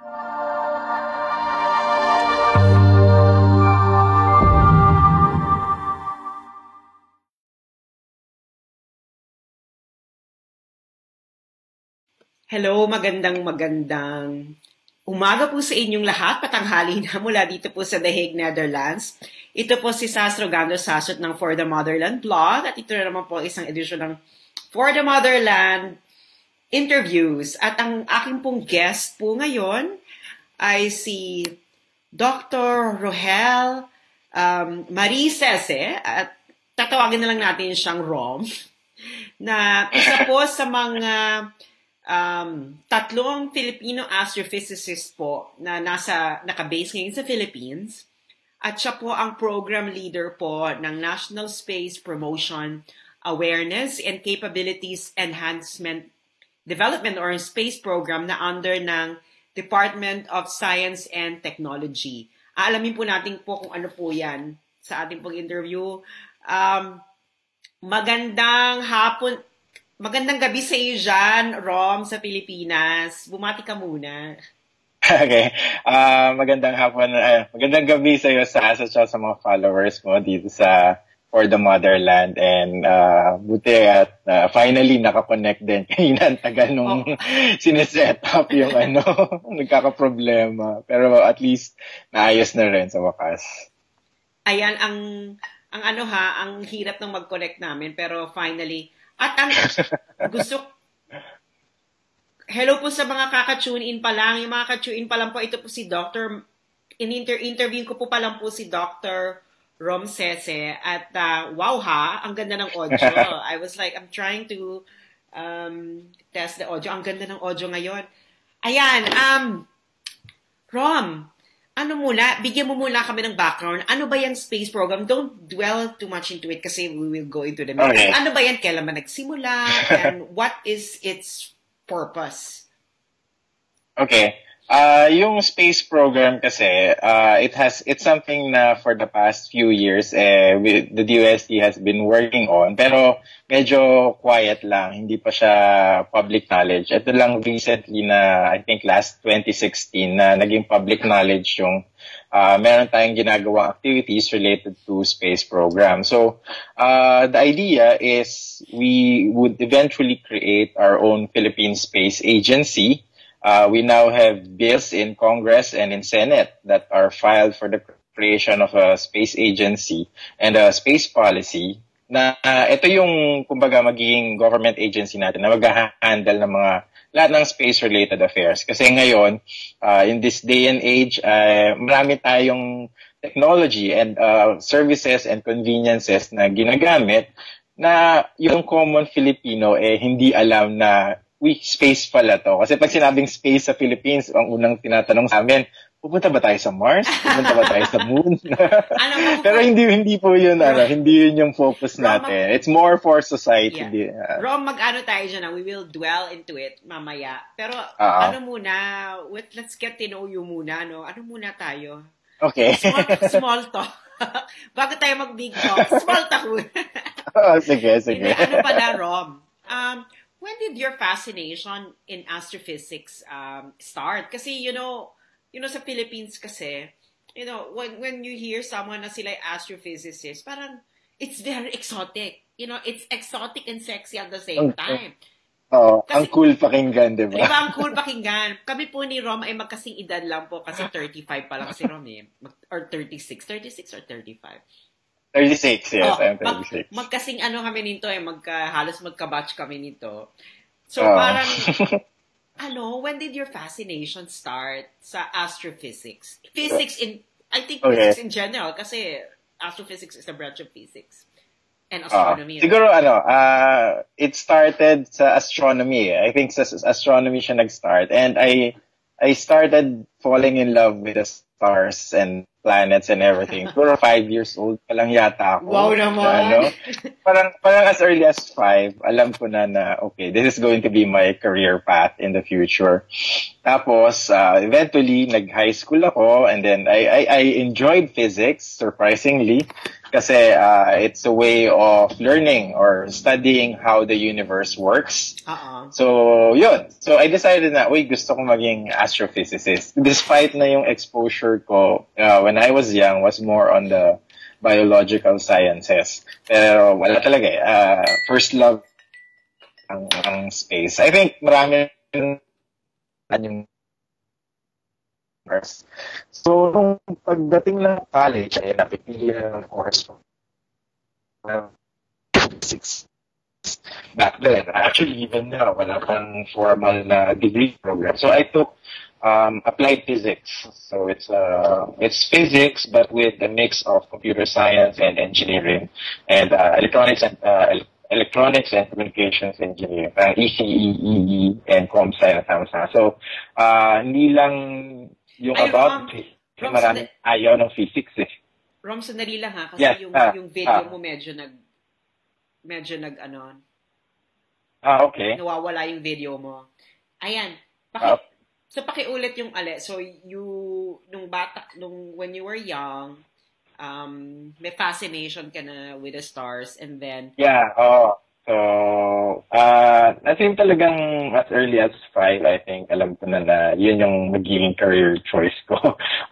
Hello, magandang umaga po sa inyong lahat, patanghali na mula dito po sa The Hague, Netherlands. Ito po si Sass Rogando Sasot ng For the Motherland blog at ito na naman po isang edisyon ng For the Motherland interviews. At ang aking pong guest po ngayon ay si Dr. Rohel Marie Sese at tatawagin na lang natin siyang Rom na isa po sa mga tatlong Filipino astrophysicist po na naka-base ngayon sa Philippines. At siya po ang program leader po ng National Space Promotion Awareness and Capabilities Enhancement Development or Space Program na under ng Department of Science and Technology. Aalamin po natin po kung ano po yan sa ating pong interview. Magandang gabi sa iyo dyan, Rom, sa Pilipinas. Bumati ka muna. Okay. Magandang gabi sa iyo, Sass, at sa mga followers mo dito sa For the Motherland. And buti at finally nakakonect din. Kanina ang tagal nung sineset up yung nagkakaproblema. Pero at least naayos na rin sa wakas. Ayan, ang hirap ng mag-connect namin. Pero finally, at hello po sa mga kaka-tune in pa lang. Yung mga kaka-tune in pa lang po, ito po si Dr. Interview ko po pa lang po si Dr. Rom Sese. At wow ha, ang ganda ng audio. I was like, I'm trying to test the audio. Ang ganda ng audio ngayon. Ayan, Rom, bigyan mo muna kami ng background. Ano ba yung space program? Don't dwell too much into it kasi we will go into the minutes. Okay. Ano ba yan? Kailan ba nagsimula? And what is its purpose? Okay. Yung space program kasi, it's something na for the past few years, the DOST has been working on, pero medyo quiet lang, hindi pa siya public knowledge. Ito lang recently na, I think last 2016, na naging public knowledge yung meron tayong ginagawang activities related to space program. So, the idea is we would eventually create our own Philippine Space Agency. We now have bills in Congress and in Senate that are filed for the creation of a space agency and a space policy na ito yung kumbaga magiging government agency natin na mag-handle ng lahat ng space-related affairs. Kasi ngayon, in this day and age, marami tayong technology and services and conveniences na ginagamit na yung common Filipino hindi alam na space pala to. Kasi pag sinabing space sa Philippines, ang unang tinatanong sa amin, pupunta ba tayo sa Mars? Pupunta ba tayo sa Moon? Pero hindi po yun, hindi yun yung focus natin. It's more for society. Yeah. Rom, tayo dyan. We will dwell into it mamaya. Pero let's get to know you muna. Ano muna tayo? Okay. Small talk. Bago tayo mag-big talk, small talk muna. Sige. Ano pala, Rom? When did your fascination in astrophysics start? Kasi, sa Philippines kasi, when you hear someone na sila astrophysicist, parang it's very exotic. It's exotic and sexy at the same time. Ang cool pakinggan, di ba? Diba, ang cool pakinggan. Kami po ni Rom ay magkasing edad lang po kasi 35 pa lang si Rom or 36. 36 or 35? 36, yes, I'm 36. Magkasing kami nito halos magka-batch kami nito. So parang, when did your fascination start sa astrophysics? Physics physics in general, kasi astrophysics is a branch of physics. And astronomy. Siguro, it started sa astronomy. I think sa astronomy siya nag-start. And I started falling in love with the stars and planets and everything. Siguro 5 years old pa lang yata ako. Wow naman! Parang as early as 5, alam ko na okay, this is going to be my career path in the future. Tapos, eventually, nag-high school ako and then I enjoyed physics, surprisingly. Kasi it's a way of learning or studying how the universe works. So, yun. So, I decided na, gusto ko maging astrophysicist. Despite na yung exposure ko when I was young was more on the biological sciences. Pero wala talaga first love ang space. I think marami yung first. So, nung pagdating ng college, ay napipili ng course physics. Back then, actually, even now, wala pang formal na degree program. So, I took applied physics. So, it's physics, but with a mix of computer science and engineering, and electronics and communications engineering, ECE, and com science. So, hindi lang yung about marami ayaw ng physics eh. Rom, sandali lang ha, kasi yung video mo medyo okay. Nawawala yung video mo. Ayan. So pakiulit yung So when you were young, may fascination ka na with the stars, and then So, I think talagang as early as 5, I think, alam ko na yun yung magiging career choice ko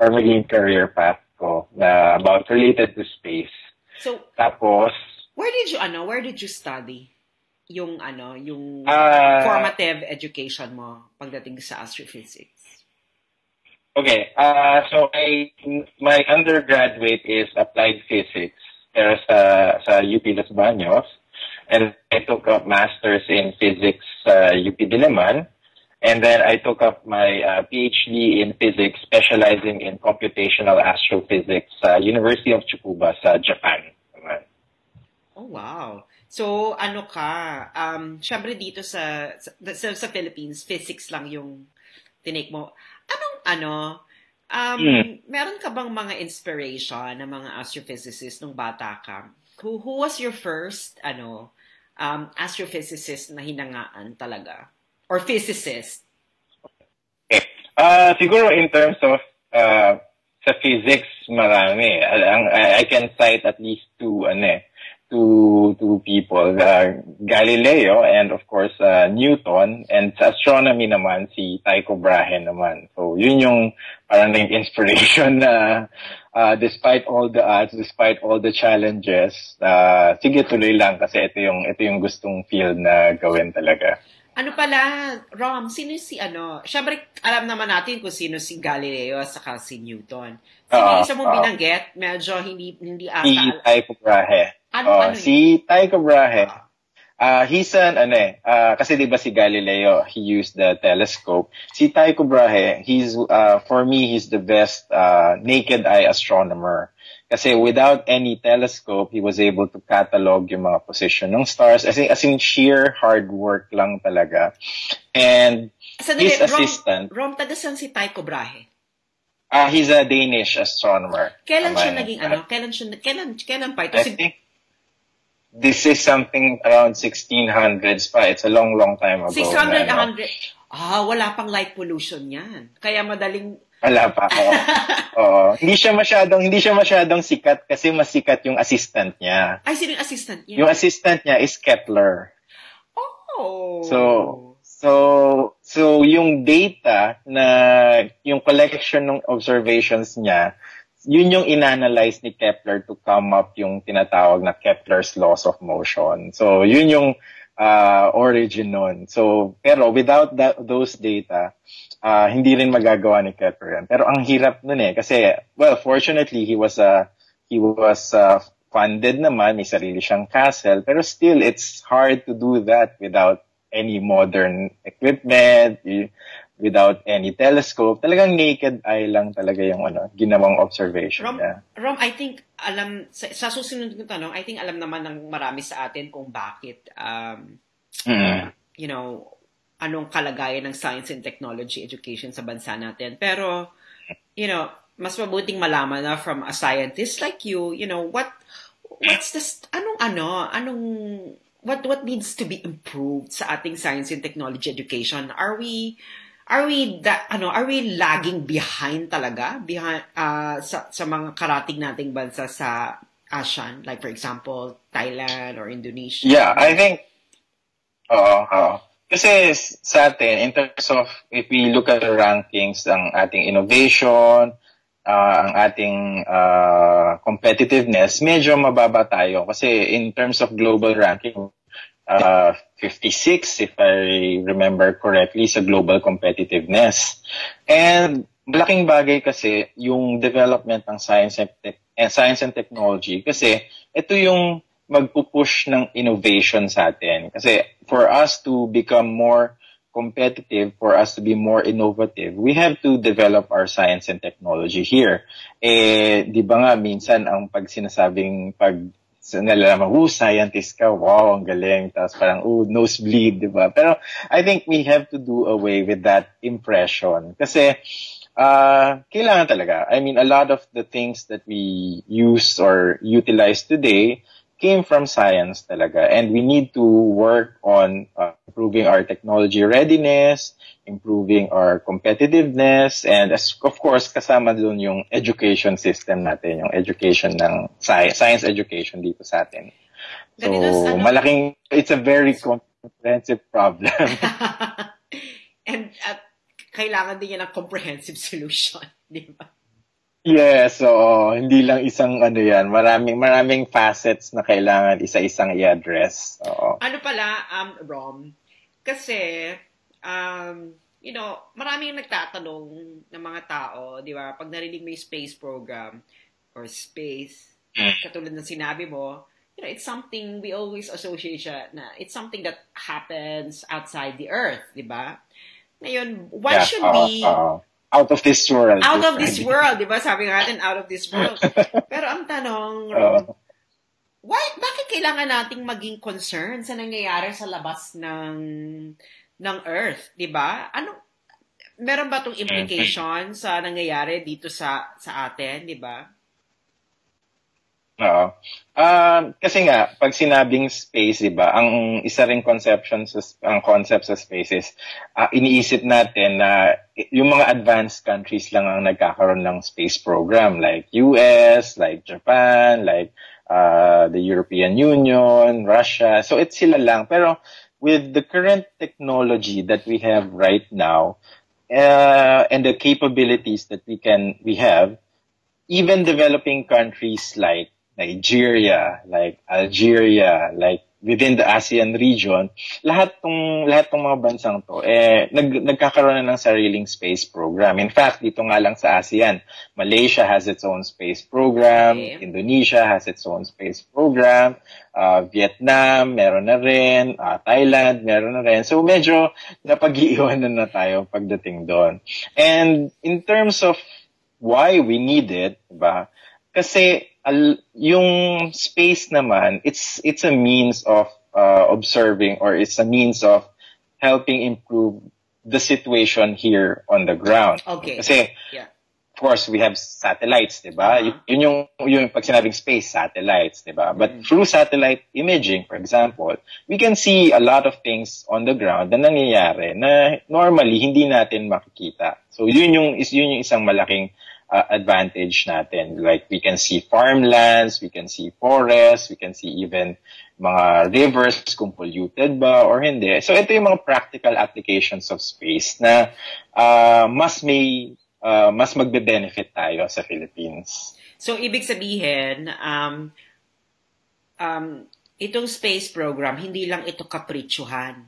or magiging career path ko na about related to space. So, tapos, where did you study? Yung formative education mo pagdating sa astrophysics? Okay, so my undergraduate is applied physics pero sa UP Los Baños. And I took up masters in physics UP Diliman. And then I took up my PhD in physics, specializing in computational astrophysics sa University of Tsukuba sa Japan. Oh, wow. So, syempre dito sa Philippines, physics lang yung tinake mo. Meron ka bang mga inspiration ng mga astrophysicists nung bata ka? Who was your first, astrophysicist na hinangaan talaga? Or physicist? Okay. Siguro in terms of sa physics, marami. I can cite at least two people, Galileo and of course Newton, and sa astronomy naman si Tycho Brahe naman. So yun yung parang inspiration na despite all the odds, despite all the challenges, sige tuloy lang kasi ito yung gustong field na gawin talaga. Ano pala, Rom, sino syempre alam naman natin kung sino si Galileo at saka si Newton. Sino isa mong binanggit? Medyo hindi ata. Si Tycho Brahe. Si Tycho Brahe, he's kasi di ba si Galileo, he used the telescope. Si Tycho Brahe, for me, he's the best naked eye astronomer. Kasi without any telescope, he was able to catalog yung mga position ng stars. As in sheer hard work lang talaga. And his assistant... Rom, taga-san si Tycho Brahe? He's a Danish astronomer. Kailan siya naging Kailan pa ito? I think this is something around 1600s pa. It's a long, long time ago. 600, 100. Wala pang light pollution yan. Kaya madaling... Wala pa. Hindi siya masyadong sikat kasi mas sikat yung assistant niya. Ay, sino yung assistant niya? Yung assistant niya is Kepler. Oh. So yung data na yung collection ng observations niya, yun yung inanalyze ni Kepler to come up yung tinatawag na Kepler's laws of motion. So yun yung origin nun. So pero without those data, hindi rin magagawa ni Kepler yan. Pero ang hirap nun kasi, well, fortunately, he was funded naman, may sarili siyang castle, pero still, it's hard to do that without any modern equipment, without any telescope. Talagang naked eye lang talaga yung ginawang observation niya. Rom, I think, sa susunod kong tanong, I think alam naman ng marami sa atin kung bakit, anong kalagayan ng science and technology education sa bansa natin. Pero, mas mabuting malaman na from a scientist like you, what's this, what needs to be improved sa ating science and technology education? Are we lagging behind talaga sa mga karating nating bansa sa ASEAN, like for example, Thailand or Indonesia? Yeah, I think, oo. Kasi sa atin, in terms of, if we look at the rankings, ang ating innovation, ang ating competitiveness, medyo mababa tayo. Kasi in terms of global ranking, 56, if I remember correctly, sa global competitiveness. And malaking bagay kasi yung development ng science and technology kasi ito yung magpupush ng innovation sa atin. Kasi for us to become more competitive, for us to be more innovative, we have to develop our science and technology here. Di ba nga minsan ang pag sinasabing nalalaman, scientist ka, wow, ang galing. Tapos parang, nosebleed, di ba? Pero I think we have to do away with that impression. Kasi kailangan talaga. I mean, a lot of the things that we use or utilize today came from science talaga. And we need to work on improving our technology readiness, improving our competitiveness, and of course, kasama doon yung education system natin, yung education ng science education dito sa atin. So, it's a very comprehensive problem. And kailangan din yan ng comprehensive solution, di ba? Yes, so hindi lang isang yan, maraming facets na kailangan isa-isang i-address. Ano pala, Rom, kasi, maraming nagtatanong ng mga tao, di ba, pag narinig mo yung space program or space, katulad ng sinabi mo, it's something we always associate siya na it's something that happens outside the Earth, di ba? Ngayon, what should be out of this world. Out of this world, di ba? Sabi natin, out of this world. Pero ang tanong, bakit kailangan nating maging concerned sa nangyayari sa labas ng Earth, di ba? Meron ba itong implication sa nangyayari dito sa atin, di ba? Oo. Kasi nga, pag sinabing space, di ba, ang isa ring ang concept sa space is, iniisip natin na yung mga advanced countries lang ang nagkakaroon ng space program, like US, like Japan, like the European Union, Russia. So it's sila lang. Pero with the current technology that we have right now, and the capabilities that we have, even developing countries like Nigeria, like Algeria, like within the ASEAN region, lahat tong mga bansang to nagkakaroon na ng sariling space program. In fact, dito nga lang sa ASEAN, Malaysia has its own space program, Indonesia has its own space program, Vietnam meron na rin, Thailand meron na rin. So medyo napag-iiwanan na tayo pagdating doon. And in terms of why we need it, diba? Kasi yung space naman, it's a means of observing, or it's a means of helping improve the situation here on the ground. Okay. Kasi, of course, we have satellites, diba? Yun yung pag sinabing space, satellites, diba? But through satellite imaging, for example, we can see a lot of things on the ground na nangyayari na normally hindi natin makikita. So yun yung isang malaking advantage natin. Like, we can see farmlands, we can see forests, we can see even mga rivers kung polluted ba or hindi. So, ito yung mga practical applications of space na mas magbe-benefit tayo sa Philippines. So, ibig sabihin, itong space program, hindi lang ito kapritsyohan,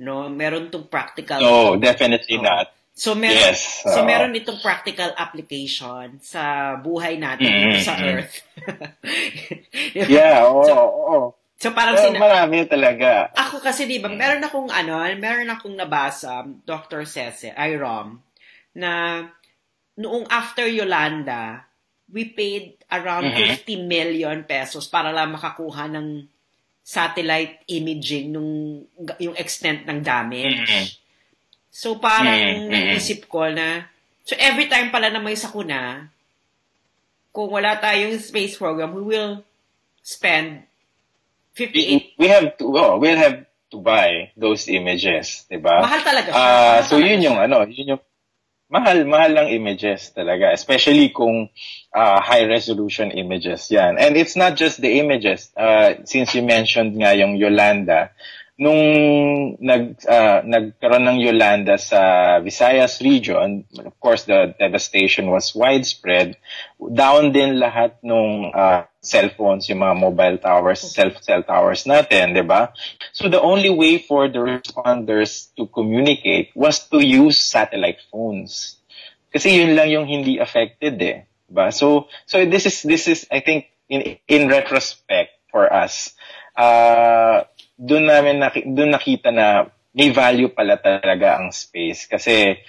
no? Meron itong practical... No, definitely not. So meron itong practical application sa buhay natin dito sa Earth. So parang marami talaga. Ako kasi di ba, meron akong nabasa, Dr. Cese, Rom, na noong after Yolanda, we paid around 50 million pesos para lang makakuha ng satellite imaging yung extent ng damage. So, parang naisip ko na, so every time pala na may sakuna, kung wala tayong space program, we will spend 58... We'll have to buy those images, diba? Mahal talaga siya. So, yun yung mahal lang images talaga, especially kung high resolution images yan. And it's not just the images. Since you mentioned nga yung Yolanda, nung nagkaroon ng Yolanda sa Visayas region, of course the devastation was widespread. Down din lahat nung cellphones, yung mga mobile towers, cell towers natin, 'di ba? So the only way for the responders to communicate was to use satellite phones. Kasi yun lang yung hindi affected eh, 'di ba? So this is I think in retrospect for us, doon nakita na may value pala talaga ang space kasi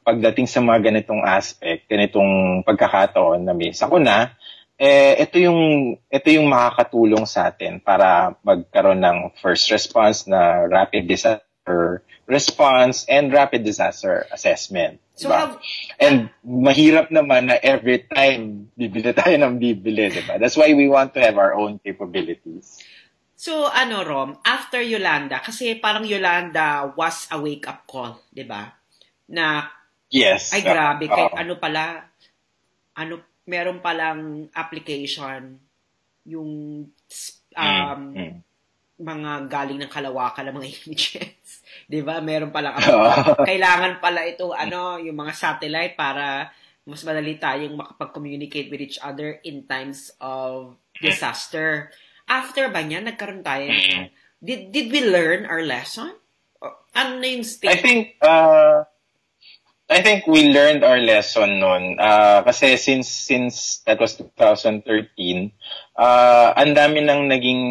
pagdating sa mga ganitong aspect, ganitong pagkakataon na may sakuna, ito yung makakatulong sa atin para magkaroon ng first response na rapid disaster response and rapid disaster assessment. So diba? And mahirap naman na every time bibili tayo ng bibili, diba? That's why we want to have our own capabilities. So, Rom, after Yolanda, kasi parang Yolanda was a wake-up call, di ba? Na, yes. Ay, grabe, kahit meron palang application, yung mga galing ng kalawakan ng mga images. Di ba? Meron palang kailangan pala ito, yung mga satellite para mas madali tayong makapag-communicate with each other in times of disaster. After ba niya, nagkaroon tayo ng... Did we learn our lesson? Ano na yung state? I think we learned our lesson noon. Kasi since that was 2013, ang dami nang naging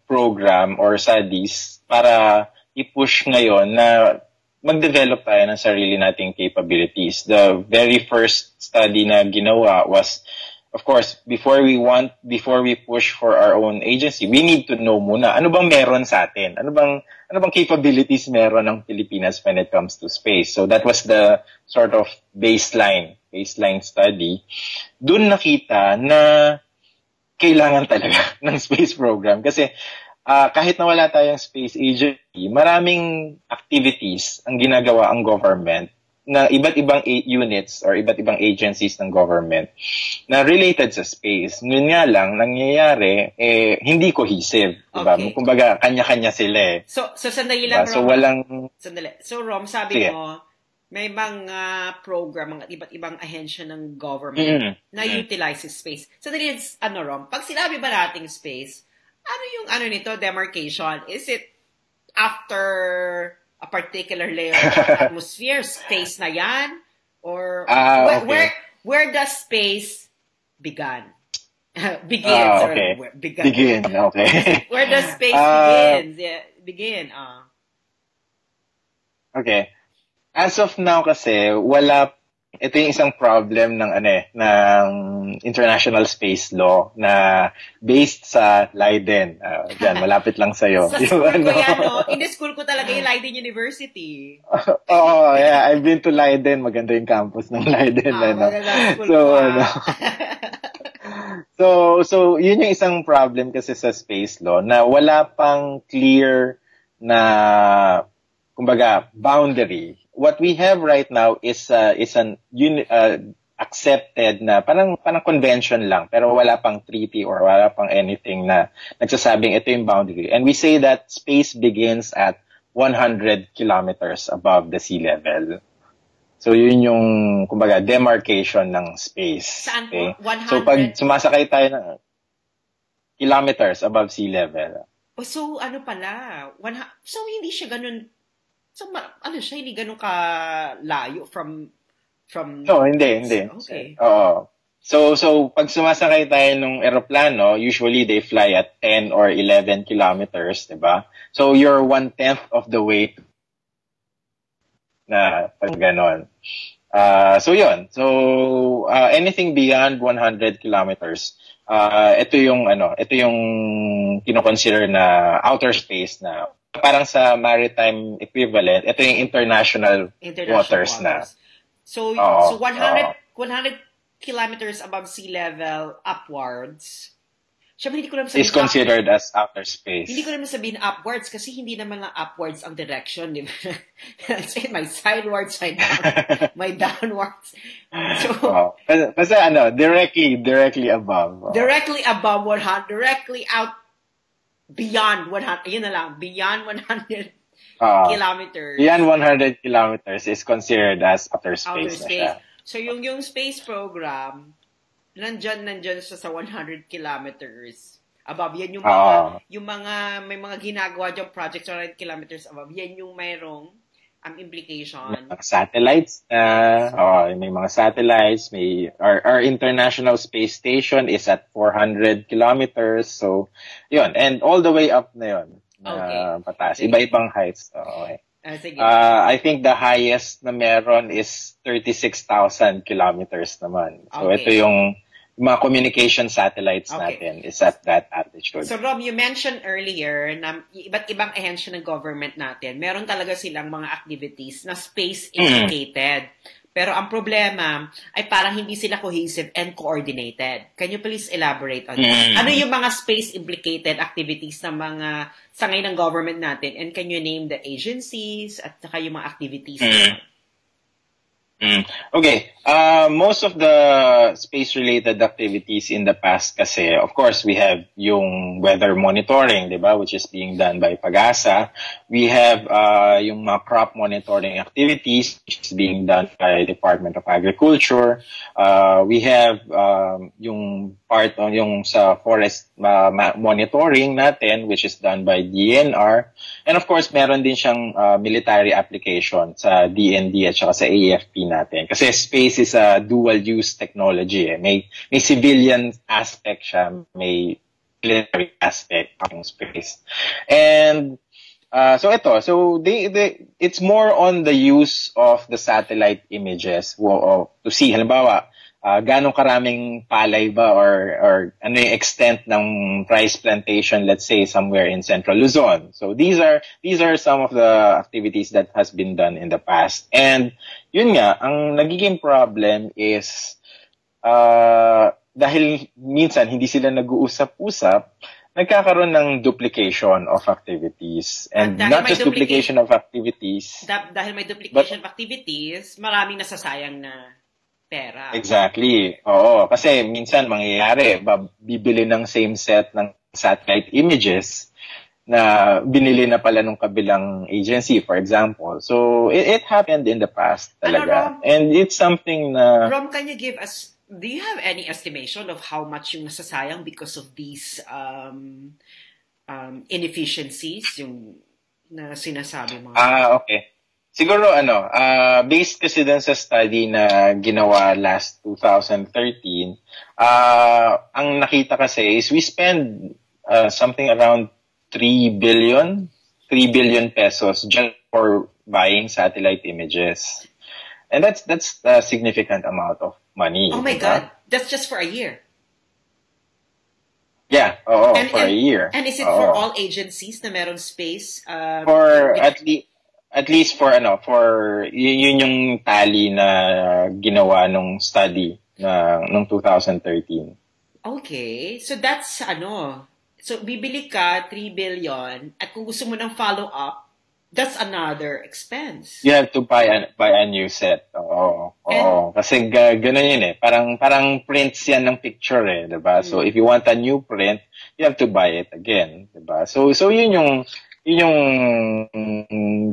program or studies para i-push ngayon na mag-develop tayo ng sarili nating capabilities. The very first study na ginawa was, of course, before we push for our own agency, we need to know muna ano bang meron sa atin. Ano bang capabilities meron ng Pilipinas when it comes to space. So that was the sort of baseline study. Doon nakita na kailangan talaga ng space program kasi kahit na wala tayong space agency, maraming activities ang ginagawa ang government na iba't ibang units or iba't ibang agencies ng government na related sa space. Yun nga lang, nangyayari, hindi cohesive. Diba? Okay. Kumbaga, kanya-kanya sila eh. So sandali lang, diba? Rom. So, Rom, sabi mo, may mga program, mga iba't ibang ahensya ng government na utilizes space. Sandali, Rom, pag sinabi ba nating space, ano yung nito, demarcation? Is it after a particular layer of atmosphere, space na yan? Or okay. where does space begin? Okay. Begin, okay. Where does space begin? Okay. As of now kasi, ito yung isang problem ng International Space Law na based sa Leiden. Diyan, malapit lang sa'yo. Sa school ko yan, no? In the school ko talaga yung Leiden University. Yeah. I've been to Leiden. Maganda yung campus ng Leiden. So, yun yung isang problem kasi sa space law na wala pang clear na, kumbaga, boundary. What we have right now is an accepted na parang convention lang pero wala pang treaty or wala pang anything na nagsasabing ito yung boundary. And we say that space begins at 100 kilometers above the sea level. So yun yung kumbaga demarcation ng space. Saan okay? 100? So pag sumasakay tayo ng kilometers above sea level. So pala? So hindi siya ganun. So, hindi ganun ka-layo from... No, hindi. Okay. Oo. So, pag sumasakay tayo ng eroplano, usually they fly at 10 or 11 kilometers, diba? So, you're 1/10 of the way na pag ganon. So, yun. So, anything beyond 100 kilometers, ito yung kino-consider na outer space na parang sa maritime equivalent, ito yung international waters na. So 100 kilometers above sea level upwards, Siyempre, hindi ko naman is sabihin considered as outer space. Hindi ko naman sabihin upwards kasi hindi naman lang upwards ang direction, di ba? Say, may sidewards, may downwards. So, kasi directly above. Directly above 100, directly out beyond 100, yun na lang, beyond 100 kilometers. Beyond 100 kilometers is considered as outer space. Outer space. So, yung space program, nandyan siya sa 100 kilometers above. Yan yung mga, may mga ginagawa dyan projects 100 kilometers above. Yan yung mayroong implication. Satellites, may mga satellites, our International Space Station is at 400 kilometers. So, yun. And all the way up na yun. Pataas. Iba-ibang heights. Okay. I think the highest na meron is 36,000 kilometers naman. So, ito yung mga communication satellites natin is at that altitude. So, Rob, you mentioned earlier na iba't ibang ahensya ng government natin, meron talaga silang mga activities na space-implicated. Pero ang problema ay parang hindi sila cohesive and coordinated. Can you please elaborate on that? Ano yung mga space-implicated activities na mga sangay ng government natin? And can you name the agencies at saka yung mga activities naman? Okay. Most of the space-related activities in the past kasi, of course, we have yung weather monitoring, diba, which is being done by Pag-asa. We have yung mga crop monitoring activities, which is being done by Department of Agriculture. We have yung part on yung sa forest monitoring natin, which is done by DNR. And of course, meron din siyang military application sa DND at saka sa AFP natin. Kasi space is a dual-use technology. May civilian aspect siya, may military aspect ng space. And it's more on the use of the satellite images to see, halimbawa, ganong karaming palay ba or ano yung extent ng rice plantation, let's say, somewhere in Central Luzon. So these are some of the activities that has been done in the past. And yun nga, ang nagiging problem is dahil minsan hindi sila nag-uusap-usap, nagkakaroon ng duplication of activities. And not just duplication of activities. Dahil may duplication of activities, maraming nasasayang na pera. Exactly. Oo. Kasi minsan mangyayari, bibili ng same set ng satellite images na binili na pala ng kabilang agency, for example. So, it happened in the past talaga. And it's something na... Rom, can you give us, do you have any estimation of how much yung nasasayang because of these inefficiencies, yung na sinasabi mo? Okay. Siguro based kasi dun sa study na ginawa last 2013, ang nakita kasi is we spend something around 3 billion pesos just for buying satellite images. And that's a significant amount of money. Oh my God, that's just for a year. Yeah, for a year. And is it for all agencies na meron space? For at least for yun yung tally na ginawa nung study nung 2013. Okay. So that's so bibili ka 3 billion at kung gusto mo ng follow up, that's another expense. You have to buy a new set. Kasi gano'n yun eh. Parang prints yan ng picture eh, 'di ba? So if you want a new print, you have to buy it again, 'di ba? So yun yung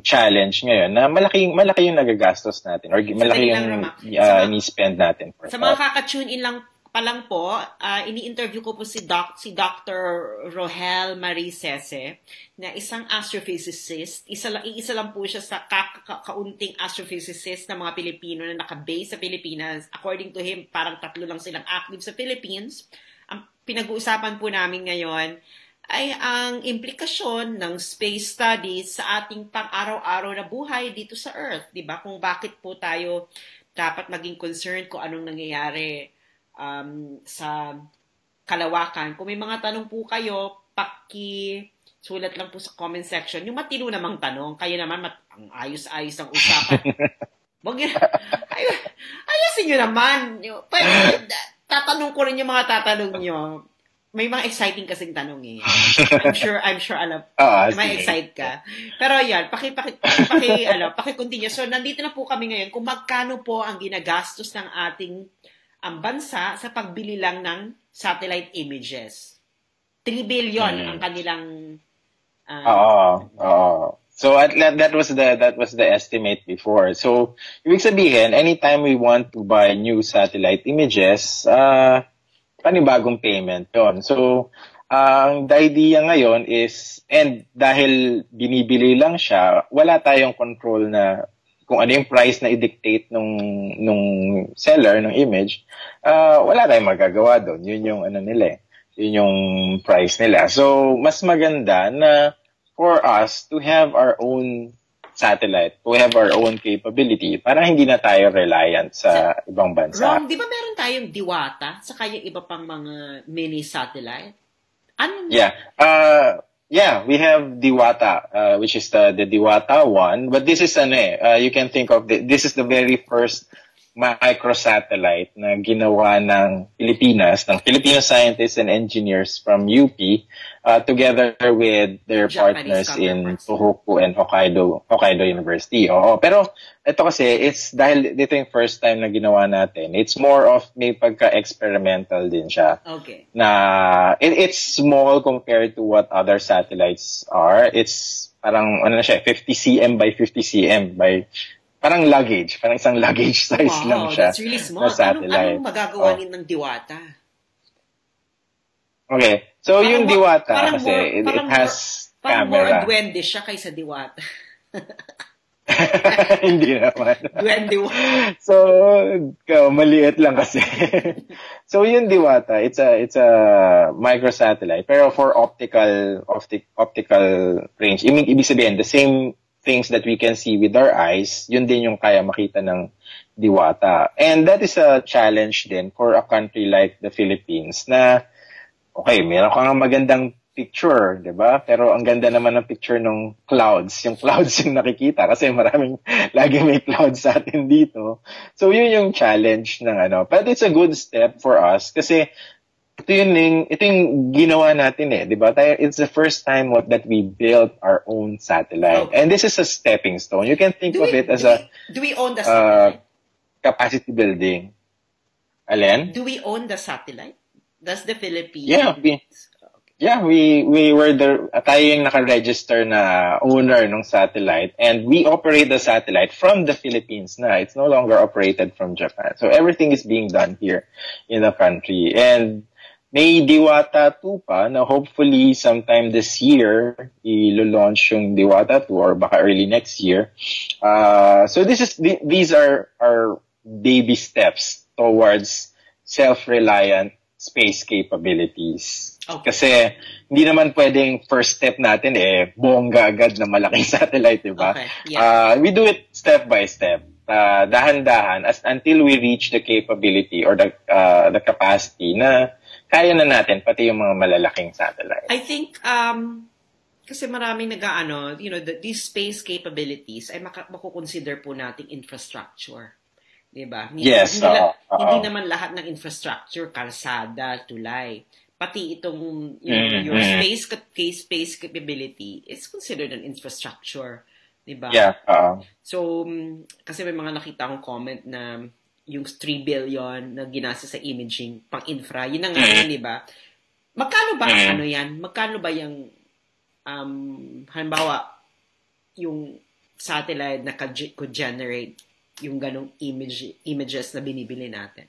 challenge ngayon na malaki yung nagagastos natin or malaki yung ni-spend natin for sa mga kaka-tune in lang pa lang po, ini-interview ko po si Dr. Rohel Marie Sese na isang astrophysicist. Isa lang po siya sa kaunting astrophysicist na mga Pilipino na naka-base sa Pilipinas. According to him, parang 3 lang silang active sa Philippines. Ang pinag-uusapan po namin ngayon ay ang implikasyon ng space studies sa ating pang-araw-araw na buhay dito sa Earth. Diba? Kung bakit po tayo dapat maging concerned kung anong nangyayari sa kalawakan. Kung may mga tanong po kayo, sulat lang po sa comment section. Yung matino namang tanong, kayo naman ang ayos-ayos ang usapan. Ayusin nyo naman. Tatanong ko rin yung mga tatanong nyo. may mga exciting kasing tanong eh. I'm sure alam. May excite ka. Pero yan, paki-continue. So nandito na po kami ngayon kung magkano po ang ginagastos ng ating bansa sa pagbili lang ng satellite images. 3 billion ang kanilang So that was the estimate before. So ibig sabihin, anytime we want to buy new satellite images, panibagong payment yon. So, ang the idea ngayon is, and dahil binibili lang siya, wala tayong control na kung ano yung price na i-dictate nung seller ng image, wala tayong magagawa doon. Yun yung nila eh. Yun yung price nila. So, mas maganda na for us to have our own satellite, to have our own capability, para hindi na tayo reliant sa ibang bansa. Rom, di ba meron tayong Diwata sa kaya iba pang mga mini satellite? Ano? Yeah, we have Diwata, which is the Diwata 1, but this is you can think of this is the very first microsatellite na ginawa ng Filipino scientists and engineers from UP, together with their Japanese partners in Tohoku and Hokkaido University. Pero ito kasi, dahil dito yung first time na ginawa natin, it's more of may pagka-experimental din siya. Okay. Na it's small compared to what other satellites are. It's parang 50 cm by 50 cm by parang luggage. Parang isang luggage size lang siya. That's really small. Anong magagawa ng Diwata? Okay. So, yung Diwata kasi, it has camera. Parang more duwende siya kaysa Diwata. Hindi naman. Duwende. So, maliit lang kasi. So, yung Diwata, it's a microsatellite, pero for optical range. Ibig sabihin, the same things that we can see with our eyes, yun din yung kaya makita ng Diwata. And that is a challenge din for a country like the Philippines na, okay, meron ka nga magandang picture, di ba? Pero ang ganda naman ng picture ng clouds. Yung clouds yung nakikita kasi lagi may clouds sa atin dito. So yun yung challenge ng But it's a good step for us kasi ito yung ginawa natin di ba? It's the first time that we built our own satellite. Okay. And this is a stepping stone. You can think of it as do we own the satellite? Capacity building. Alin? Do we own the satellite? Does the Philippines? Yeah, we were tayo yung naka-register na owner ng satellite, and we operate the satellite from the Philippines na. It's no longer operated from Japan. So everything is being done here in the country. And may Diwata 2 pa na hopefully sometime this year i-launch yung Diwata 2 or baka early next year. So these are our baby steps towards self-reliant space capabilities. Okay. Kasi hindi naman pwedeng first step natin bongga agad na malaking satellite, diba? Okay. Yeah. We do it step by step. Dahan-dahan until we reach the capability or the capacity na kaya na natin pati yung mga malalaking satellite. I think kasi maraming these space capabilities ay makukonsider po nating infrastructure. Diba? Yes. Hindi naman lahat ng infrastructure, kalsada, tulay. Pati itong your space capability is considered an infrastructure. Diba? Yeah. So, kasi may mga nakita akong comment na yung 3 billion na ginasa sa imaging pang-infra, yun na nga yun, diba? Magkano ba yan? Magkano ba yung halimbawa, yung satellite na could generate yung ganong images na binibili natin?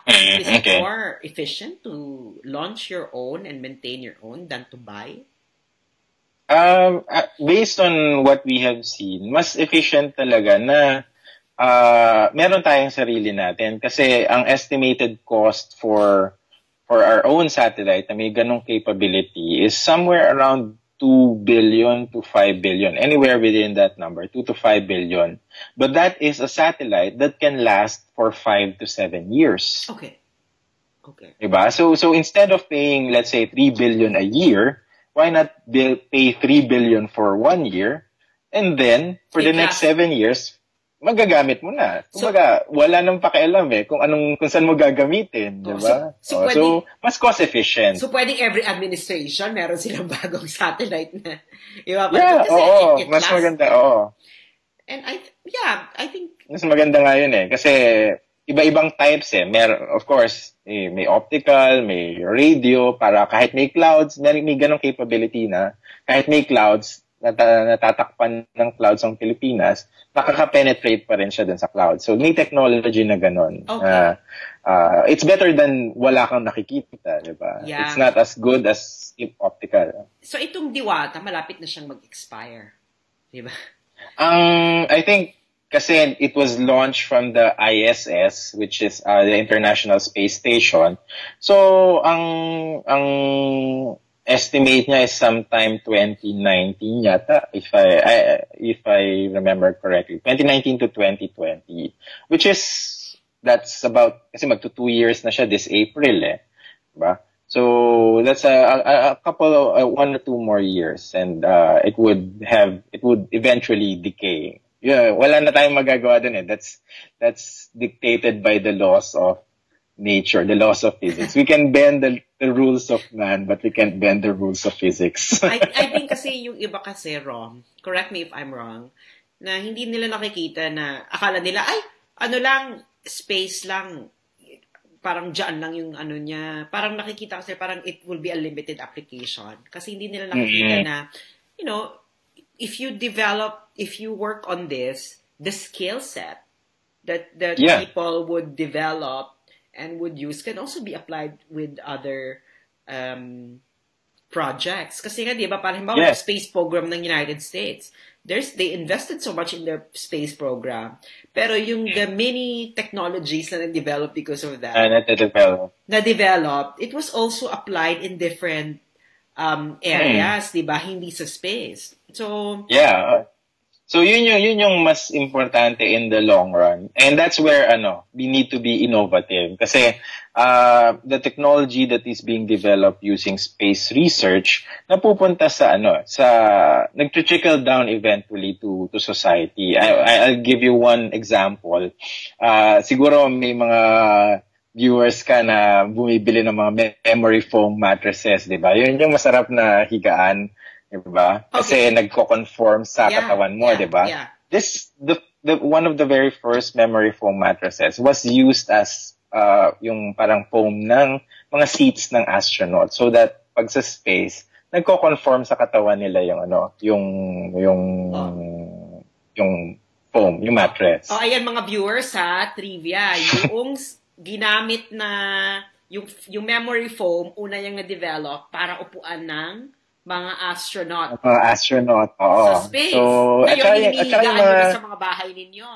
Is it more efficient to launch your own and maintain your own than to buy? Based on what we have seen, mas efficient talaga na meron tayong sarili natin kasi ang estimated cost for our own satellite na may ganong capability is somewhere around 2 billion to 5 billion, anywhere within that number, 2 to 5 billion. But that is a satellite that can last for 5 to 7 years. Okay. Diba? So instead of paying, let's say, 3 billion a year, why not pay 3 billion for 1 year, and then for the next 7 years, magagamit mo na. Kumbaga, wala nang pakialam kung saan mo gagamitin, di ba? So, mas cost efficient. So, pwedeng every administration, meron silang bagong satellite na. Diba? Mas maganda, And I think... Mas maganda nga yun kasi iba-ibang types of course, may optical, may radio, para kahit may clouds, may ganong capability na, kahit may clouds, natatakpan ng clouds ang Pilipinas, nakaka-penetrate pa rin siya dun sa cloud. So, may technology na ganon. Okay. It's better than wala kang nakikita, di ba? Yeah. It's not as good as optical. So, itong Diwata, malapit na siyang mag-expire. Di ba? I think, kasi it was launched from the ISS, which is the International Space Station. So, ang estimate niya is sometime 2019 yata, if I remember correctly. 2019 to 2020. Which is, that's about, kasi magto 2 years na siya this April Diba? So, that's a couple of, 1 or 2 more years, and it would eventually decay. Yeah, wala na tayong magagawa dun That's dictated by the laws of nature, the laws of physics. We can bend the rules of man, but we can't bend the rules of physics. I think kasi yung iba kasi wrong, correct me if I'm wrong, na hindi nila nakikita na, akala nila, space lang, parang dyan lang yung niya, parang nakikita kasi parang it will be a limited application. Kasi hindi nila nakikita na, if you work on this, the skill set that people would develop and would use can also be applied with other projects. Kasi nga, di ba, parang halimbawa, space program ng United States, they invested so much in their space program. Pero yung the many technologies na na-develop because of that, na-develop, it was also applied in different areas, di ba? Hindi sa space. So, So yun yung mas importante in the long run. And that's where we need to be innovative kasi the technology that is being developed using space research napupunta sa nag-trickle down eventually to society. I'll give you one example. Siguro may mga viewers ka na bumibili ng mga memory foam mattresses, 'di ba? Yun yung masarap na higaan. Diba? Kasi nagko-conform sa katawan mo, diba? Yeah. The one of the very first memory foam mattresses was used as yung parang foam ng mga seats ng astronaut so that pag sa space, nagko-conform sa katawan nila yung foam, yung mattress. Ayan mga viewers trivia. Yung ginamit na yung memory foam, una yung na-develop para upuan ng mga astronaut. Oo. Sa space. So, ngayon, hinihigaan nyo sa mga bahay ninyo.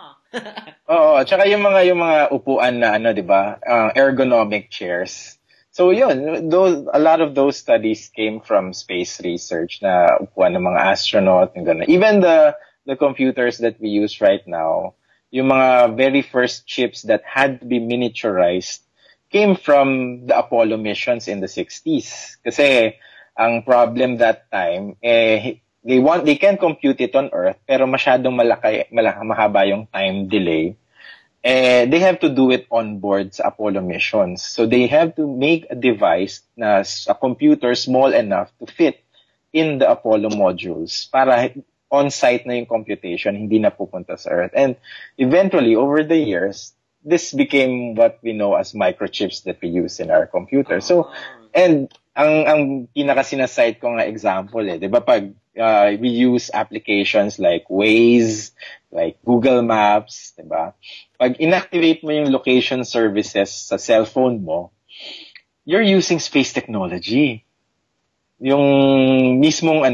Oo, at saka yung mga upuan na di ba? Ergonomic chairs. So yun, a lot of those studies came from space research na upuan ng mga astronaut and gano'n. Even the computers that we use right now, yung mga very first chips that had to be miniaturized came from the Apollo missions in the 60s. Kasi ang problem that time, they can compute it on Earth, pero masyadong mahaba yung time delay. They have to do it on board sa Apollo missions. So they have to make a device na a computer small enough to fit in the Apollo modules para on-site na yung computation, hindi na pupunta sa Earth. And eventually, over the years, this became what we know as microchips that we use in our computer. So, and ang pinaka-sinasite ko nga example 'di ba pag we use applications like Waze, like Google Maps, 'di ba? Pag inactivate mo yung location services sa cellphone mo, you're using space technology. Yung mismong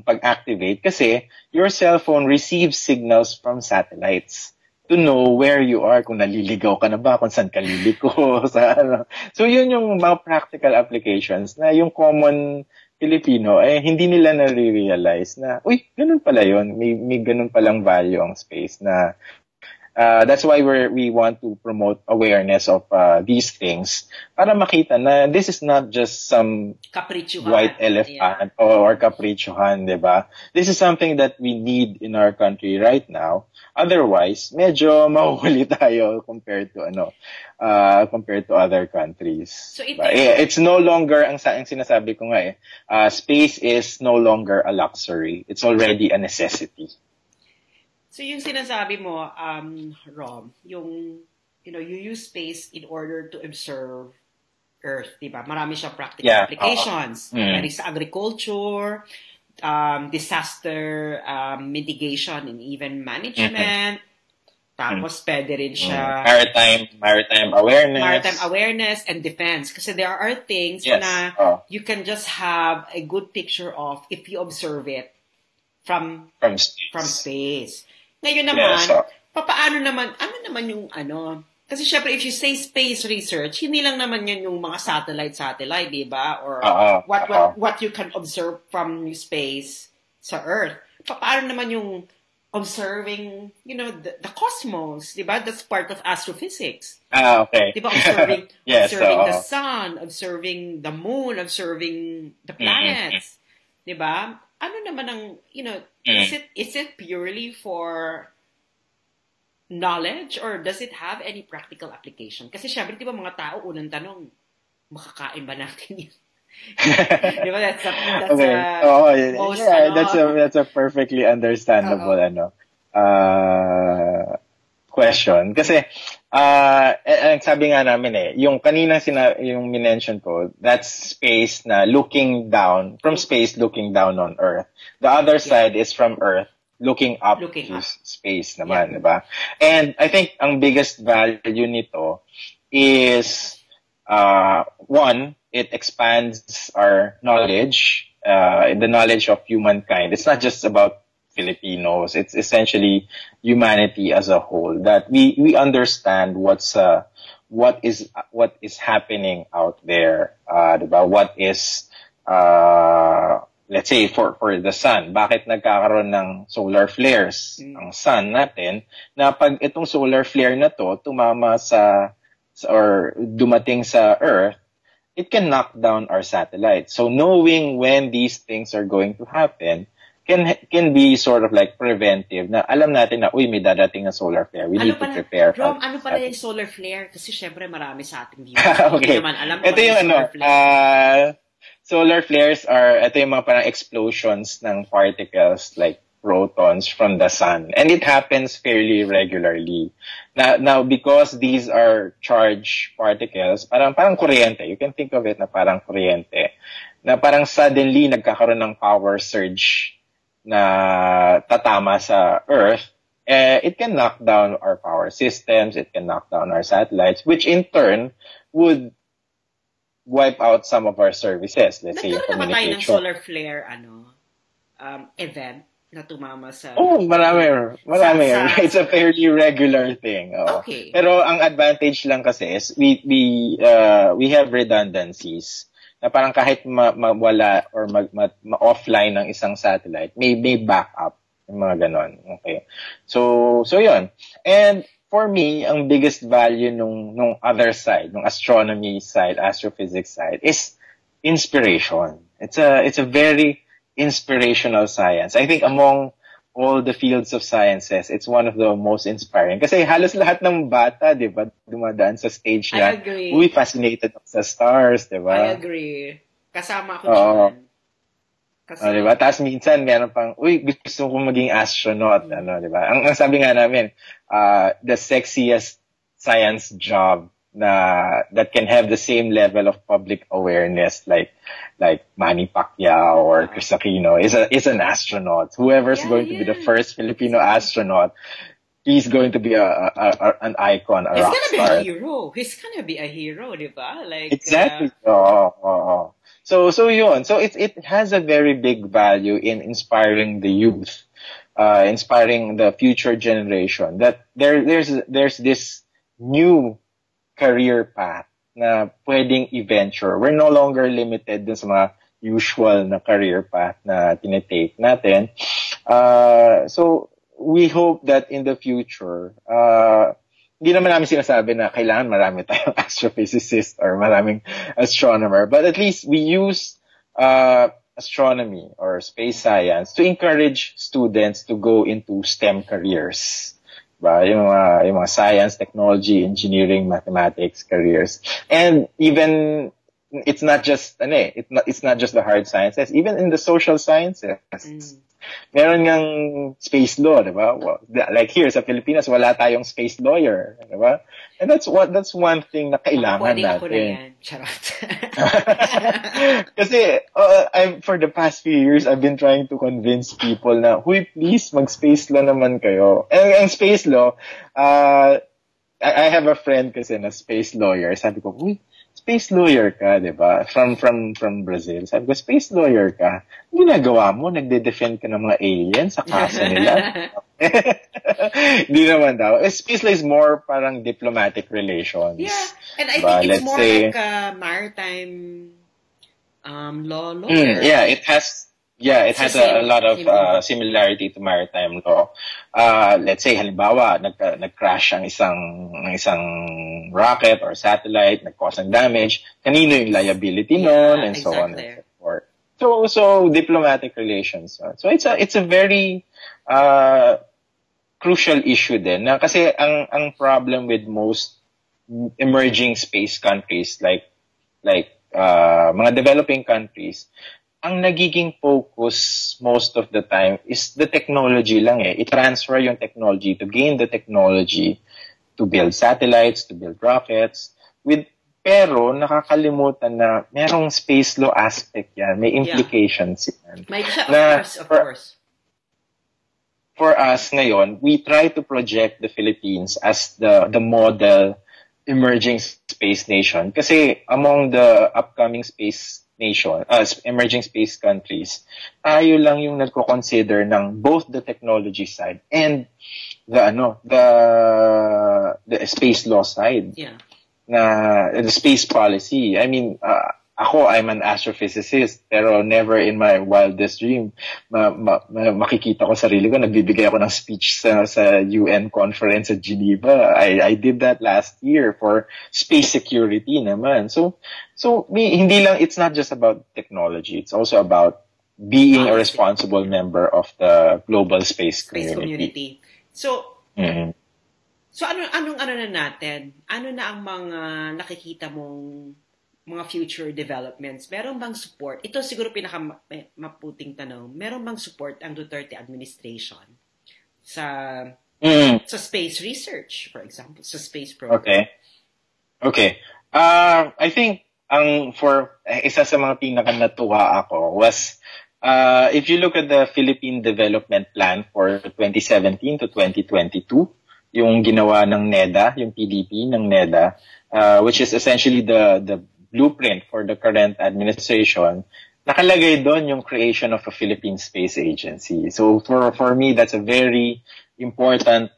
pag-activate kasi your cellphone receives signals from satellites to know where you are, kung naliligaw ka na ba, kung saan ka liliko. So yun yung mga practical applications na yung common Filipino, hindi nila na-realize na, ganun pala yun. May ganun palang value ang space na That's why we want to promote awareness of these things para makita na this is not just some white elephant or kaprichuhan, diba? This is something that we need in our country right now. Otherwise, medyo mahuhuli tayo compared to other countries. So it's no longer ang sinasabi ko nga space is no longer a luxury. It's already a necessity. So yung sinasabi mo, Rom, you use space in order to observe Earth, diba? Marami siyang practical applications. There is agriculture, disaster mitigation and even management. Tapos pwede rin siya maritime awareness and defense. Kasi there are things na you can just have a good picture of if you observe it from space. Ngayon naman, ano naman yung kasi syempre if you say space research, hindi lang naman yan yung mga satellite, di ba? Or what you can observe from space sa Earth. Paano naman yung observing, the cosmos, di ba? That's part of astrophysics. Okay. Di ba? Observing the sun, observing the moon, observing the planets. Di ba? Ano naman ang, is it purely for knowledge or does it have any practical application? Kasi syempre, di ba mga tao, unang tanong, makakain ba natin yun? Di ba? That's a perfectly understandable question. Kasi, ang sabi nga namin yung kanina yung minention ko, that's space na from space looking down on Earth. The other side is from Earth looking up to space naman, diba? And I think ang biggest value nito is, one, it expands our knowledge, the knowledge of humankind. It's not just about Filipinos. It's essentially humanity as a whole, that we understand what is happening out there, diba? What is, let's say for the sun, bakit nagkakaroon ng solar flares ang sun natin, na pag itong solar flare na to tumama or dumating sa Earth, it can knock down our satellite. So knowing when these things are going to happen can be sort of like preventive, na alam natin na, may dadating na solar flare. We need to prepare. Rom, ano pala yung solar flare? Kasi syempre marami sa ating viewers. Okay. Naman alam ito yung solar flares ito yung mga parang explosions ng particles like protons from the sun. And it happens fairly regularly. Now because these are charged particles, parang kuryente. You can think of it na parang kuryente. Na parang suddenly nagkakaroon ng power surge na tatama sa Earth, it can knock down our power systems, it can knock down our satellites, which in turn would wipe out some of our services. Let's say yung communication. Nagkaroon ng solar flare event na tumama sa... Marami. It's a fairly regular thing. Okay. Pero ang advantage lang kasi is we have redundancies. Na parang kahit mawala or ma-offline ng isang satellite, may backup, yung mga ganon. Okay. So yun. And for me, ang biggest value nung other side, nung astronomy side, astrophysics side, is inspiration. It's a very inspirational science. I think among all the fields of sciences, it's one of the most inspiring. Kasi halos lahat ng bata, di ba, dumadaan sa stage na, fascinated sa stars, di ba? I agree. Kasama ako dyan. Di ba? Tapos minsan, meron pang, gusto kong maging astronaut, di ba? Ang sabi nga namin, the sexiest science job that can have the same level of public awareness like Manny Pacquiao or Chris Aquino is an astronaut. Whoever's going to be the first Filipino astronaut, he's going to be an icon, a rock star. He's gonna be a hero, di ba? Like exactly. So yun. So it has a very big value in inspiring the youth, inspiring the future generation. That there's this new career path na pwedeng i-venture. We're no longer limited dun sa mga usual na career path na tinitake natin. So we hope that in the future, hindi naman namin sinasabi na kailangan marami tayong astrophysicist or maraming astronomer, but at least we use astronomy or space science to encourage students to go into STEM careers. Ba? Yung mga science, technology, engineering, mathematics careers. And even it's not just it's not just the hard sciences, even in the social sciences. Meron ngang space law, di ba? Well, like here sa Pilipinas, wala tayong space lawyer, di ba? And that's one thing na kailangan natin. Ako na yan. Charot. Kasi for the past few years, I've been trying to convince people na, huy, please, mag-space law naman kayo. And ang space law, I have a friend kasi na space lawyer. Sabi ko, huy, space lawyer ka, di ba? From Brazil. Sabi ko, space lawyer ka. Ang ginagawa mo, nagde-defend ka ng mga aliens sa kaso nila. Hindi naman daw. Space law is more parang diplomatic relations. Yeah, and I think it's more like a maritime law. Yeah, it has a lot of similarity to maritime law. Let's say, halimbawa, nag-crash ang isang rocket or satellite, nag-cause ng damage, kanino yung liability nun, and so on and so forth. So diplomatic relations. So it's a very crucial issue din. Na kasi ang problem with most emerging space countries like mga developing countries, ang nagiging focus most of the time is the technology lang eh. I-transfer yung technology to gain the technology to build satellites, to build rockets. Pero nakakalimutan na merong space law aspect yan. May implications yan. Of course. For us ngayon, we try to project the Philippines as the model emerging space nation. Kasi among the upcoming space nation, emerging space countries, tayo lang yung nagko-consider ng both the technology side and the space law side. Yeah. The space policy. I mean, I'm an astrophysicist, pero never in my wildest dream makikita ko sarili ko, nagbibigay ako ng speech sa UN conference at Geneva. I did that last year for space security naman. So hindi lang, it's not just about technology, it's also about being a responsible member of the global space community. So anong na natin? Ano na ang mga nakikita mong mga future developments? Meron bang support? Ito siguro pinaka-maputing tanong. Meron bang support ang Duterte administration sa space research, for example, sa space program? Okay. I think isa sa mga pinaka-natuwa ako was if you look at the Philippine Development Plan for 2017 to 2022, yung ginawa ng NEDA, yung PDP ng NEDA, which is essentially the blueprint for the current administration, nakalagay doon yung creation of a Philippine Space Agency. So for me, that's a very important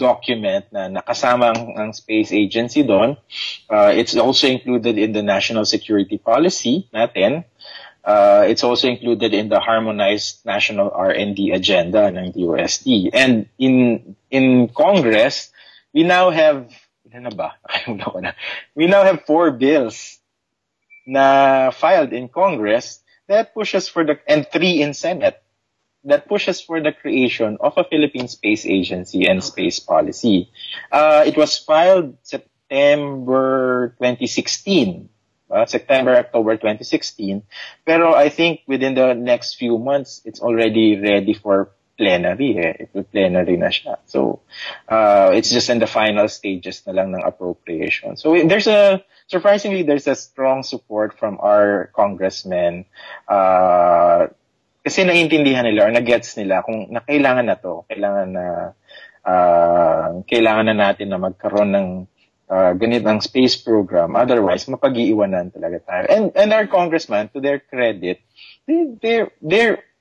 document na nakasama ang space agency doon. It's also included in the national security policy natin. It's also included in the harmonized national R&D agenda ng DOST. And in Congress, we now have we now have 4 bills na filed in Congress that pushes and 3 in Senate that pushes for the creation of a Philippine Space Agency and space policy. It was filed September 2016. October 2016. Pero I think within the next few months, it's already ready for plenary. Plenary na siya. So, it's just in the final stages na lang ng appropriation. So, surprisingly, there's a strong support from our congressmen. Kasi naiintindihan nila or na-gets nila kung kailangan na to. Kailangan na natin na magkaroon ng ganitong space program. Otherwise, mapag-iiwanan talaga tayo. And our congressman, to their credit,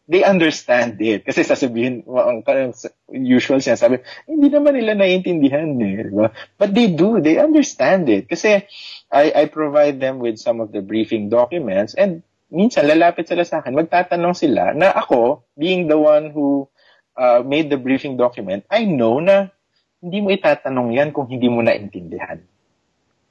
they understand it. Kasi sasabihin, ang usual sinasabi, hindi naman nila naiintindihan eh. Diba? But they do. They understand it. Kasi I provide them with some of the briefing documents and minsan lalapit sila sa akin, magtatanong sila na ako, being the one who made the briefing document, I know na hindi mo itatanong yan kung hindi mo naintindihan.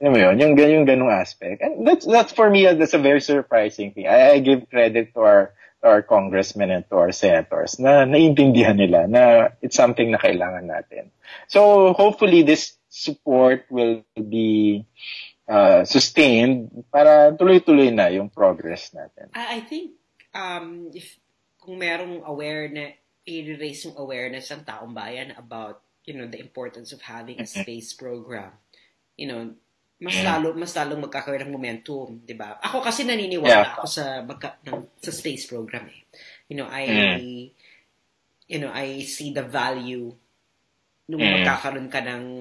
Alam mo yun? Yung ganung aspect. And that's for me, that's a very surprising thing. I give credit to our congressmen and to our senators na naintindihan nila na it's something na kailangan natin. So hopefully this support will be sustained para tuloy-tuloy na yung progress natin. I think if kung merong i-raise yung awareness ng taong bayan about, the importance of having a space program, mas lalong magkakaroon ng momentum, 'di ba? Ako kasi naniniwala ako sa space program eh. I see the value nung magkakaroon ka ng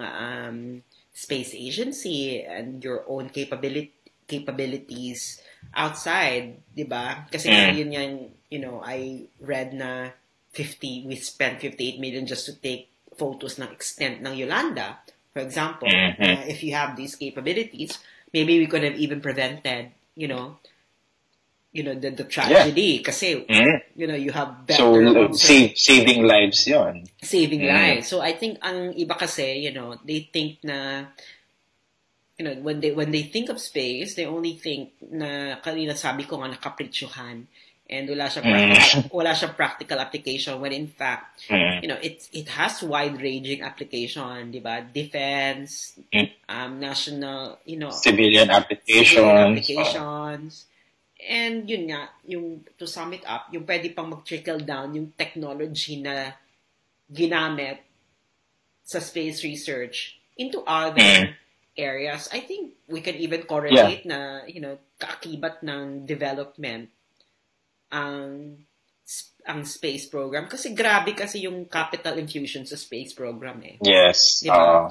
space agency and your own capabilities outside, 'di ba? Kasi yun yan, I read na we spent 58 million just to take photos ng extent ng Yolanda. For example, if you have these capabilities, maybe we could have even prevented, the tragedy. Kasi, you have better... So, saving lives yun. Saving lives. So, I think ang iba kasi, they think na, when they think of space, they only think na, kanina sabi ko nga, nakapritsyohan. And wala siyang practical application when in fact, it has wide-ranging application, di ba? Defense, national, civilian applications. And yun nga, to sum it up, yung pwede pang mag-trickle down yung technology na ginamit sa space research into other areas. I think we can even correlate na, kaakibat ng development ang space program kasi grabe kasi yung capital infusion sa space program eh. Yes. Diba?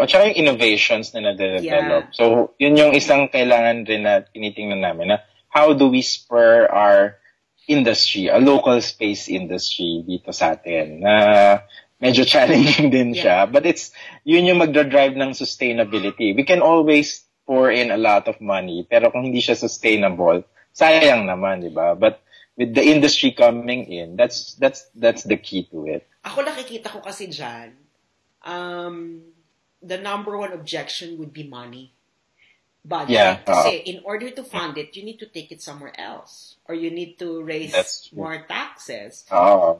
Tsaka yung innovations na na-develop. So, yun yung isang kailangan rin na tinitingnan namin na how do we spur our industry, a local space industry dito sa atin na medyo challenging din siya. But yun yung magdadrive ng sustainability. We can always pour in a lot of money pero kung hindi siya sustainable, sayang naman, di ba? But with the industry coming in, that's the key to it. Ako nakikita ko kasi dyan, the number one objection would be money. Budget. Kasi in order to fund it, you need to take it somewhere else. Or you need to raise more taxes.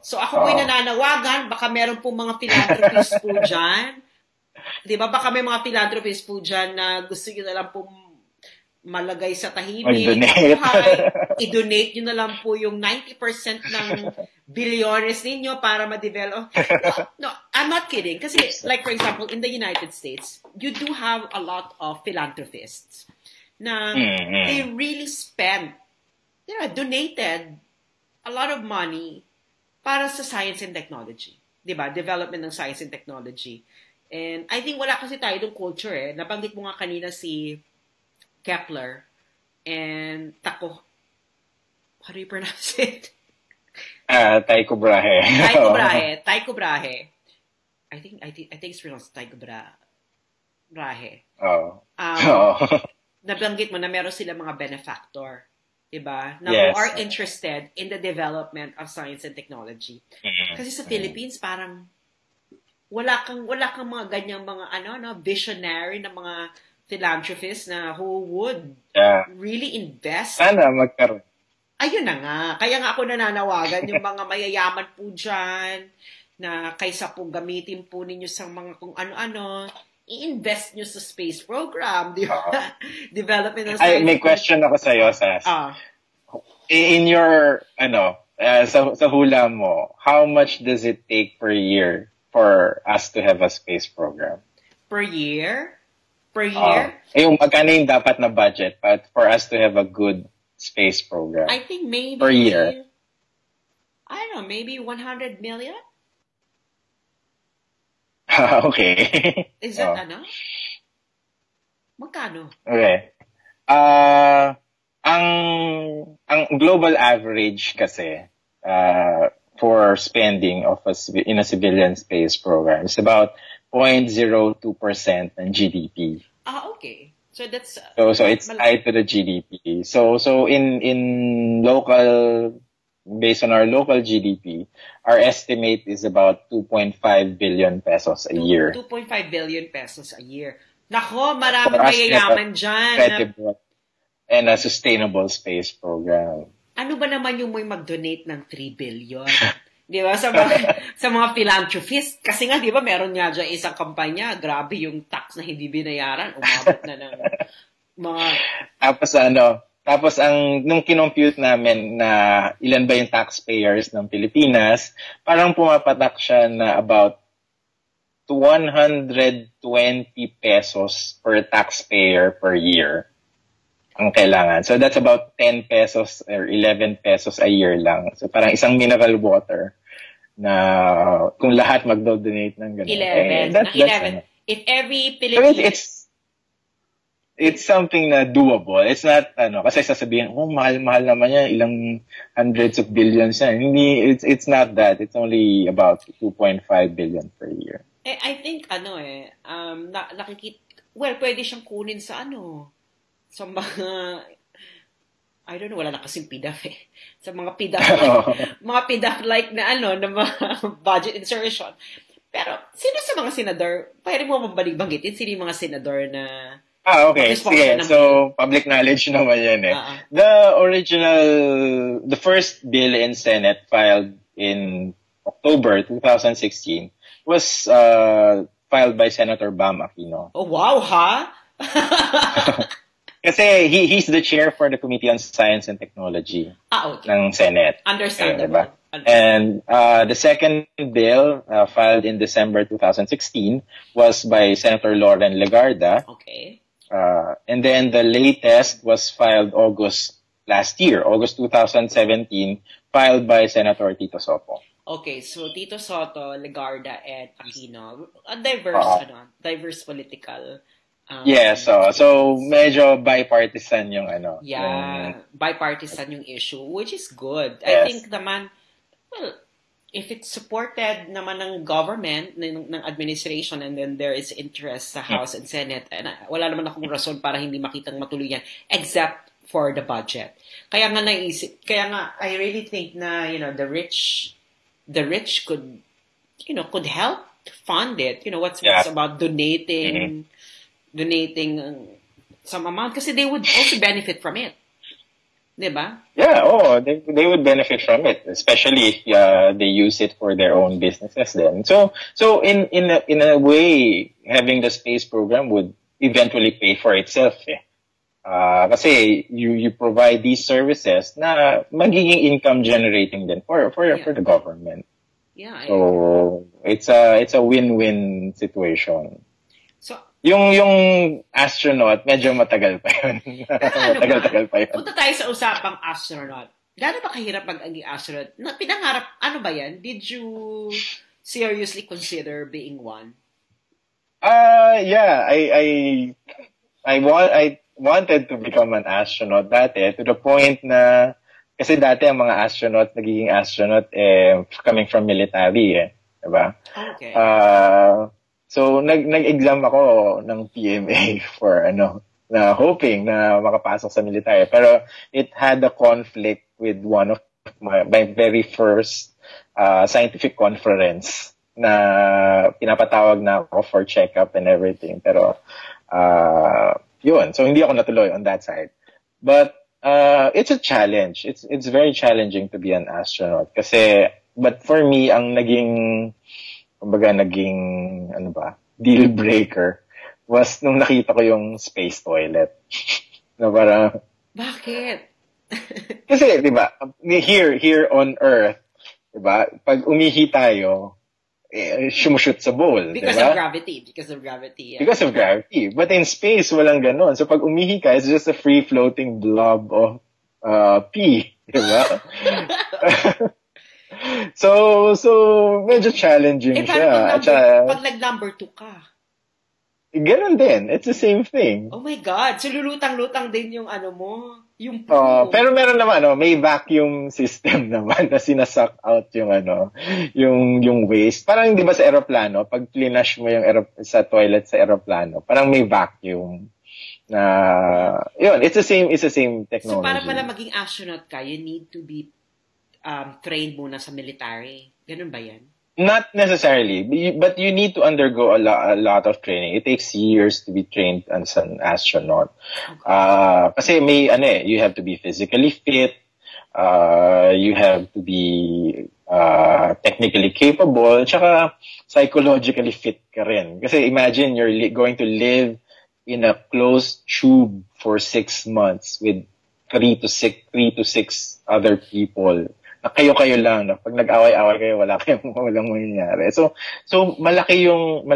So ako po'y nananawagan, baka meron pong mga philanthropists po dyan. Di ba? Baka may mga philanthropists po dyan na gusto nyo na lang pong malagay sa tahimik, i-donate nyo na lang po yung 90% ng bilyones ninyo para ma-develop. No, I'm not kidding. Kasi, like for example, in the United States, you do have a lot of philanthropists na they really donated a lot of money para sa science and technology. Diba? Development ng science and technology. And I think wala kasi tayo ng culture eh. Nabanggit mo nga kanina si Kepler and how do you pronounce it? Tycho Brahe. Tycho Brahe. I think it's pronounced Tycho Brahe. Nabanggit mo na meron sila mga benefactor, diba? Na who are interested in the development of science and technology. Kasi sa Philippines parang wala kang mga ganyang mga visionary na mga philanthropists na who would really invest. Sana magkaroon. Ayun na nga. Kaya nga ako nananawagan yung mga mayayaman po dyan na kaysa po gamitin po ninyo sa mga kung ano-ano, i-invest nyo sa space program. Di ba? Development ng space. May question ako sa'yo, Sass. In your, sa hula mo, how much does it take per year for us to have a space program? Per year? Per year? Magkano yung dapat na budget for us to have a good space program? I think maybe per year. I don't know, maybe 100 million? Okay. Is that Magkano? Okay. Ang global average kasi for spending in a civilian space program is about 0.02% ng GDP. Okay. So that's so it's tied to the GDP. So in local based on our local GDP, our estimate is about 2.5 billion pesos a year. 2.5 billion pesos a year. Nako, maraming mayayaman dyan. Credible and a sustainable space program. Ano ba naman yung may mag-donate ng 3 billion? Di ba? Sa mga philanthropists. Kasi nga, di ba, meron nga dyan isang kampanya, grabe yung tax na hindi binayaran. Umabot na ng mga... Tapos nung kinompute namin na ilan ba yung taxpayers ng Pilipinas, parang pumapatak siya na about 120 pesos per taxpayer per year ang kailangan. So that's about 10 pesos or 11 pesos a year lang. So parang isang mineral water na kung lahat mag-donate ng gano'n. 11. If every Filipino... So it's something na doable. It's not, kasi sasabihin, mahal naman yan, ilang hundreds of billions yan. Hindi, it's not that. It's only about 2.5 billion per year. I think, pwede siyang kunin sa sa mga, I don't know, wala na kasing PDAF eh. Sa mga PDAF, mga PDAF-like na na mga budget insertion. Pero, sino sa mga senador, pwede mo mabalik-banggitin, sino yung mga senador na okay. Sige. So, public knowledge naman yan eh. The first bill in Senate filed in October 2016 was filed by Senator Bam Aquino. Oh, wow, ha? Kasi he's the chair for the Committee on Science and Technology ng Senate. Understandable. And the second bill filed in December 2016 was by Senator Lauren Legarda. Okay. And then the latest was filed August last year, August 2017, filed by Senator Tito Soto. Okay, so Tito Soto, Legarda, and Aquino, a diverse political. So medyo bipartisan yung bipartisan yung issue, which is good. Yes. I think naman, if it's supported naman ng government, ng administration, and then there is interest sa House and Senate, and wala naman akong rason para hindi makitang matuloy yan, except for the budget. Kaya nga I really think na, the rich could help fund it. What's about donating some amount, kasi they would also benefit from it. Diba? Yeah, they would benefit from it, especially if they use it for their own businesses then. So in a way, having the space program would eventually pay for itself eh. Kasi you provide these services na magiging income generating din for the government. Yeah. So it's a win-win situation. So yung astronaut, medyo matagal pa yun. Matagal pa yun. Punta tayo sa usapang astronaut. Gaano ba kahirap mag-aging astronaut? Pinangarap, ano ba yan? Did you seriously consider being one? Yeah. I wanted to become an astronaut dati, to the point na, kasi dati ang mga astronaut, nagiging astronaut, coming from military diba? Okay. So, nag-exam ako ng PMA for na hoping na makapasok sa military. Pero it had a conflict with one of my very first scientific conference na pinapatawag na ako for checkup and everything. Pero, yun. So, hindi ako natuloy on that side. But, it's a challenge. It's very challenging to be an astronaut. But for me, ang naging deal breaker was nung nakita ko yung space toilet. Na parang... Bakit? Kasi, di ba, here on Earth, di ba, pag umihi tayo, sumushoot sa bowl. Because diba? of gravity. Yeah. Because of gravity. But in space, walang ganon. So pag umihi ka, it's just a free-floating blob of pee. Di ba? So medyo challenging siya. Pag nag-number 2 ka. Ganon din. It's the same thing. Oh my God. So lulutang-lutang din yung mo. Yung poo. Pero meron naman, may vacuum system naman na sinasuck out yung yung waste. Parang di ba sa aeroplano, pag flush mo yung sa toilet sa aeroplano, parang may vacuum. Yun, it's the same technology. So para pala maging astronaut ka, you need to be trained muna sa military. Ganun ba yan? Not necessarily, but you need to undergo a lot of training. It takes years to be trained as an astronaut. Kasi you have to be physically fit, you have to be technically capable, tsaka psychologically fit ka rin. Kasi imagine you're going to live in a closed tube for 6 months with 3 to 6 other people. Kayo lang, na pag nag-away-away kayo, walang mangyayari. So malaki yung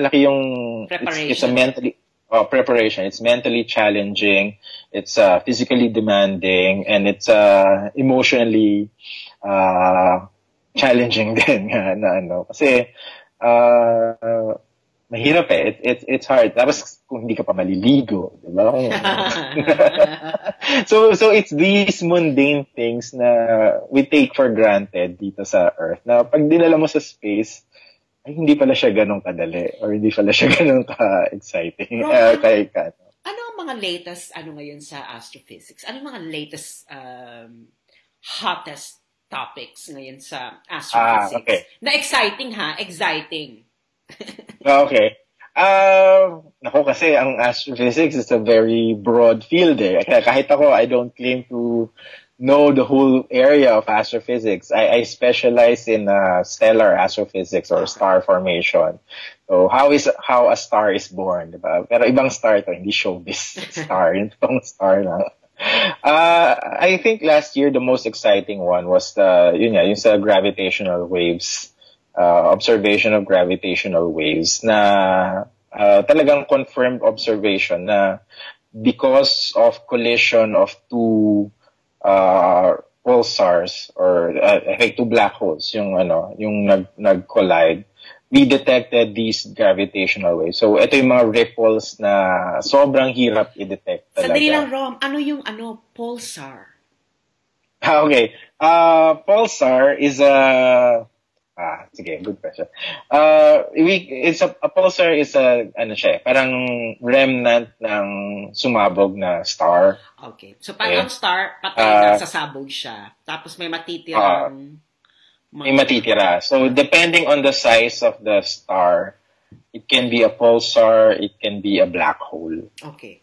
preparation. It's a mentally preparation. It's mentally challenging. It's physically demanding, and it's emotionally challenging din kasi mahirap it's hard. Tapos kung hindi ka pa maliligo, di ba? So it's these mundane things na we take for granted dito sa Earth na pag dinala mo sa space, ay hindi pala siya ganun kadali or hindi pala siya ganun ka-exciting. Ano ang mga latest ngayon sa astrophysics? Ano ang mga latest hottest topics ngayon sa astrophysics? Okay. Na exciting exciting. Okay. Nako kasi ang astrophysics is a very broad field Kahit ako, I don't claim to know the whole area of astrophysics. I specialize in stellar astrophysics or star formation. So how a star is born, diba? Pero ibang star to, hindi showbiz star. Yung star lang. I think last year the most exciting one was yung sa gravitational waves. Observation of gravitational waves na talagang confirmed observation na because of collision of two pulsars or I think two black holes yung nag-collide, we detected these gravitational waves. So ito yung mga ripples na sobrang hirap i-detect talaga. Sandali lang, Rom, ano yung pulsar? Okay. Pulsar is sige, good question. A pulsar is parang remnant ng sumabog na star. Okay. So parang star, patay na, sasabog siya. Tapos may matitirang may matitira. So depending on the size of the star, it can be a pulsar, it can be a black hole. Okay.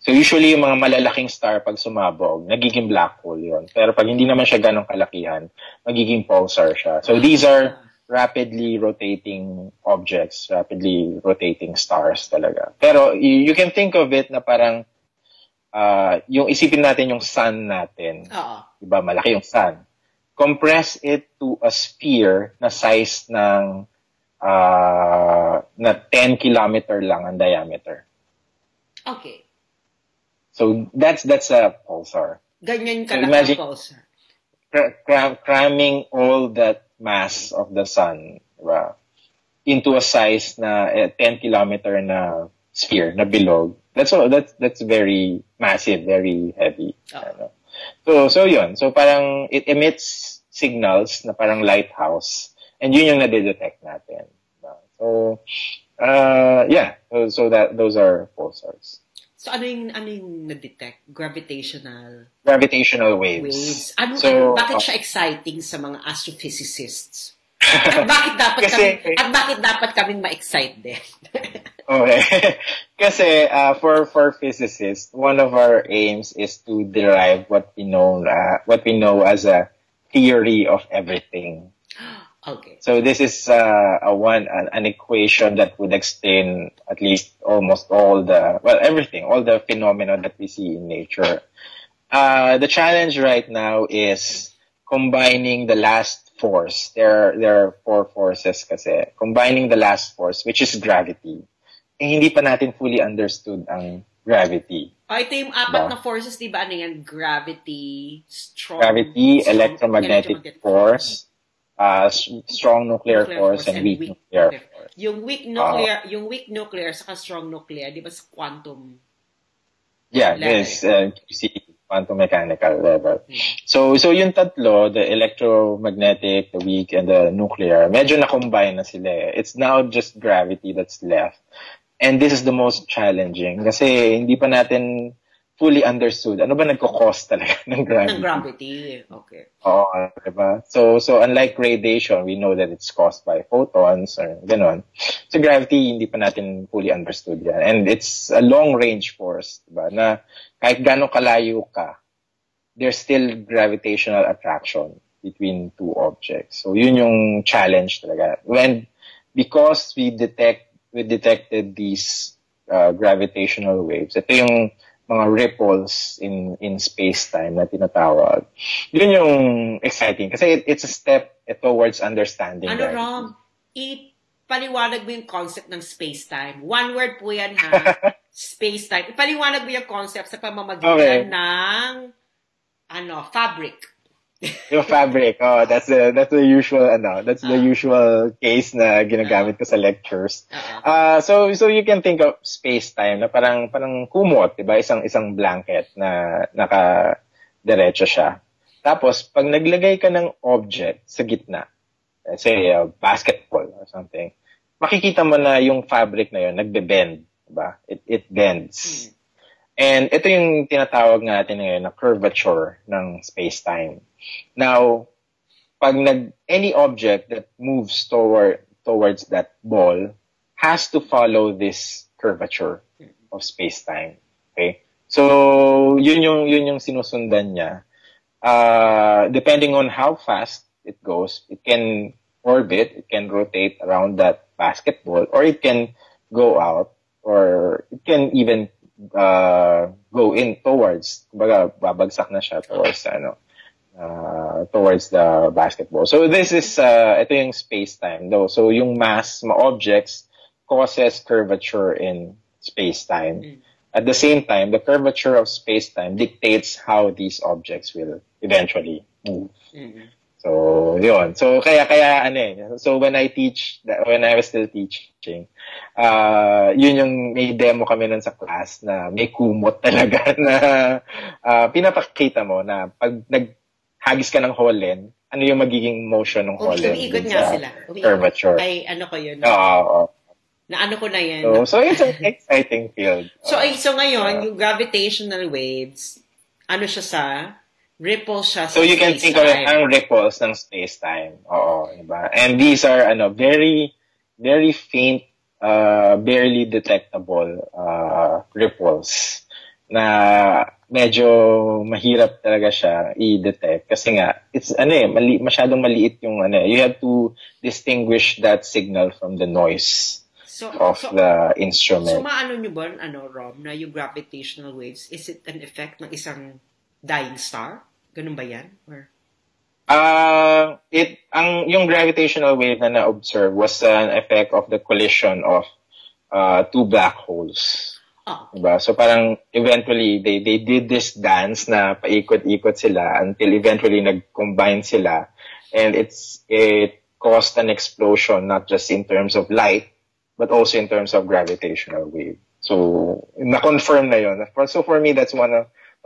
So usually yung mga malalaking star pag sumabog, nagiging black hole yun. Pero pag hindi naman siya ganong kalakihan, magiging pulsar siya. So these are rapidly rotating objects, rapidly rotating stars talaga. Pero you can think of it na parang yung isipin natin yung sun natin. Diba? Malaki yung sun. Compress it to a sphere na size ng na 10 kilometer lang ang diameter. Okay. So that's a pulsar. Ganyan kalaki ang pulsar. Cramming all that mass of the sun, diba, into a size na 10 kilometer na sphere, na bilog. That's very massive, very heavy. So yun. So parang it emits signals na parang lighthouse, and yun yung nade-detect natin. So so those are pulsars. So ano yung na-detect? Gravitational waves. Bakit siya exciting sa mga astrophysicists? At bakit dapat kaming ma-excite din? Okay. Kasi for physicists, one of our aims is to derive what we know as a theory of everything. Okay. So this is an equation that would explain at least almost all the phenomena that we see in nature. The challenge right now is combining the last force. There are 4 forces kasi. Combining the last force, which is gravity. Hindi pa natin fully understood ang gravity. Ito yung 4 na forces, di ba? Ano yan? Gravity, electromagnetic force, strong nuclear force and weak nuclear force. Yung weak nuclear saka strong nuclear, di ba sa quantum? Yeah, this quantum mechanical level. So yung tatlo, the electromagnetic, the weak, and the nuclear, medyo na-combine na sila. It's now just gravity that's left. And this is the most challenging kasi hindi pa natin fully understood. Ano ba nagko-cause talaga ng gravity? Ng gravity, okay. Oo, diba? So unlike radiation, we know that it's caused by photons or ganon. So gravity, hindi pa natin fully understood yan. And it's a long-range force, diba? Na kahit gano'ng kalayo ka, there's still gravitational attraction between two objects. So yun yung challenge talaga. Because we detected these gravitational waves, ito yung mga ripples in space-time na tinatawag. Yun yung exciting. Kasi it's a step towards understanding. Ano, Rom? Ipaliwanag mo yung concept ng space-time. One word po yan, ha? Space-time. Ipaliwanag mo yung concept sa pamamagitan ng fabric. Yung fabric, that's the usual the usual case na ginagamit ko sa lectures. So you can think of space-time na parang kumot, 'di ba? Isang blanket na naka-diretso siya. Tapos pag naglagay ka ng object sa gitna, say basketball or something, makikita mo na yung fabric na 'yon nagbe-bend, 'di ba? It bends. And ito yung tinatawag natin ngayon na curvature ng space-time. Now, pag any object that moves towards that ball has to follow this curvature of space-time. Okay? So, yun yung sinusundan niya. Depending on how fast it goes, it can orbit, it can rotate around that basketball, or it can go out, or it can even go in towards, kumbaga, babagsak na siya towards the basketball. So this is ito yung space-time though. So yung mass objects causes curvature in space-time. At the same time, the curvature of space-time dictates how these objects will eventually move. So yun. So kaya so when I was still teaching, yun yung may demo kami nun sa class na may kumot talaga na pinapakita mo na pag naghagis ka ng holen, ano yung magiging motion ng holen. Umiikot nga sila. Curvature. Ay, ko yun. Oo. Na ko na yan. So it's an exciting field. So ngayon, yung gravitational waves, siya sa ripples siya sa so you can think of it ang ripples ng space-time. Oo, diba? And these are very very faint, barely detectable ripples na medyo mahirap talaga siya i-detect kasi nga it's masyadong maliit yung you have to distinguish that signal from the noise of the instrument. So maano nyo ba Rob, na yung gravitational waves, is it an effect ng isang dying star? Ganun ba yan? Or yung gravitational wave na na-observe was an effect of the collision of two black holes. Diba? So parang eventually they did this dance na paikot-ikot sila until eventually nag-combine sila, and it caused an explosion not just in terms of light but also in terms of gravitational wave. So na-confirm na yun. So for me, that's one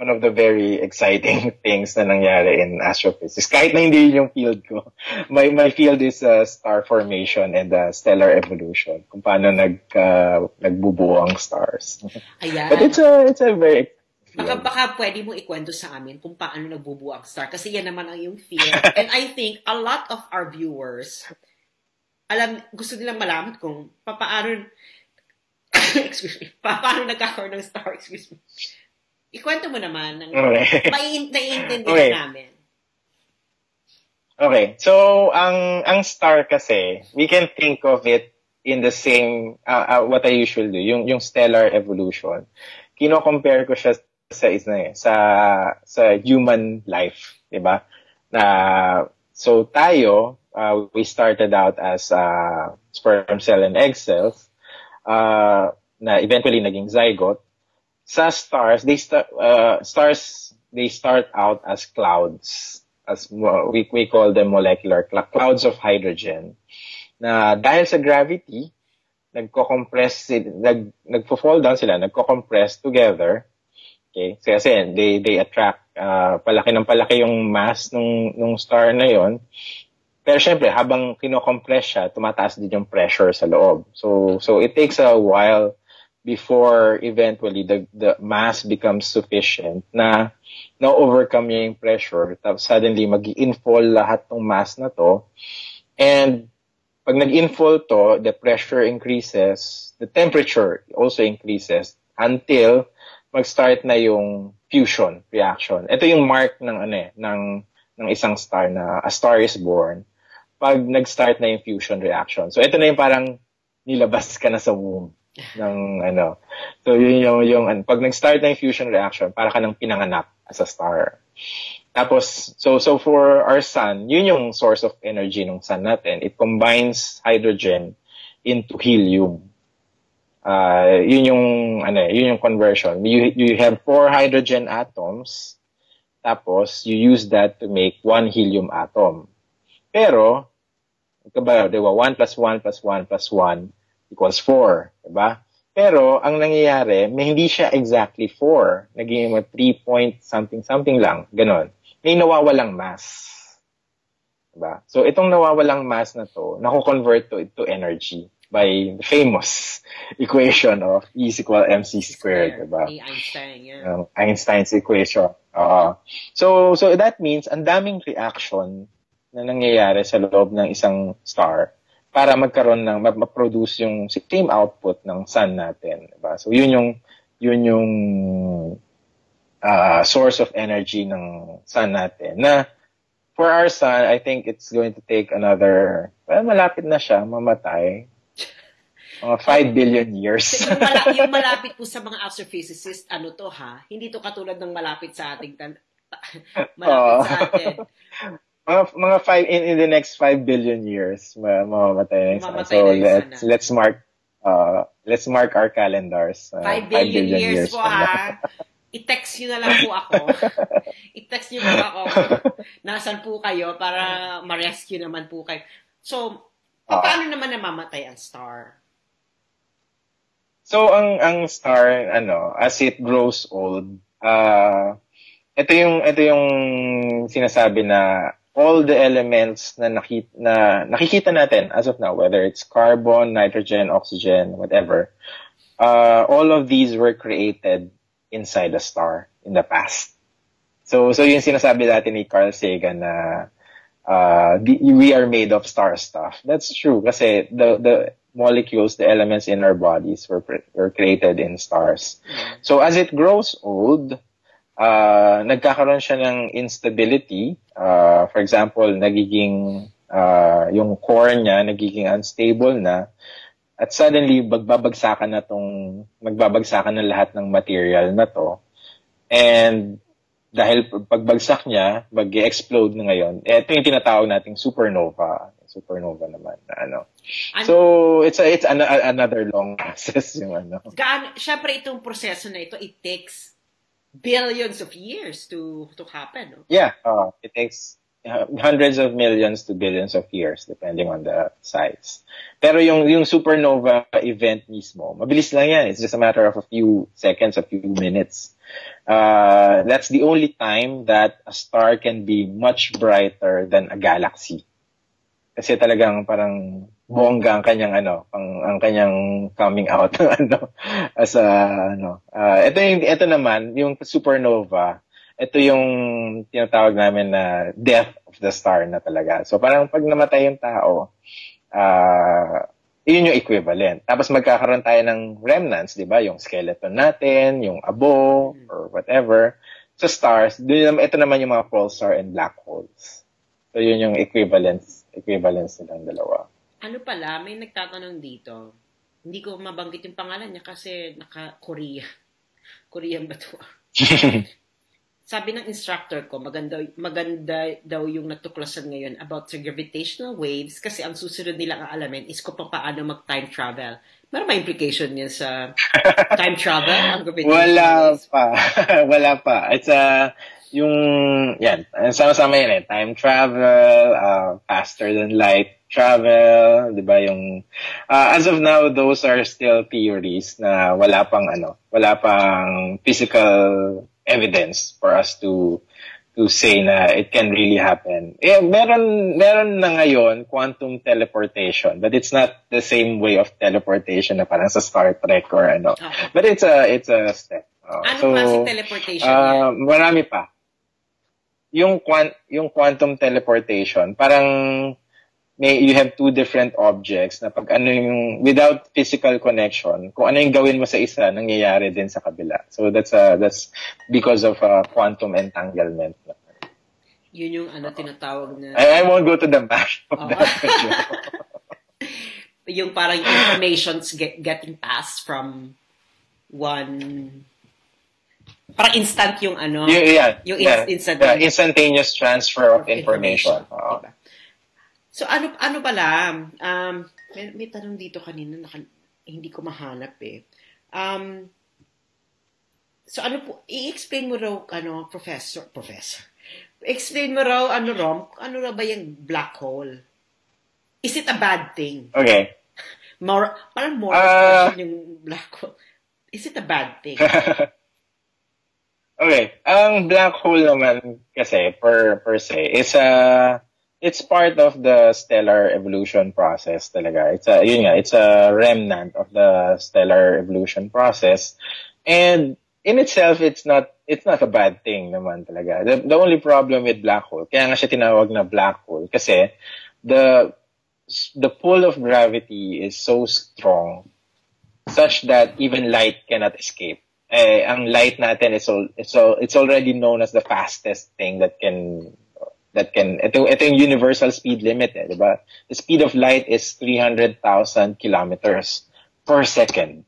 of the very exciting things na nangyari in astrophysics. Kahit na hindi yun yung field ko. My field is star formation and stellar evolution. Kung paano nagbubuo ang stars. Ayan. But it's a very Baka pwede mo ikwento sa amin kung paano nagbubuo ang star. Kasi yan naman ang yung field. And I think a lot of our viewers, gusto nilang malaman kung paano nagkakaroon ng star. Excuse me. Ikwento mo naman. Naiintindihan namin. Okay. So, ang star kasi, we can think of it in the same, what I usually do, yung stellar evolution. Kino-compare ko siya sa human life, di ba? So tayo, we started out as sperm cell and egg cells, na eventually naging zygote. Sa stars, they start out as clouds, as we call them molecular clouds of hydrogen. Na dahil sa gravity, nagfo-fall down sila, nagko-compress together. Okay? Kasi they attract, palaki yung mass nung star na yon. Pero syempre, habang kino-compress siya, tumataas din yung pressure sa loob. So it takes a while before eventually the mass becomes sufficient na overcome niya yung pressure, tapos suddenly mag-infall lahat ng mass na to, and pag nag-infall to, the pressure increases, the temperature also increases until mag-start na yung fusion reaction. Ito yung mark ng ng isang star na a star is born pag nag-start na yung fusion reaction. So ito na yung parang nilabas ka na sa womb ng So yun yung pag nag-start na yung fusion reaction, para ka nang pinanganak as a star. Tapos so for our sun, yun yung source of energy ng sun natin. It combines hydrogen into helium. Yun yung conversion. You have 4 hydrogen atoms, tapos you use that to make 1 helium atom. Pero diba, 1 plus 1 plus 1 plus 1 equals 4, diba? Pero ang nangyayari, hindi siya exactly 4. Naging 3 point something lang, ganon. May nawawalang mass. Diba? So itong nawawalang mass na to, nako-convert to energy by the famous equation of E is equal mc squared, diba? Einstein, yeah. Einstein's equation. So that means ang daming reaction na nangyayari sa loob ng isang star para magkaroon ng ma-produce yung same output ng sun natin, diba? So yun yung source of energy ng sun natin. Na for our sun, I think it's going to take another, malapit na siya mamatay. Mga 5 billion years. Yung malapit po sa mga astrophysicists, hindi to katulad ng malapit sa ating malapit sa atin. Mga 5 in the next 5 billion years mamamatay na. So let's mark our calendars. 5 billion years po I-text nyo na lang po ako. I-text nyo po ako. Nasaan po kayo para ma-rescue naman po kayo. So, paano naman namamatay ang star? So ang star as it grows old, ito yung sinasabi na all the elements na nakikita natin as of now, whether it's carbon, nitrogen, oxygen, whatever, all of these were created inside a star in the past. So yung sinasabi natin ni Carl Sagan na we are made of star stuff. That's true kasi the molecules, the elements in our bodies were created in stars. So as it grows old, nagkakaroon siya ng instability. For example, nagiging yung core niya nagiging unstable na, at suddenly magbabagsakan na lahat ng material na to. And dahil pagbagsak niya, mag-explode na ngayon. Ito yung tinatawag nating supernova. Supernova naman na So it's another long process yung Syempre itong proseso na ito, it takes billions of years to happen, no? Yeah, it takes hundreds of millions to billions of years depending on the size. Pero yung supernova event mismo, mabilis lang yan. It's just a matter of a few seconds, a few minutes. That's the only time that a star can be much brighter than a galaxy. Kasi talagang parang bongga ang kanyang ang kanyang coming out as ito naman yung supernova, ito yung tinatawag namin na death of the star na talaga. So parang pag namatay yung tao, yun yung equivalent. Tapos magkakaroon tayo ng remnants, di ba? Yung skeleton natin, yung abo or whatever. Sa stars, ito naman yung mga pulsar and black holes. So yun yung equivalence nilang dalawa. Ano pala, may nagtatanong dito. Hindi ko mabanggit yung pangalan niya kasi naka-Korea. Korean ba ito? Sabi ng instructor ko, maganda daw yung natuklasan ngayon about sa gravitational waves kasi ang susunod nilang aalamin is kung paano mag-time travel. Meron ba implication niya sa time travel? Ang gravitational waves? Wala pa. It's sama-sama yan time travel, faster than light travel, di ba yung as of now those are still theories na wala pang physical evidence for us to say na it can really happen. Meron na ngayon quantum teleportation, but it's not the same way of teleportation na parang sa Star Trek or ano. Okay. But it's a step. Anong klase teleportation? Marami pa. Yung quantum teleportation, parang you have two different objects na pag ano yung without physical connection, kung ano yung gawin mo sa isa, nangyayari din sa kabila. So that's because of quantum entanglement. Yun yung tinatawag na I won't go to the back of that. Yung parang information's getting passed from one parang instant yung instant instantaneous transfer of information. Diba? So ano pala, may tanong dito kanina hindi ko mahanap eh. So ano po, i-explain mo raw professor. Explain mo raw ano raw ba yung black hole? Is it a bad thing? Okay. Parang more yung black hole. Is it a bad thing? Okay. Ang black hole naman kasi per se is it's part of the stellar evolution process talaga. It's a remnant of the stellar evolution process. And in itself, it's not a bad thing naman talaga. The only problem with black hole, kaya nga siya tinawag na black hole, kasi the pull of gravity is so strong such that even light cannot escape. Ang light natin it's already known as the fastest thing that can ito yung universal speed limit, diba? The speed of light is 300,000 kilometers per second.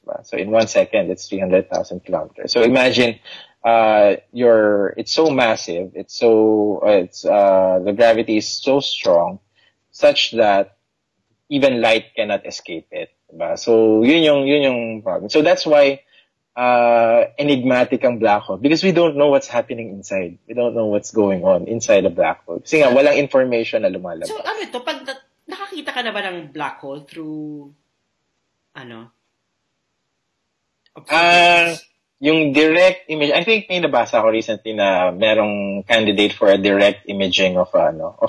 Diba? So in 1 second, it's 300,000 kilometers. So imagine, it's so massive, the gravity is so strong, such that even light cannot escape it. Diba? So yun yung problem. So that's why enigmatic ang black hole, because we don't know what's happening inside. We don't know what's going on inside a black hole. Kasi nga, walang information na lumalabas. So, pag nakakita ka na ba ng black hole through, yung direct image, I think may nabasa ko recently na merong candidate for a direct imaging of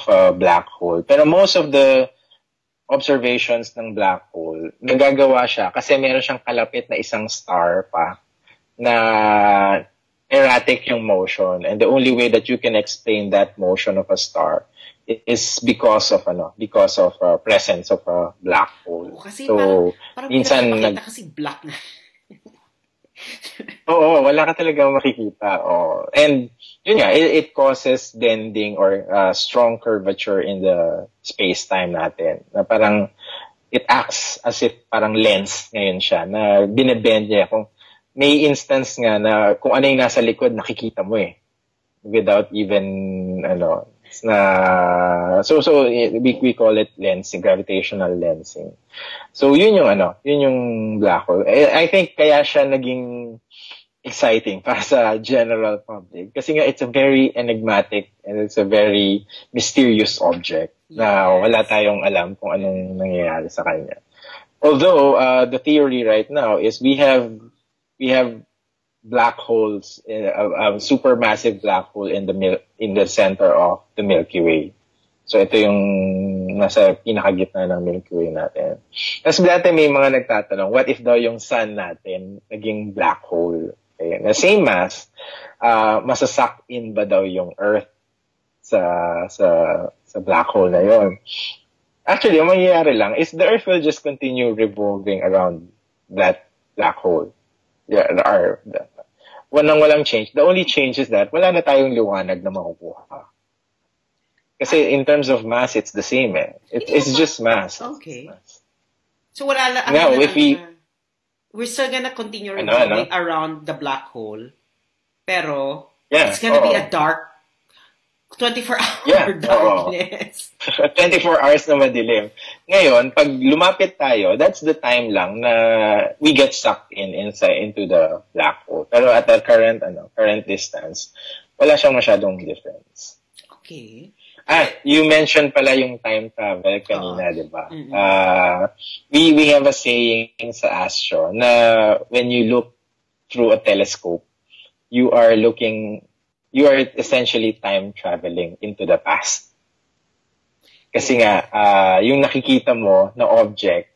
a black hole. Pero most of the observations ng black hole, nagagawa siya kasi meron siyang kalapit na isang star pa na erratic yung motion, and the only way that you can explain that motion of a star is because of presence of a black hole. Kasi so parang minsan kasi black na. Oo, wala ka talaga makikita. And yun nga, it causes bending or strong curvature in the space-time natin. Na parang it acts as if parang lens ngayon siya na binebend niya. Kung may instance nga na kung ano yung nasa likod, nakikita mo without even so we call it lensing, gravitational lensing. So yun yung black hole. I think kaya siya naging exciting para sa general public kasi nga it's a very enigmatic and it's a very mysterious object na wala tayong alam kung anong nangyayari sa kanya. Although the theory right now is we have black holes, a supermassive black hole in the center of the Milky Way. So ito yung nasa pinakagitna ng Milky Way natin. Tapos dati may mga nagtatanong, what if daw yung sun natin naging black hole? Okay. Na same mass, masasak in ba daw yung Earth sa black hole na yon? Actually, ang mangyayari lang is the Earth will just continue revolving around that black hole. Walang change. The only change is that wala na tayong liwanag na makukuha. Kasi in terms of mass, it's the same. It's just mass. Okay. Mass. So wala lang. Now, we're still gonna continue revolving around the black hole, pero it's gonna be a dark 24-hour darkness. 24 hours na madilim. Ngayon, pag lumapit tayo, that's the time lang na we get sucked into the black hole. Pero at the current distance, wala siyang masyadong difference. Okay. You mentioned pala yung time travel kanina, di ba? We have a saying sa Astro na when you look through a telescope, you are looking you are essentially time traveling into the past. Kasi nga, yung nakikita mo na object,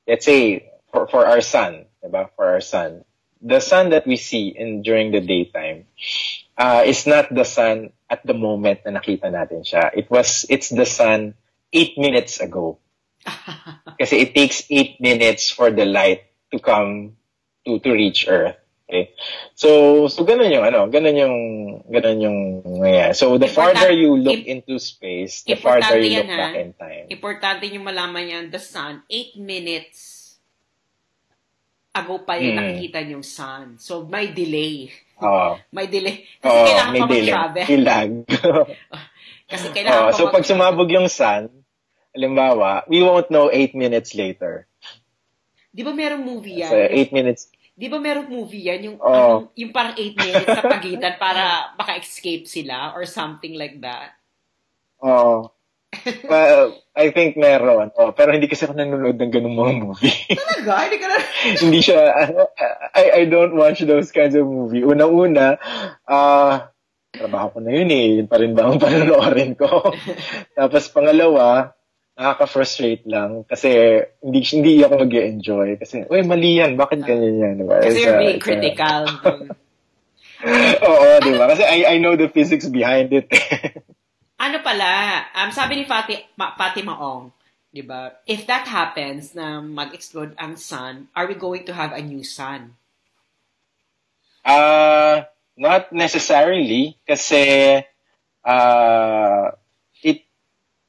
let's say, for our sun, diba? For our sun, the sun that we see during the daytime is not the sun at the moment na nakita natin siya. It's the sun 8 minutes ago. Kasi it takes 8 minutes for the light to come to reach Earth. Okay? So ganun yung yeah. So the farther you look into space, the farther you look back in time. Importante yung malaman yan, the sun, 8 minutes ago pa yung nakikita yung sun. So may delay. May delay. Kasi kailangan pa mag-travel. Ilag. Kasi kailangan pa so pag sumabog yung sun, halimbawa, we won't know 8 minutes later. Di ba merong movie yan? So 8 minutes. Di ba merong movie yan? Yung parang 8 minutes sa pagitan para maka-escape sila or something like that? I think meron. Pero hindi kasi ako nanonood ng ganung mga movie. Talaga? Hindi ka na... Hindi siya, I don't watch those kinds of movie. Una-una, trabaho ko na yun eh. Yun pa rin ba ang panonoorin ko? Tapos pangalawa, nakaka-frustrate lang kasi hindi ako mag-enjoy kasi mali yan, bakit ganyan yan, diba? Kasi you're being critical. Oo, diba? Kasi I know the physics behind it. Ano pala, sabi ni Pati Maong, diba? If that happens na mag-explode ang sun, are we going to have a new sun? Not necessarily kasi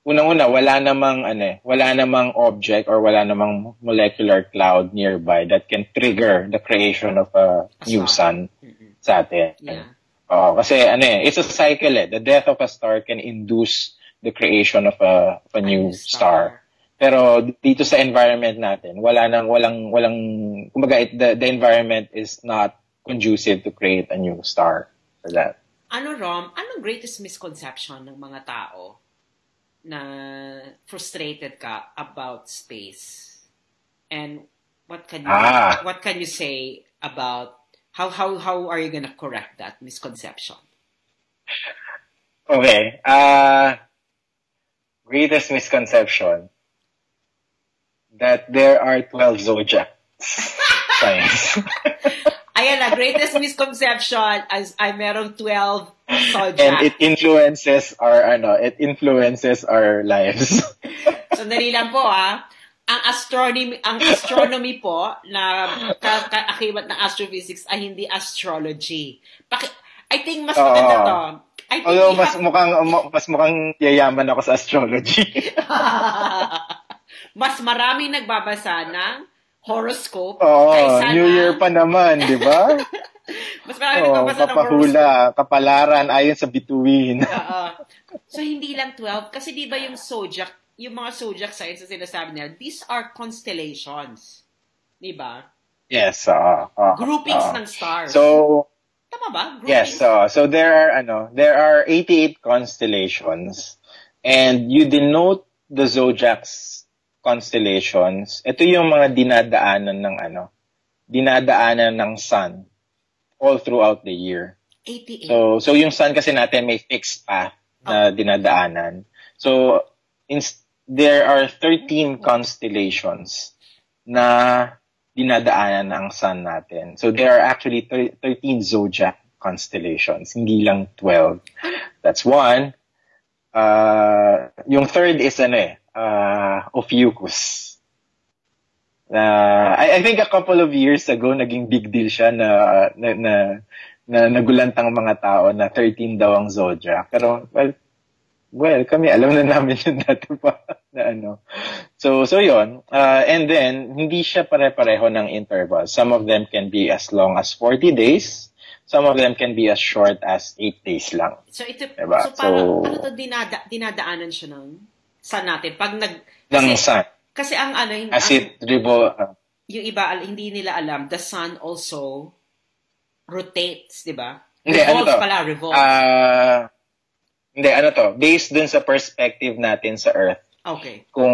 unang-una, wala namang object or wala namang molecular cloud nearby that can trigger the creation of a new sun sa atin. Yeah. Kasi it's a cycle eh. The death of a star can induce the creation of a new star. Pero dito sa environment natin, kumbaga the environment is not conducive to create a new star for that. Anong greatest misconception ng mga tao na frustrated ka about space? And what can you say about how are you gonna correct that misconception? Okay. Greatest misconception that there are 12 zodiacs. Science. Ayan na, greatest misconception as ay merong 12 zodiacs. And it influences our lives. Sandali lang po Ang astronomy po na kaakibat ng astrophysics ay hindi astrology. I think mas maganda to. Although mas mukhang yayaman ako sa astrology. Mas maraming nagbabasa ng horoscope. New Year pa naman, di ba? Mas maraming nagbabasa ng horoscope. Kapahula, kapalaran, ayon sa bituin. So, hindi lang 12. Kasi di ba yung mga zodiac signs na sinasabi nila, these are constellations. Di ba? Yes. Groupings ng stars. So, tama ba? Groupings? Yes. So there are 88 constellations. And you denote the zodiac's constellations. Ito yung mga dinadaanan ng sun all throughout the year. 88. So yung sun kasi natin may fixed path na dinadaanan. So there are 13 constellations na dinadaanan ng sun natin. So there are actually 13 zodiac constellations, hindi lang 12. That's one. Yung third is Ophiuchus. I think a couple of years ago naging big deal siya na nagulantang mga tao na 13 daw ang zodiac. Pero well kami alam na namin yun dati pa na So yun. And then hindi siya pare-pareho ng interval. Some of them can be as long as 40 days. Some of them can be as short as 8 days lang. So ito diba? So paano to dinadaanan siya ng sun natin pag ng sun. Kasi ang yung iba hindi nila alam, the sun also rotates, di ba? Revolves. Hindi, based dun sa perspective natin sa Earth. Okay. Kung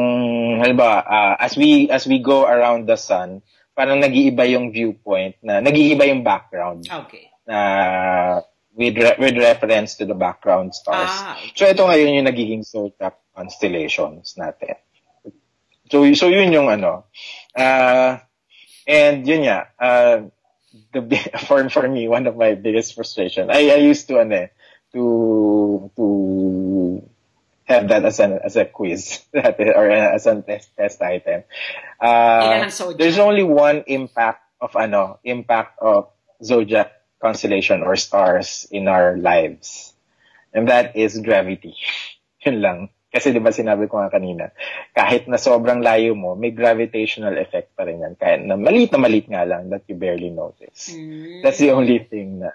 halimbawa, as we go around the sun, parang nag-iiba yung viewpoint, nag-iiba yung background. Okay. with reference to the background stars. Okay. So ito ngayon yung nagiging zodiac constellations natin. So yun yung and yun nga, for me, one of my biggest frustration. I used to have that as a quiz or as a test item. There's only one impact of zodiac constellation or stars in our lives, and that is gravity. Yun lang. Kasi di ba sinabi ko nga kanina, kahit na sobrang layo mo, may gravitational effect pa rin yan. Kahit na maliit nga lang that you barely notice. That's the only thing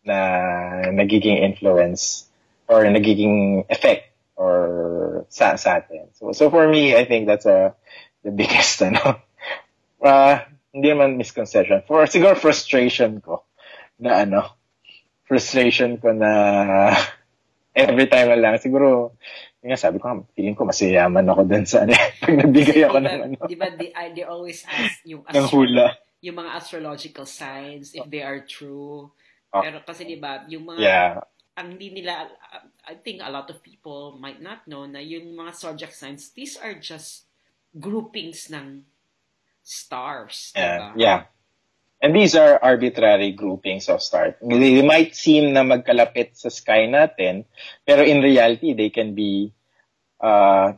na nagiging influence or nagiging effect or sa atin. So for me, I think that's the biggest hindi naman misconception. Siguro frustration ko na every time lang siguro. Yung sabi ko, feeling ko masiyaman ako dun sa pag nagbigay ako ng Di ba, they always ask yung hula. Yung mga astrological signs, if they are true. Pero kasi di ba, yung mga, ang hindi nila, I think a lot of people might not know na yung mga zodiac signs, these are just groupings ng stars. Diba? Yeah. And these are arbitrary groupings of stars. They might seem na magkalapit sa sky natin, pero in reality, they can be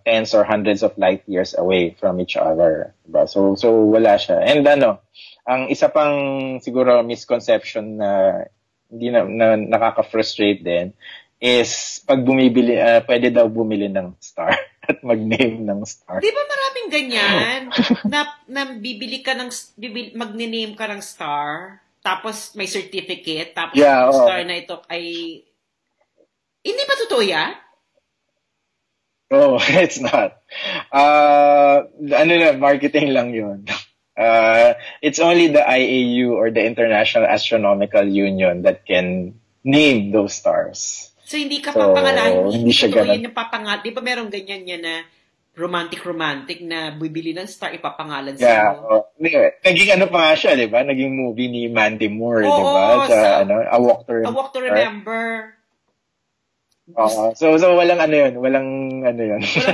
tens or hundreds of light years away from each other. Diba? So wala siya. And ang isa pang siguro misconception na hindi na nakaka-frustrate din is pag bumibili, pwede daw bumili ng star at mag-name ng star. Di ba maraming ganyan? na bibili ka magne-name ka ng star, tapos may certificate, tapos yung star na ito ay... Hindi ba totoo yan? Oh, it's not. Marketing lang yun. It's only the IAU or the International Astronomical Union that can name those stars. So, hindi ka papangalanan. Hindi siya ganun. Yung papangal. Di ba merong ganyan yan na romantic na bibili ng star, ipapangalan sa Naging pa nga siya, di ba? Naging movie ni Mandy Moore, di ba? A Walk to Remember. So walang yun. Walang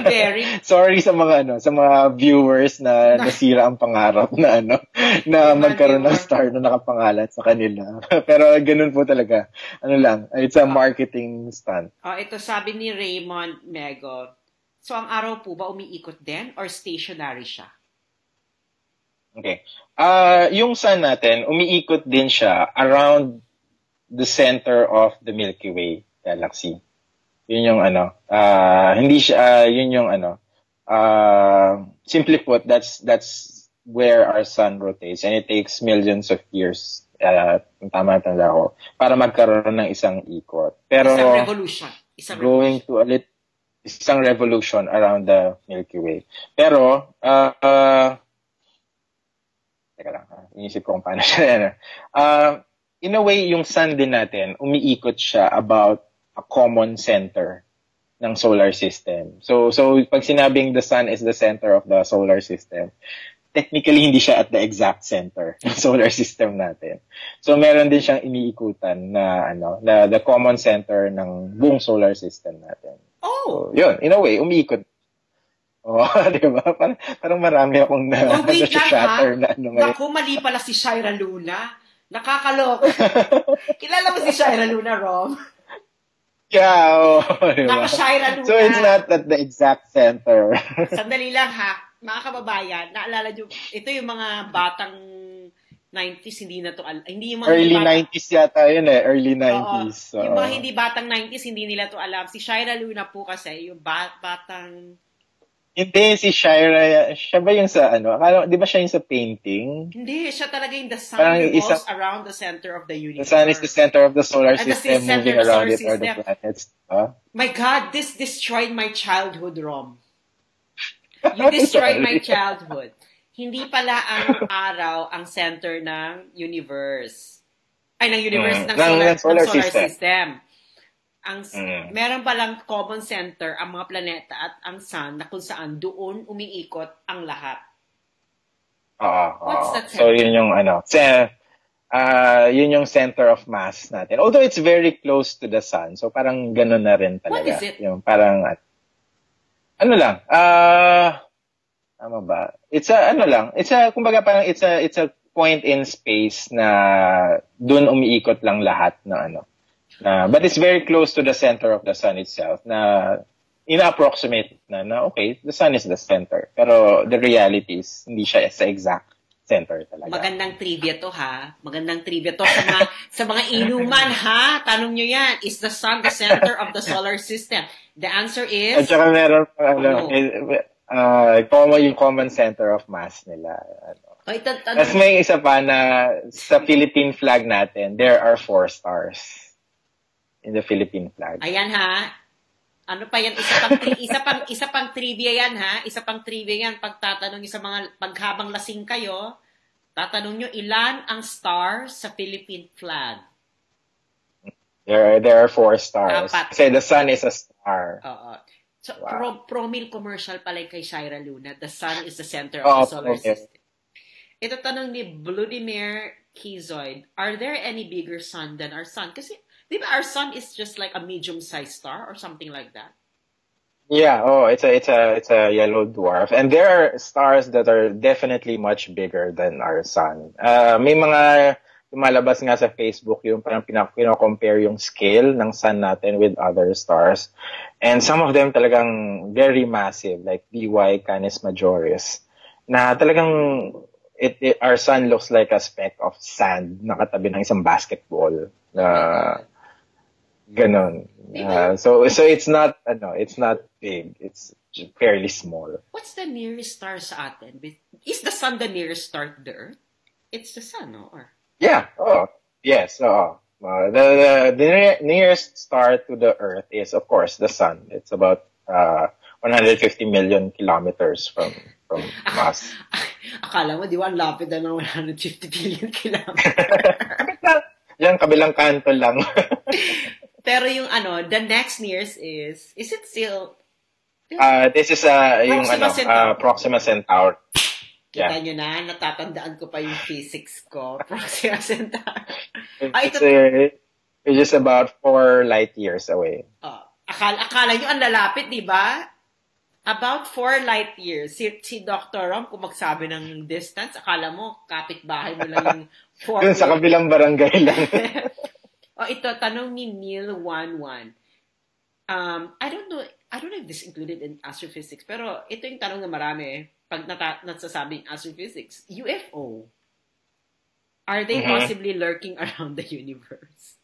bearing. Sorry sa mga viewers na nasira ang pangarap na na magkaroon ng star na nakapangalan sa kanila. Pero ganun po talaga. It's a marketing stunt. Ito sabi ni Raymond Mego. So ang araw po ba umiikot din or stationary siya? Okay. Yung sun natin, umiikot din siya around the center of the Milky Way galaxy. Yun yung hindi siya, yun yung simply put, that's where our sun rotates, and it takes millions of years, tama ko, para magkaroon ng isang ikot. Pero, isang revolution. Isang revolution around the Milky Way. Pero, teka lang, inisip ko kung paano siya. In a way, yung sun din natin, umiikot siya about a common center ng solar system. So pag sinabing the sun is the center of the solar system, technically hindi siya at the exact center ng solar system natin. So meron din siyang iniikutan na the common center ng buong solar system natin. So, yun, in a way, umiikot. Di ba? Parang marami akong shatter na ngayon. Naku, mali pala si Shira Luna. Nakakalok. Kilala mo si Shira Luna, Rom? Yeah, diba? Luna. So it's not at the exact center. Sandali lang ha, mga kababayan, naalala nyo, ito yung mga batang 90s, hindi na to hindi yung mga early 90s yata yun early 90s. Yung mga hindi batang 90s, hindi nila to alam. Si Shira Luna po kasi, yung batang... Hindi, si Shira, siya ba yung sa di ba siya yung sa painting? Hindi, siya talaga yung the sun revolves around the center of the universe. The sun is the center of the solar system, moving around it or the planets. My God, this destroyed my childhood, Rom. You destroyed my childhood. Hindi pala ang araw ang center ng universe. Ay, ng universe, ng solar system. Meron palang common center ang mga planeta at ang sun na kung saan doon umiikot ang lahat. What's that center? So yun yung Yun yung center of mass natin. Although it's very close to the sun. So parang ganun na rin talaga. What is it? Yung parang, ano lang, tama ba? Kumbaga parang it's a point in space na dun umiikot lang lahat na but it's very close to the center of the sun itself na ina-approximate na okay, the sun is the center. Pero the reality is, hindi siya sa exact center talaga. Magandang trivia to, ha? Magandang trivia to sa mga inuman, ha? Tanong nyo yan, is the sun the center of the solar system? The answer is... At saka meron yung common center of mass nila. Tapos may isa pa na sa Philippine flag natin, there are 4 stars in the Philippine flag. Ayan, ha? Ano pa yan? Isa pang trivia yan, ha? Isa pang trivia yan. Pagtatanong nyo sa mga, paghabang lasing kayo, tatanong nyo, ilan ang stars sa Philippine flag? There are 4 stars. Kasi the sun is a star. So, wow. Promil commercial pala kay Shaira Luna. The sun is the center of the solar system. Ito tanong ni Vladimir Kizoid, are there any bigger sun than our sun? Kasi, di ba our sun is just like a medium-sized star or something like that? Yeah, it's a yellow dwarf. And there are stars that are definitely much bigger than our sun. May mga lumalabas nga sa Facebook yung parang pina-compare yung scale ng sun natin with other stars. And some of them talagang very massive, like DY Canis Majoris, na talagang our sun looks like a speck of sand nakatabi ng isang basketball. Ganon. So it's not big. It's fairly small. What's the nearest star sa atin? Is the sun the nearest star to the Earth? It's the sun, no? Or? Yeah. Yes. The nearest star to the Earth is, of course, the sun. It's about 150 million kilometers from us. Akala mo, di ba, ang lapit na ng 150 billion kilometers? Yan, kabilang kanto lang. Pero yung the next nearest is it still? This is Proxima Centauri. Kita nyo na, natatandaan ko pa yung physics ko. Proxima Centauri. It's just about 4 light years away. Akala nyo ang lalapit, di ba? About 4 light years. Si Dr. Rom, kung magsabi ng distance, akala mo, kapitbahay mo lang yung 4 Dun sa kabilang barangay lang. Ito, tanong ni Neil11. I don't know if this included in astrophysics, pero ito yung tanong na marami pag nasasabing astrophysics. UFO. Are they possibly lurking around the universe?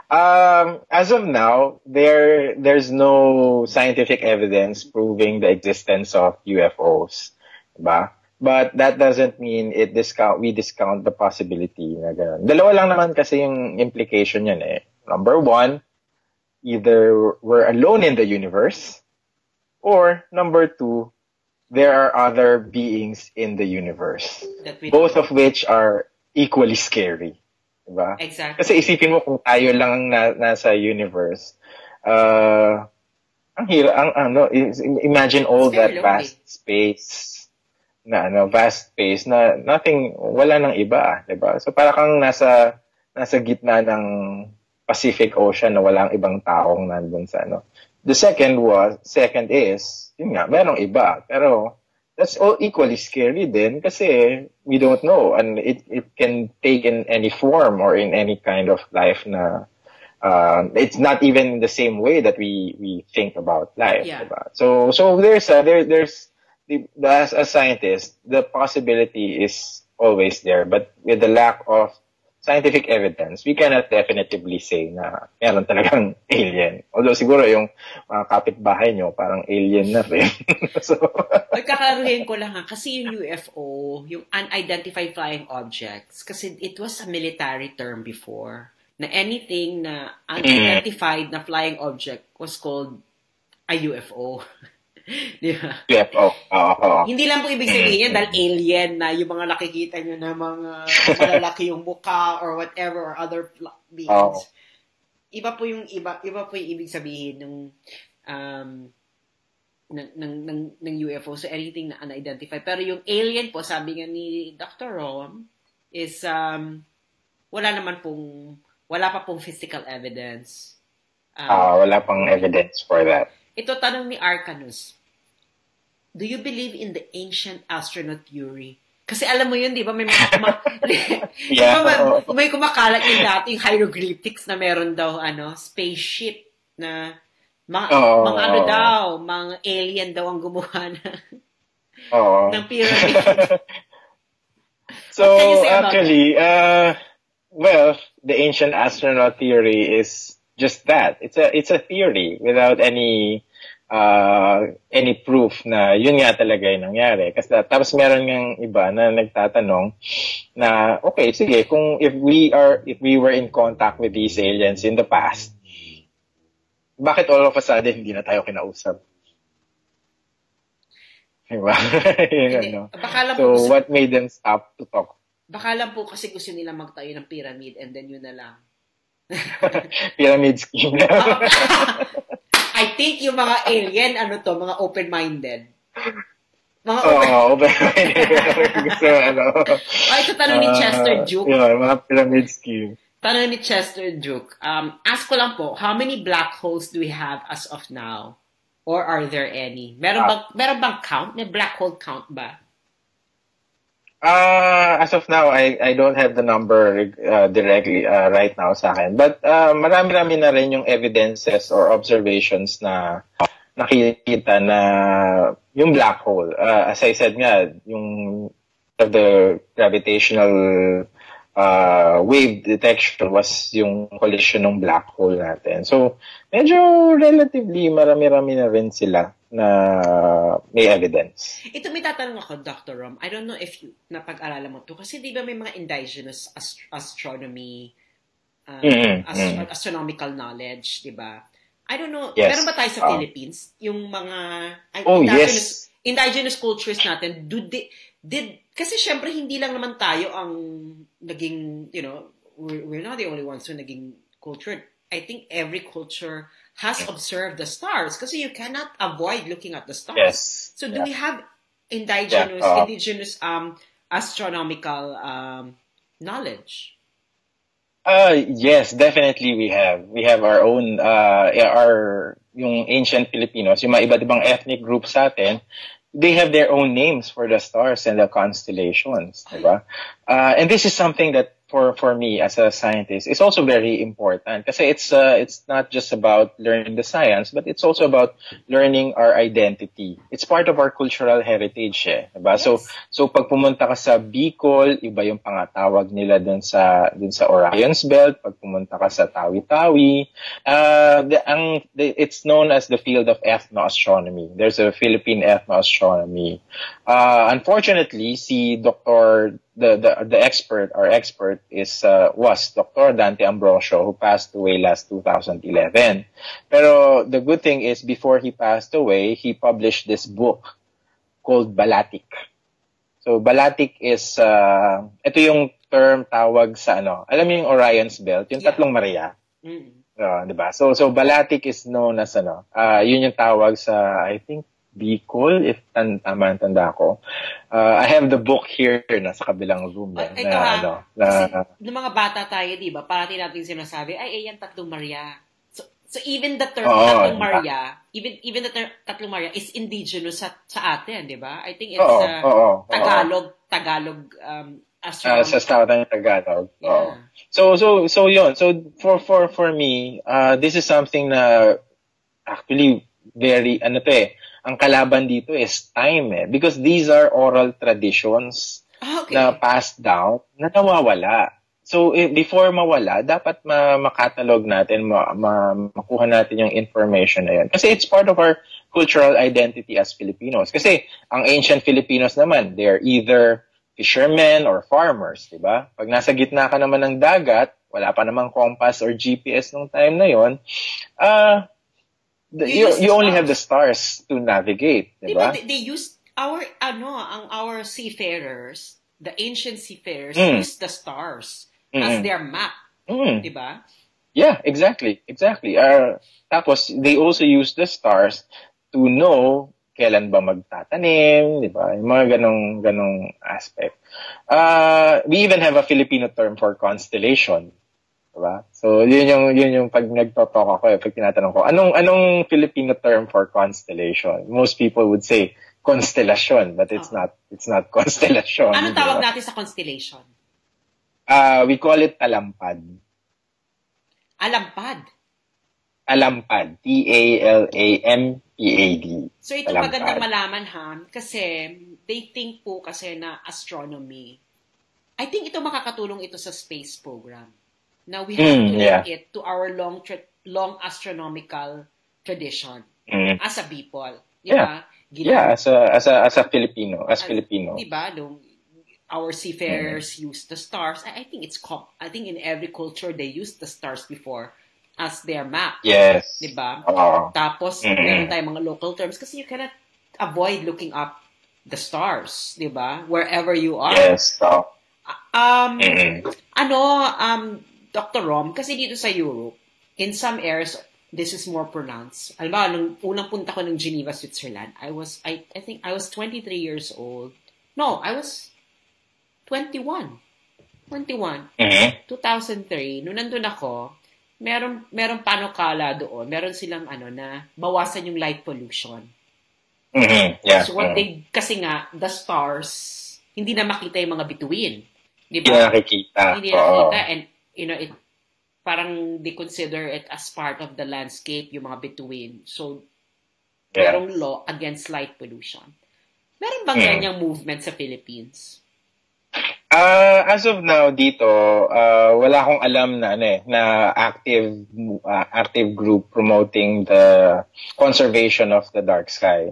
As of now, there's no scientific evidence proving the existence of UFOs, diba? But that doesn't mean we discount the possibility na gano'n. Dalawa lang naman kasi yung implication yan eh. Number 1, either we're alone in the universe, or number 2, there are other beings in the universe. Both of which are equally scary. Diba? Exactly. Kasi isipin mo kung tayo lang nasa universe, imagine all that vast space na wala nang iba, diba? So para kang nasa gitna ng Pacific Ocean na walang ibang taong nandun sa The second is, yun nga, merong iba, pero that's all equally scary din kasi we don't know and it can take in any form or in any kind of life na it's not even the same way that we think about life. Yeah. Diba? So there's as a scientist, the possibility is always there, but with the lack of scientific evidence, we cannot definitively say na meron talagang alien. Although siguro yung mga kapitbahay nyo, parang alien na rin. So, magkakaruhin ko lang kasi yung UFO, yung unidentified flying objects, kasi it was a military term before, na anything na unidentified na flying object was called a UFO. Di ba? UFO. Hindi lang po ibig sabihin yan dahil alien na yung mga nakikita nyo na mga malalaki yung mukha or whatever or other beings. Iba po yung ibig sabihin ng UFO. So anything na unidentified. Pero yung alien po, sabi nga ni Dr. Rom, is wala pa pong physical evidence. Wala pang evidence for that. Ito tanong ni Arcanus. Do you believe in the ancient astronaut theory? Kasi alam mo yun, di ba, may mga may kumakalat yung dating hieroglyphics na meron daw, spaceship na mga alien daw ang gumawa ng pyramid. So, actually, the ancient astronaut theory is just that. It's a theory without any proof na yun nga talaga yung nangyari. Kasi tapos meron ngang iba na nagtatanong na okay, sige, if we were in contact with these aliens in the past, bakit all of a sudden hindi na tayo kinausap? Diba? So what made them stop to talk? Baka lang po kasi gusto nila magtayo ng pyramid and then yun na lang. Pyramid scheme na. I think yung mga alien, mga open-minded. Open-minded. Gusto, ito tanong ni Chester Duke. Mga pyramid scheme. Tanong ni Chester Duke. Ask ko lang po, how many black holes do we have as of now? Or are there any? Meron bang count? May black hole count ba? As of now, I don't have the number directly right now sa akin. But marami-rami na rin yung evidences or observations na nakikita na yung black hole. As I said nga, yung the gravitational wave detection was yung collision ng black hole natin. So, medyo relatively marami-rami na rin sila na may evidence. Ito may tatanong ako, Dr. Rom. I don't know if you napag-aralan mo to kasi di ba may mga indigenous astronomy, astronomical knowledge, di ba? I don't know, meron ba tayo sa Philippines? Yung mga indigenous cultures natin, kasi syempre hindi lang naman tayo ang naging, we're not the only ones who naging cultured. I think every culture has observed the stars kasi you cannot avoid looking at the stars. Yes. So do we have indigenous astronomical knowledge? Yes, definitely we have. We have our own yung ancient Filipinos, yung mga iba't ibang ethnic groups sa atin, they have their own names for the stars and the constellations, diba? And this is something that for me as a scientist is also very important kasi it's not just about learning the science but it's also about learning our identity. It's part of our cultural heritage, diba? Yes. So pag pumunta ka sa Bicol, iba yung pangatawag nila dun sa Orion's Belt. Pag pumunta ka sa Tawi-Tawi, it's known as the field of ethnoastronomy. There's a Philippine ethnoastronomy. Unfortunately, our expert was Dr. Dante Ambrosio, who passed away last 2011. Pero the good thing is, before he passed away, he published this book called Balatik. So Balatik is, ito yung term tawag sa alam mo yung Orion's Belt, yung tatlong Maria. Diba? So Balatik is known as yun yung tawag sa, I think, Bicol, if tama ang tanda ko. I have the book here na sa kabilang room. Kasi mga bata tayo, di ba? Parati natin sinasabi, ayan, tatlong Maria. So even the term tatlong Maria, even the term tatlong Maria is indigenous sa atin, di ba? I think it's Tagalog astronomy. Sa Southern Tagalog. Yeah. So yun. So for me, this is something na actually very ang kalaban dito is time because these are oral traditions na passed down na nawawala. So before mawala, dapat makatalog natin, makuha natin yung information na yun. Kasi it's part of our cultural identity as Filipinos. Kasi ang ancient Filipinos naman, they're either fishermen or farmers, di ba? Pag nasa gitna ka naman ng dagat, wala pa namang compass or GPS nung time na yun, you only have the stars to navigate, diba? They used our seafarers, the ancient seafarers, used the stars as their map, diba? Yeah, exactly. Tapos they also used the stars to know kailan ba magtatanim, di ba? Yung mga ganong aspect. We even have a Filipino term for constellation. Diba? So, yun yung pag nagtotalk ako, pag tinatanong ko, anong Filipino term for constellation? Most people would say constellation, but it's not constellation. Anong tawag natin sa constellation? We call it talampad. Alampad? Alampad. T-A-L-A-M-P-A-D. So, ito talampad. Magandang malaman, ha? Kasi, they think po kasi na astronomy. I think ito makakatulong ito sa space program. Now, we have to link it to our long astronomical tradition as a people. Diba? As a Filipino. Filipino. Diba? Our seafarers use the stars. I think in every culture, they used the stars before as their map. Yes. Diba? Tapos, meron tayong mga local terms kasi you cannot avoid looking up the stars. Diba? Wherever you are. Yes. Dr. Rom, kasi dito sa Europe, in some areas, this is more pronounced. Alam ba, nung unang punta ko ng Geneva, Switzerland, I think I was 23 years old. No, I was 21. 2003. Nung nandun ako, merong panukala doon. Meron silang na bawasan yung light pollution. So kasi nga, the stars, hindi na makita yung mga bituin. Diba? Hindi nakikita. And parang they consider it as part of the landscape, yung mga bituin. So, merong law against light pollution. Meron bang ganyang movement sa Philippines? As of now, dito, wala akong alam na active group promoting the conservation of the dark sky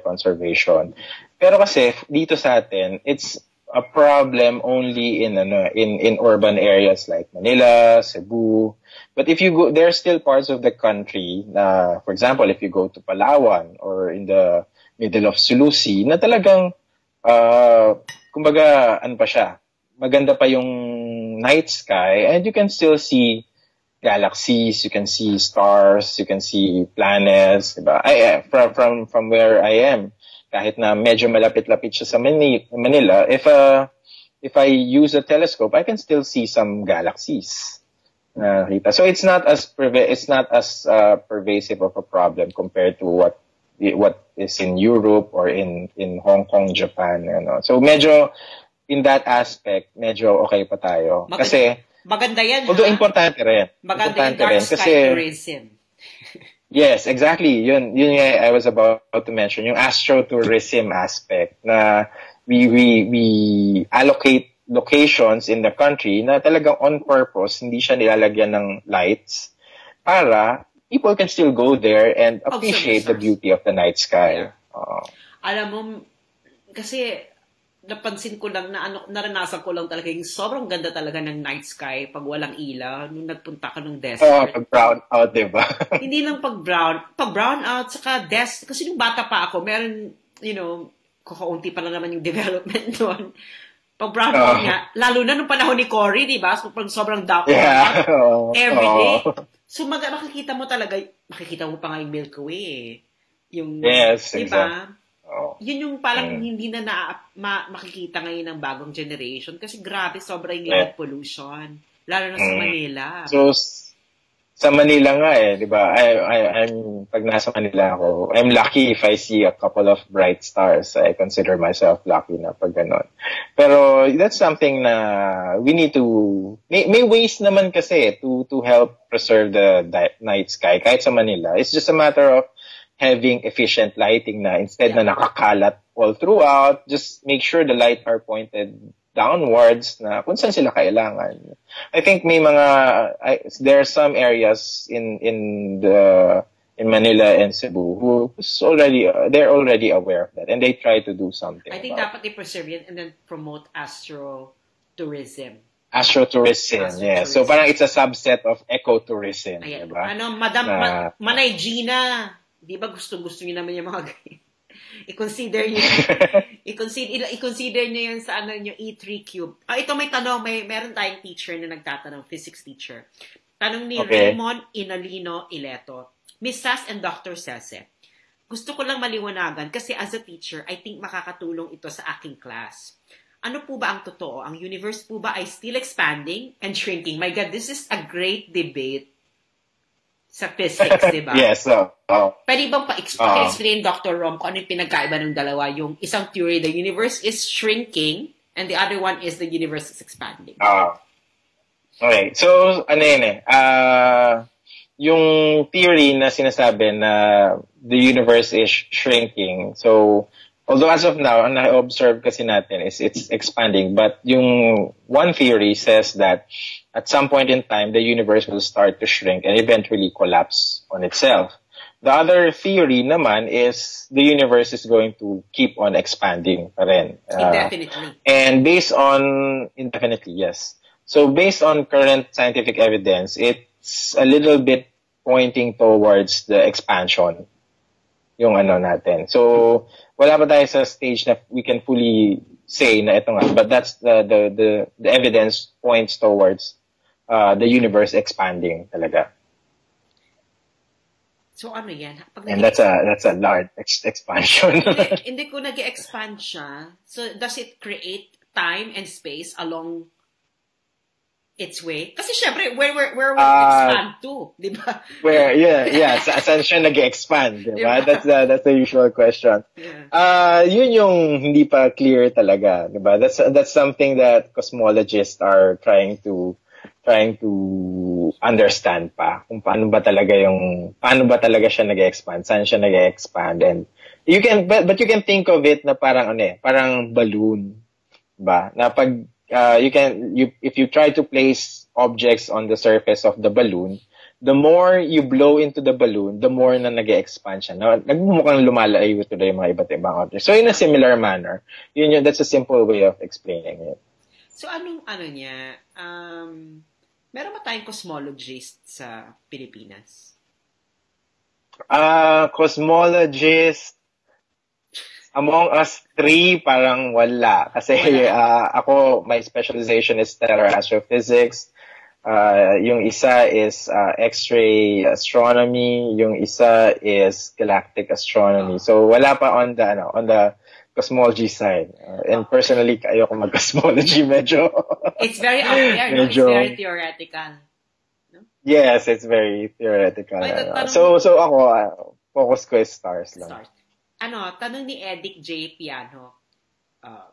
conservation. Pero kasi, dito sa atin, it's a problem only in urban areas like Manila, Cebu. But if you go, there are still parts of the country for example, if you go to Palawan or in the middle of Sulu Sea, na talagang, kumbaga, pa siya, maganda pa yung night sky, and you can still see galaxies, you can see stars, you can see planets, diba? From where I am, kahit na medyo malapit-lapit siya sa Manila, if I use a telescope, I can still see some galaxies. So it's not as pervasive of a problem compared to what is in Europe or in Hong Kong, Japan. So medyo in that aspect, medyo okay pa tayo. Kasi maganda yan. Although importante rin. Maganda yung dark sky tourism. Yes, exactly. Yun I was about to mention, yung astrotourism aspect na we allocate locations in the country na talagang on purpose, hindi siya nilalagyan ng lights para people can still go there and appreciate the beauty of the night sky. Yeah. Alam mo, kasi napansin ko lang na naranasan ko lang talaga yung sobrang ganda talaga ng night sky pag walang ilaw nung nagpunta ka ng desert. Pag brown out, diba? Hindi lang pag brown out, saka desert. Kasi nung bata pa ako, meron, kakaunti pa lang naman yung development doon. Pag brown out nga, lalo na nung panahon ni Cory, diba? So, pag sobrang dark out, every day. So, makikita mo talaga, makikita mo pa nga yung Milky Way Yung, yes, diba? Exactly. Yun yung parang hindi na makikita ngayon ng bagong generation kasi grabe, sobrang light pollution. Lalo na sa Manila. So, sa Manila nga di ba? I'm pag nasa Manila ako, I'm lucky if I see a couple of bright stars. I consider myself lucky na pag ganon. Pero that's something na we need to may ways naman kasi to help preserve the night sky kahit sa Manila. It's just a matter of having efficient lighting na instead na nakakalat all throughout, just make sure the light are pointed downwards na kung saan sila kailangan. I think may there are some areas in Manila and Cebu they're already aware of that and they try to do something. I think dapat i-preserve yan and then promote astrotourism. Astrotourism, yeah. So parang it's a subset of ecotourism, diba? Madam Manay Gina, di ba gusto niyo naman yung mga i-consider niyo yun sa yung E3 cube. Ito may tanong, meron tayong teacher na nagtatanong, physics teacher. Tanong ni Raymond Inalino Ileto. Miss Sass and Dr. Sese, gusto ko lang maliwanagan kasi as a teacher, I think makakatulong ito sa aking class. Ano po ba ang totoo? Ang universe po ba ay still expanding and shrinking? My God, this is a great debate sa physics, di ba? Yes. Pwede bang pa-explain, Dr. Rom, kung ano yung pinagkaiba ng dalawa? Yung isang theory, the universe is shrinking and the other one is the universe is expanding. Okay. So, ano yun yung theory na sinasabi na the universe is shrinking. So, although as of now, ang na-observe kasi natin is it's expanding. But yung one theory says that at some point in time, the universe will start to shrink and eventually collapse on itself. The other theory naman is the universe is going to keep on expanding pa rin. Indefinitely. And based on, indefinitely, yes. So based on current scientific evidence, it's a little bit pointing towards the expansion. Yung ano natin. So, wala pa tayo sa stage na we can fully say na ito nga. But that's the evidence points towards the universe expanding talaga. So ano yan? And that's a large expansion. Hindi ko nag-expand siya. So does it create time and space along its way? Kasi syempre, where will it expand to? Di ba? Where, yeah. Saan siya nag-expand? Di ba? That's the usual question. Yeah. Yun yung hindi pa clear talaga. Di ba? That's something that cosmologists are trying to understand pa. Kung paano ba talaga siya nag-expand? Saan siya nag-expand? And you can think of it na parang parang balloon. Ba? Na pag if you try to place objects on the surface of the balloon, the more you blow into the balloon, the more na nag-expand siya. No? Nagmumukhang lumalayo tuloy yung mga iba't ibang objects. So in a similar manner, that's a simple way of explaining it. So anong niya? Meron ba tayong cosmologist sa Pilipinas? Cosmologist among us three, parang wala. Kasi ako, my specialization is stellar astrophysics. Yung isa is X-ray astronomy. Yung isa is galactic astronomy. So wala pa on the cosmology side. And personally, ayoko mag-cosmology medyo. It's very out there, no? It's very theoretical. No? Yes, it's very theoretical. So ako, focus ko is stars lang. Stars. Tanong ni Edic J. Piano,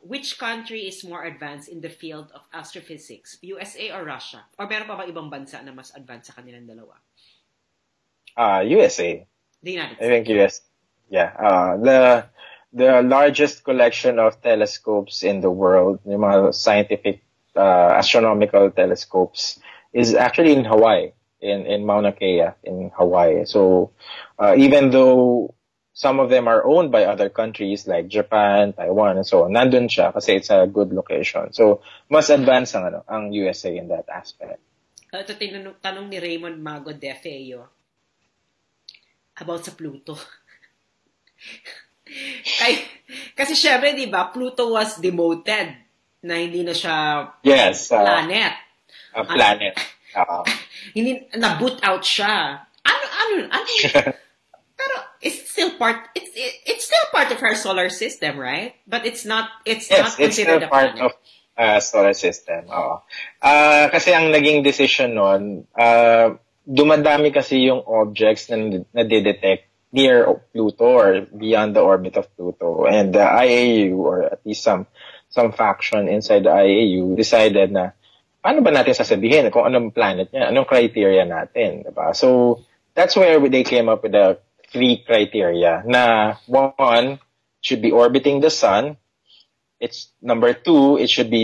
which country is more advanced in the field of astrophysics, USA or Russia? Or meron pa ba ibang bansa na mas advanced sa kanilang dalawa? USA. The United States. I think US. Yeah. The largest collection of telescopes in the world, yung mga scientific astronomical telescopes, is actually in Hawaii, in Mauna Kea, in Hawaii. So even though some of them are owned by other countries like Japan, Taiwan, and so on, nandun siya kasi it's a good location. So mas advanced ang USA in that aspect. Ito tanong ni Raymond Mago De Feo about sa Pluto. Kasi syempre, di ba, Pluto was demoted na hindi na siya planet. A planet. Hindi, na-boot out siya. Ano? Pero it's still part of our solar system, right? But it's not considered a part of solar system. Kasi ang naging decision nun, dumadami kasi yung objects na detect near Pluto or beyond the orbit of Pluto, and the IAU, or at least some faction inside the IAU, decided na paano ba natin sasabihin kung anong planet niya, anong criteria natin, diba? So that's where they came up with the 3 criteria. Na 1, should be orbiting the sun. It's number 2, it should be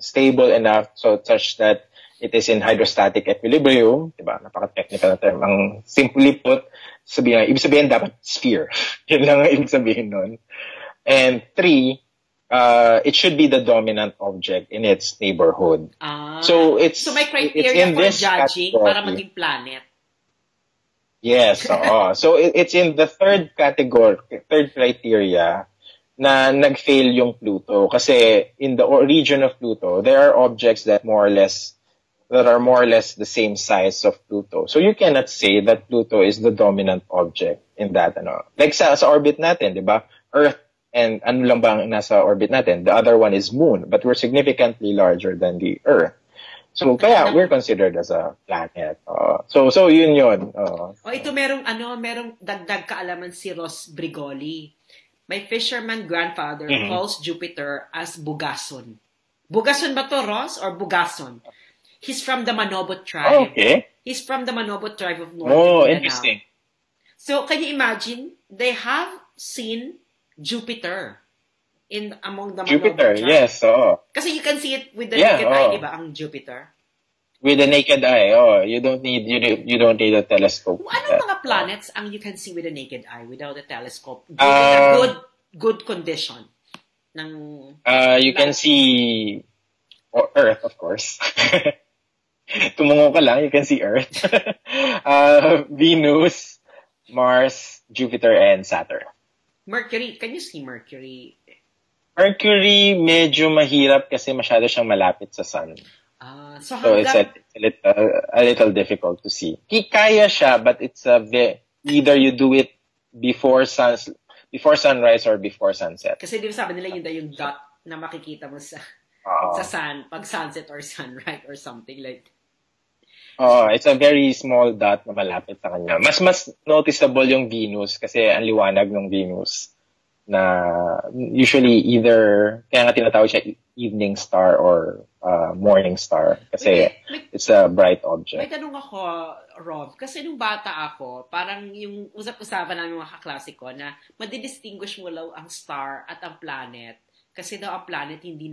stable enough such that it is in hydrostatic equilibrium, diba? Napaka-technical na term. Ang simply put, ibig sabihin dapat sphere. Yun lang ang ibig sabihin nun. And 3, it should be the dominant object in its neighborhood. So may criteria for judging para maging planet. Yes, so it's in the third criteria na nag-fail yung Pluto. Kasi in the region of Pluto, there are objects that more or less that are more or less the same size of Pluto. So you cannot say that Pluto is the dominant object in that. Like sa orbit natin, di ba? Earth and ano lang ba ang nasa orbit natin? The other one is Moon, but we're significantly larger than the Earth. So kaya we're considered as a planet. So yun. Ito merong dagdag kaalaman si Ross Brigoli. My fisherman grandfather calls Jupiter as Bugason. Bugason ba to, Ross, or Bugason? He's from the Manobot tribe. Okay. He's from the Manobot tribe of North Mindanao. Interesting. So can you imagine? They have seen Jupiter among the Jupiter, Manobot tribe. yes. Kasi you can see it with the naked eye, di ba, ang Jupiter? With the naked eye, you don't need a telescope. Anong mga planets ang you can see with the naked eye without a telescope? In a good condition. You can see Earth, of course. Tumungo ka lang, you can see Earth. Venus, Mars, Jupiter, and Saturn. Mercury, can you see Mercury? Mercury, medyo mahirap kasi masyado siyang malapit sa Sun. So it's a little difficult to see. Kaya siya, but it's either you do it before sunrise or before sunset. Kasi di ba sabi nila yung dot na makikita mo sa sun, pag sunset or sunrise or something like that. It's a very small dot na malapit sa kanya. Mas noticeable yung Venus kasi ang liwanag ng Venus na usually kaya nga tinatawag siya evening star or morning star kasi it's a bright object. May tanong ako, Rob, kasi nung bata ako, parang yung usap-usapan namin mga kaklase ko na madidistinguish mo lang ang star at ang planet kasi daw ang planet hindi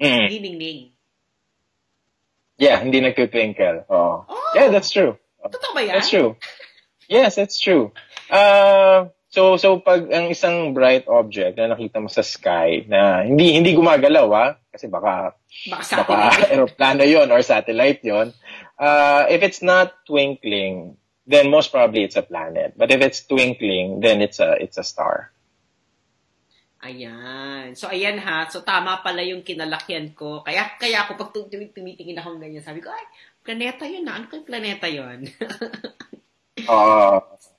ningning. Yeah, hindi nagtutwinkle. Yeah, that's true. Totoo ba yan? That's true. Yes, it's true. So pag ang isang bright object na nakita mo sa sky na hindi gumagalaw kasi baka aeroplano yon or satellite yon, if it's not twinkling, then most probably it's a planet. But if it's twinkling, then it's a star. Ayan. So ayan so tama pala yung kinalakihan ko. Kaya ako pag tumitingin ako ganyan, sabi ko, ay, planeta yun na. Ano kayong planeta yun?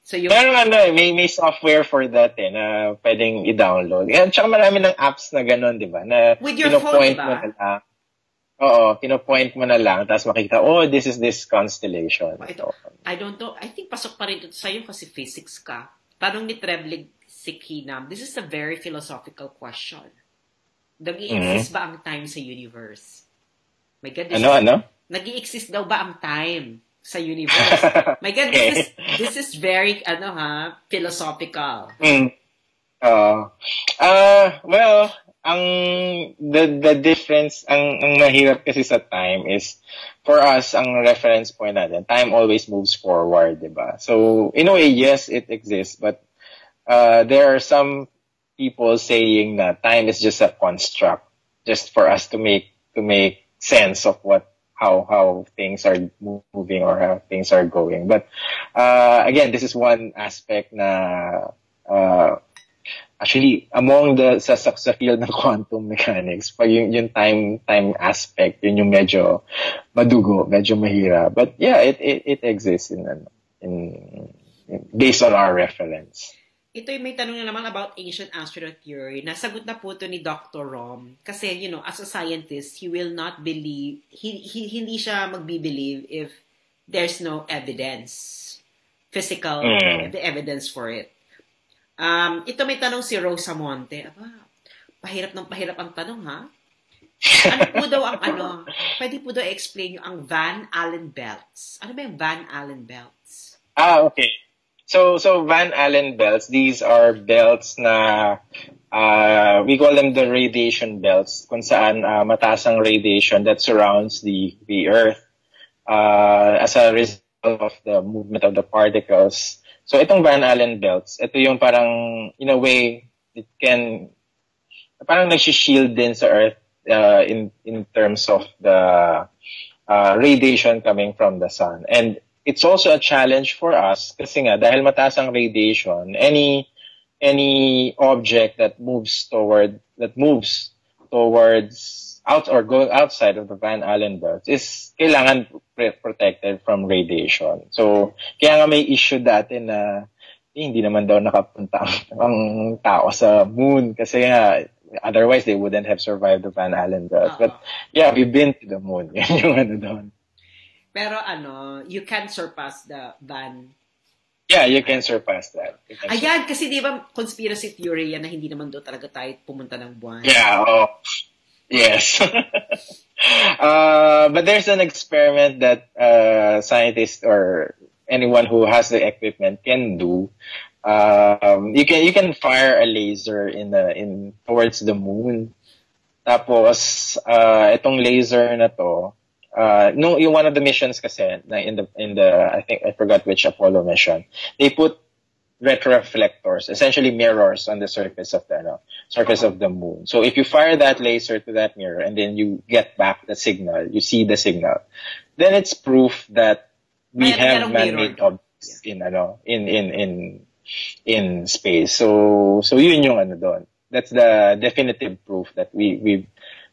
So pero may software for that na pwedeng i-download. Yan, tsaka marami ng apps na gano'n, di ba? Na with your phone, diba? Mo na lang. Pinopoint mo na lang, tapos makikita, this is this constellation. I don't know. I think pasok pa rin ito sa'yo kasi physics ka. Tanong ni Treblig Sikhinam, this is a very philosophical question. Nag-i-exist ba ang time sa universe? My God, nag-i-exist daw ba ang time sa universe? My God, this is very philosophical. Well, the difference, ang mahirap kasi sa time is, for us, ang reference point natin, time always moves forward, diba? So, in a way, yes, it exists, but there are some people saying that time is just a construct, just for us to make sense of how things are moving or how things are going. But again, this is one aspect na actually among sa field ng quantum mechanics, pag yung time aspect, yun yung medyo madugo, medyo mahirap. But yeah, it exists in based on our reference. Ito may tanong na naman about ancient astronaut theory. Nasagot na po ito ni Dr. Rom. Kasi, as a scientist, he will not believe, hindi siya magbe-believe if there's no evidence. Physical evidence for it. Ito may tanong si Rosa Monte. Pahirap ang tanong, ha? Ano po daw ang pwede po daw explain yung ang Van Allen belts. Ano ba yung Van Allen belts? Okay. So Van Allen belts, these are belts na we call them the radiation belts, kung saan mataas ang radiation that surrounds the Earth as a result of the movement of the particles. So itong Van Allen belts, ito yung parang, in a way, parang nag-shield din sa Earth in terms of the radiation coming from the sun. And it's also a challenge for us kasi nga dahil mataas ang radiation, any object that moves towards out or going outside of the Van Allen belt is kailangan protected from radiation. So, kaya nga may issue dati na hindi naman daw nakapunta ang tao sa moon kasi nga otherwise they wouldn't have survived the Van Allen belt. But yeah, we've been to the moon. Yan yung ano doon. Pero you can't surpass the Van. Yeah, you can surpass that. Ayan, kasi di ba conspiracy theory yan na hindi naman daw talaga tayo pumunta ng buwan. Yeah, yes. But there's an experiment that scientists or anyone who has the equipment can do. You can fire a laser in towards the moon. Tapos itong laser na to, yung one of the missions kasi in the I think I forgot which Apollo mission, they put retroreflectors, essentially mirrors on the surface of the moon. So if you fire that laser to that mirror and then you get back the signal, you see the signal, then it's proof that we have man-made objects in space. So yun yung ano doon. That's the definitive proof that we've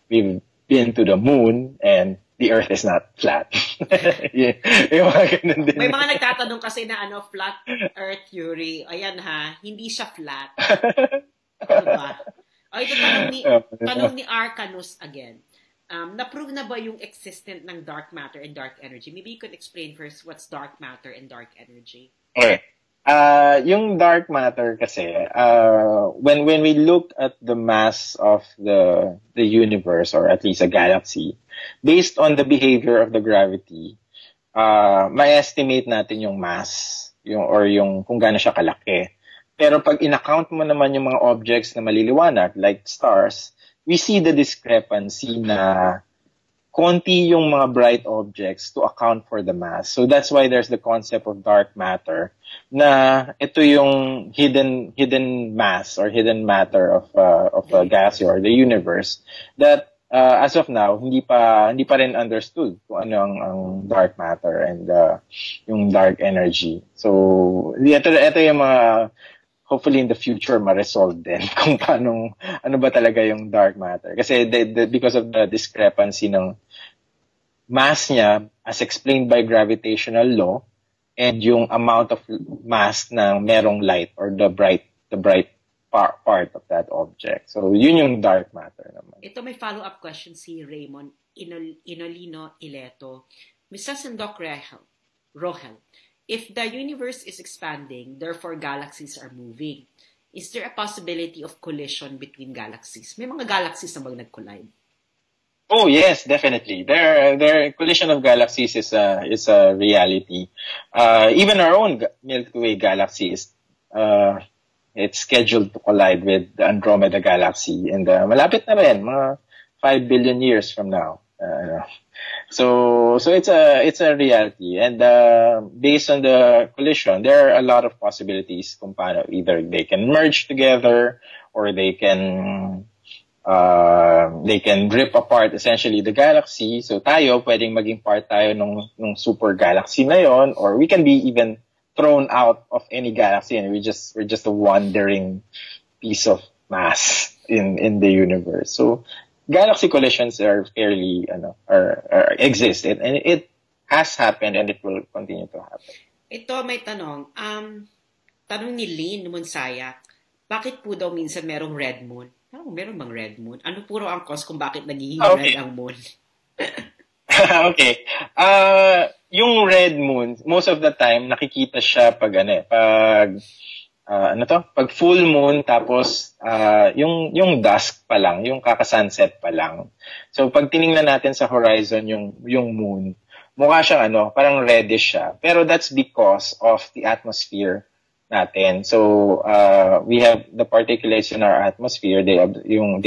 been to the moon and the Earth is not flat. Yung mga ganun din. May mga nagtatanong kasi na flat Earth theory. Ayan hindi siya flat. Diba? Ito tanong ni Arcanus again. Na-prove na ba yung existence ng dark matter and dark energy? Maybe you could explain first what's dark matter and dark energy. Okay. Yung dark matter kasi, when we look at the mass of the universe or at least a galaxy, based on the behavior of the gravity, may estimate natin yung mass, yung kung gaano siya kalaki. Pero pag in-account mo naman yung mga objects na maliliwanag, like stars, we see the discrepancy na konti yung mga bright objects to account for the mass. So that's why there's the concept of dark matter, na ito yung hidden mass or hidden matter of a galaxy or the universe that as of now hindi pa rin understood kung ano ang dark matter and yung dark energy. So ito yung mga hopefully in the future ma-resolve din kung ano ba talaga yung dark matter. Kasi because of the discrepancy ng mass niya as explained by gravitational law and yung amount of mass na merong light or the bright part of that object. So yun yung dark matter naman. Ito may follow-up question si Raymond Inolino Ileto. Mr. Sandok Rohel, if the universe is expanding, therefore galaxies are moving, is there a possibility of collision between galaxies? May mga galaxies na nag-collide? Oh yes, definitely. There collision of galaxies is a reality. Even our own Milky Way galaxy is it's scheduled to collide with the Andromeda galaxy and malapit na rin, mga 5 billion years from now. So it's a reality, and based on the collision, there are a lot of possibilities kung paano either they can merge together or they can rip apart essentially the galaxy. So tayo pwedeng maging part tayo nung super galaxy na yon, or we can be even thrown out of any galaxy and we're just a wandering piece of mass in the universe. So galaxy collisions are fairly exist, and it has happened and it will continue to happen. Ito may tanong. Tanong ni Lynn Monsayak, bakit po daw minsan merong red moon? Meron bang red moon? Ano puro ang cause kung bakit nagiging red ang moon? Okay. Yung red moon, most of the time nakikita siya pag pag full moon, tapos yung dusk pa lang, yung kaka-sunset pa lang. So pag tiningnan natin sa horizon yung moon, mukha siyang parang reddish siya. Pero that's because of the atmosphere natin. So we have the particulates in our atmosphere, they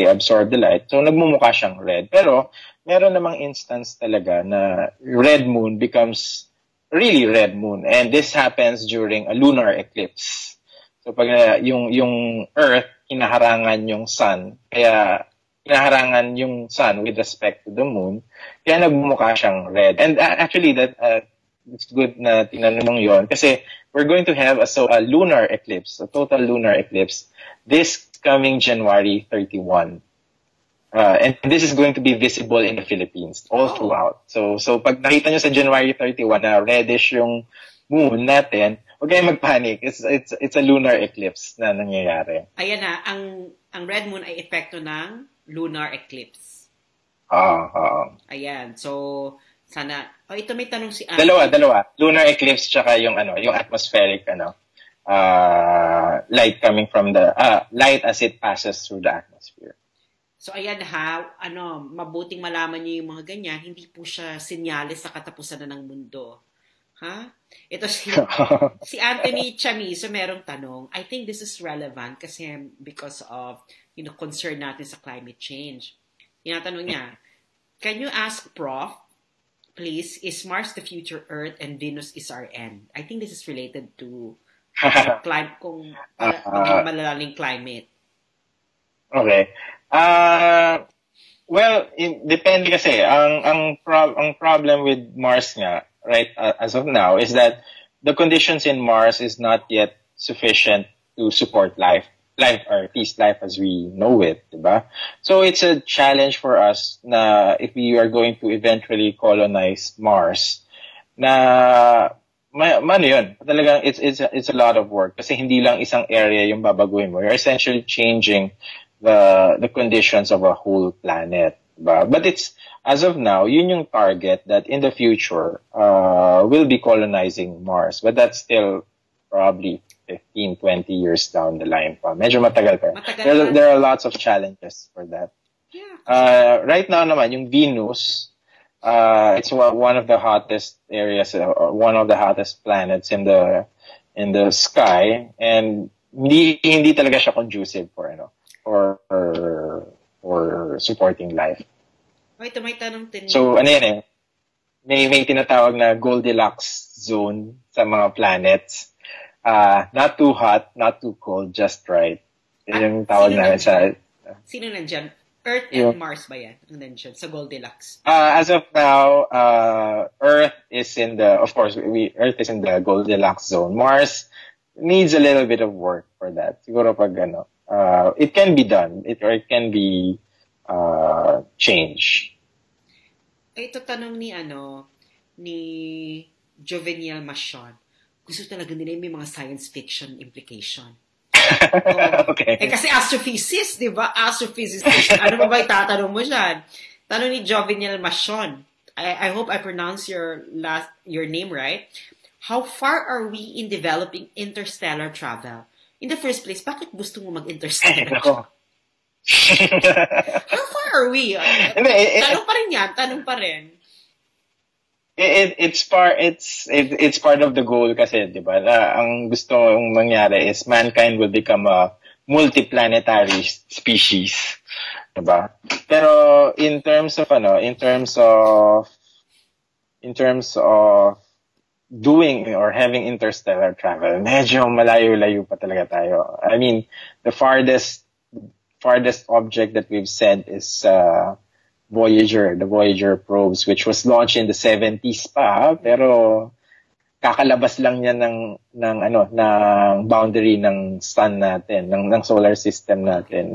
absorb the light. So nagmumukha siyang red. Pero meron namang instance talaga na red moon becomes really red moon, and this happens during a lunar eclipse. So pag yung Earth hinaharangan yung sun, kaya hinaharangan yung sun with respect to the moon, kaya nagmumukha siyang red. And actually that it's good na tinanong yon kasi we're going to have a lunar eclipse, a total lunar eclipse this coming January 31. And this is going to be visible in the Philippines all throughout. So pag nakita nyo sa January 31 na reddish yung moon natin, huwag kayong magpanic. It's a lunar eclipse na nangyayari. Ayan na, ang red moon ay epekto ng lunar eclipse. Ayan. So, sana, ito may tanong si Anne. Dalawa. Lunar eclipse tsaka yung atmospheric, light coming from the, light as it passes through the atmosphere. So, ayan mabuting malaman niyo yung mga ganyan, hindi po siya senyales sa katapusan na ng mundo. Ha? Ito si Anthony Chamizo merong tanong. I think this is relevant kasi because of, concern natin sa climate change. Tinatanong niya, can you ask Prof, please, is Mars the future Earth and Venus is our end? I think this is related to kung maging malalaking climate. Okay. Well, depende kasi. Ang problem with Mars nga, right, as of now, is that the conditions in Mars is not yet sufficient to support life, or at least life as we know it, diba? So it's a challenge for us na if we are going to eventually colonize Mars, na yun, talagang it's a lot of work kasi hindi lang isang area yung babaguhin mo. You're essentially changing the conditions of a whole planet. But it's, as of now, yun yung target that in the future will be colonizing Mars. But that's still probably 15, 20 years down the line pa. Medyo matagal pa. There are lots of challenges for that. Yeah. Right now naman, yung Venus, it's one of the hottest areas, one of the hottest planets in the sky, and hindi talaga siya conducive for supporting life. Ito may tanong din. So, may tinatawag na Goldilocks zone sa mga planets. Not too hot, not too cold, just right. Yung tawag namin sa... Sino nandyan? Earth and Mars ba yan? Ang nandyan sa Goldilocks? As of now, Earth is in the... Of course, Earth is in the Goldilocks zone. Mars needs a little bit of work for that. Siguro pag it can be done. It can be changed. Ito tanong ni Jovenial Machon. Gusto talaga nila may mga science fiction implication. Okay. Kasi astrophysicist, di ba? Astrophysicist. Ano ba itatanong mo dyan? Tanong ni Jovenial Machon. I hope I pronounce your name right. How far are we in developing interstellar travel? In the first place, bakit gusto mo mag-interstellar? How far are we? Tanong pa rin yan. Tanong pa rin. It's part of the goal kasi, di ba? Ang gusto mong mangyari is mankind will become a multiplanetary species. Di ba? Pero in terms of doing or having interstellar travel, medyo malayo-layo pa talaga tayo. I mean, the farthest object that we've sent is Voyager, the Voyager probes, which was launched in the 70s pa, pero kakalabas lang niya ng boundary ng sun natin, ng solar system natin,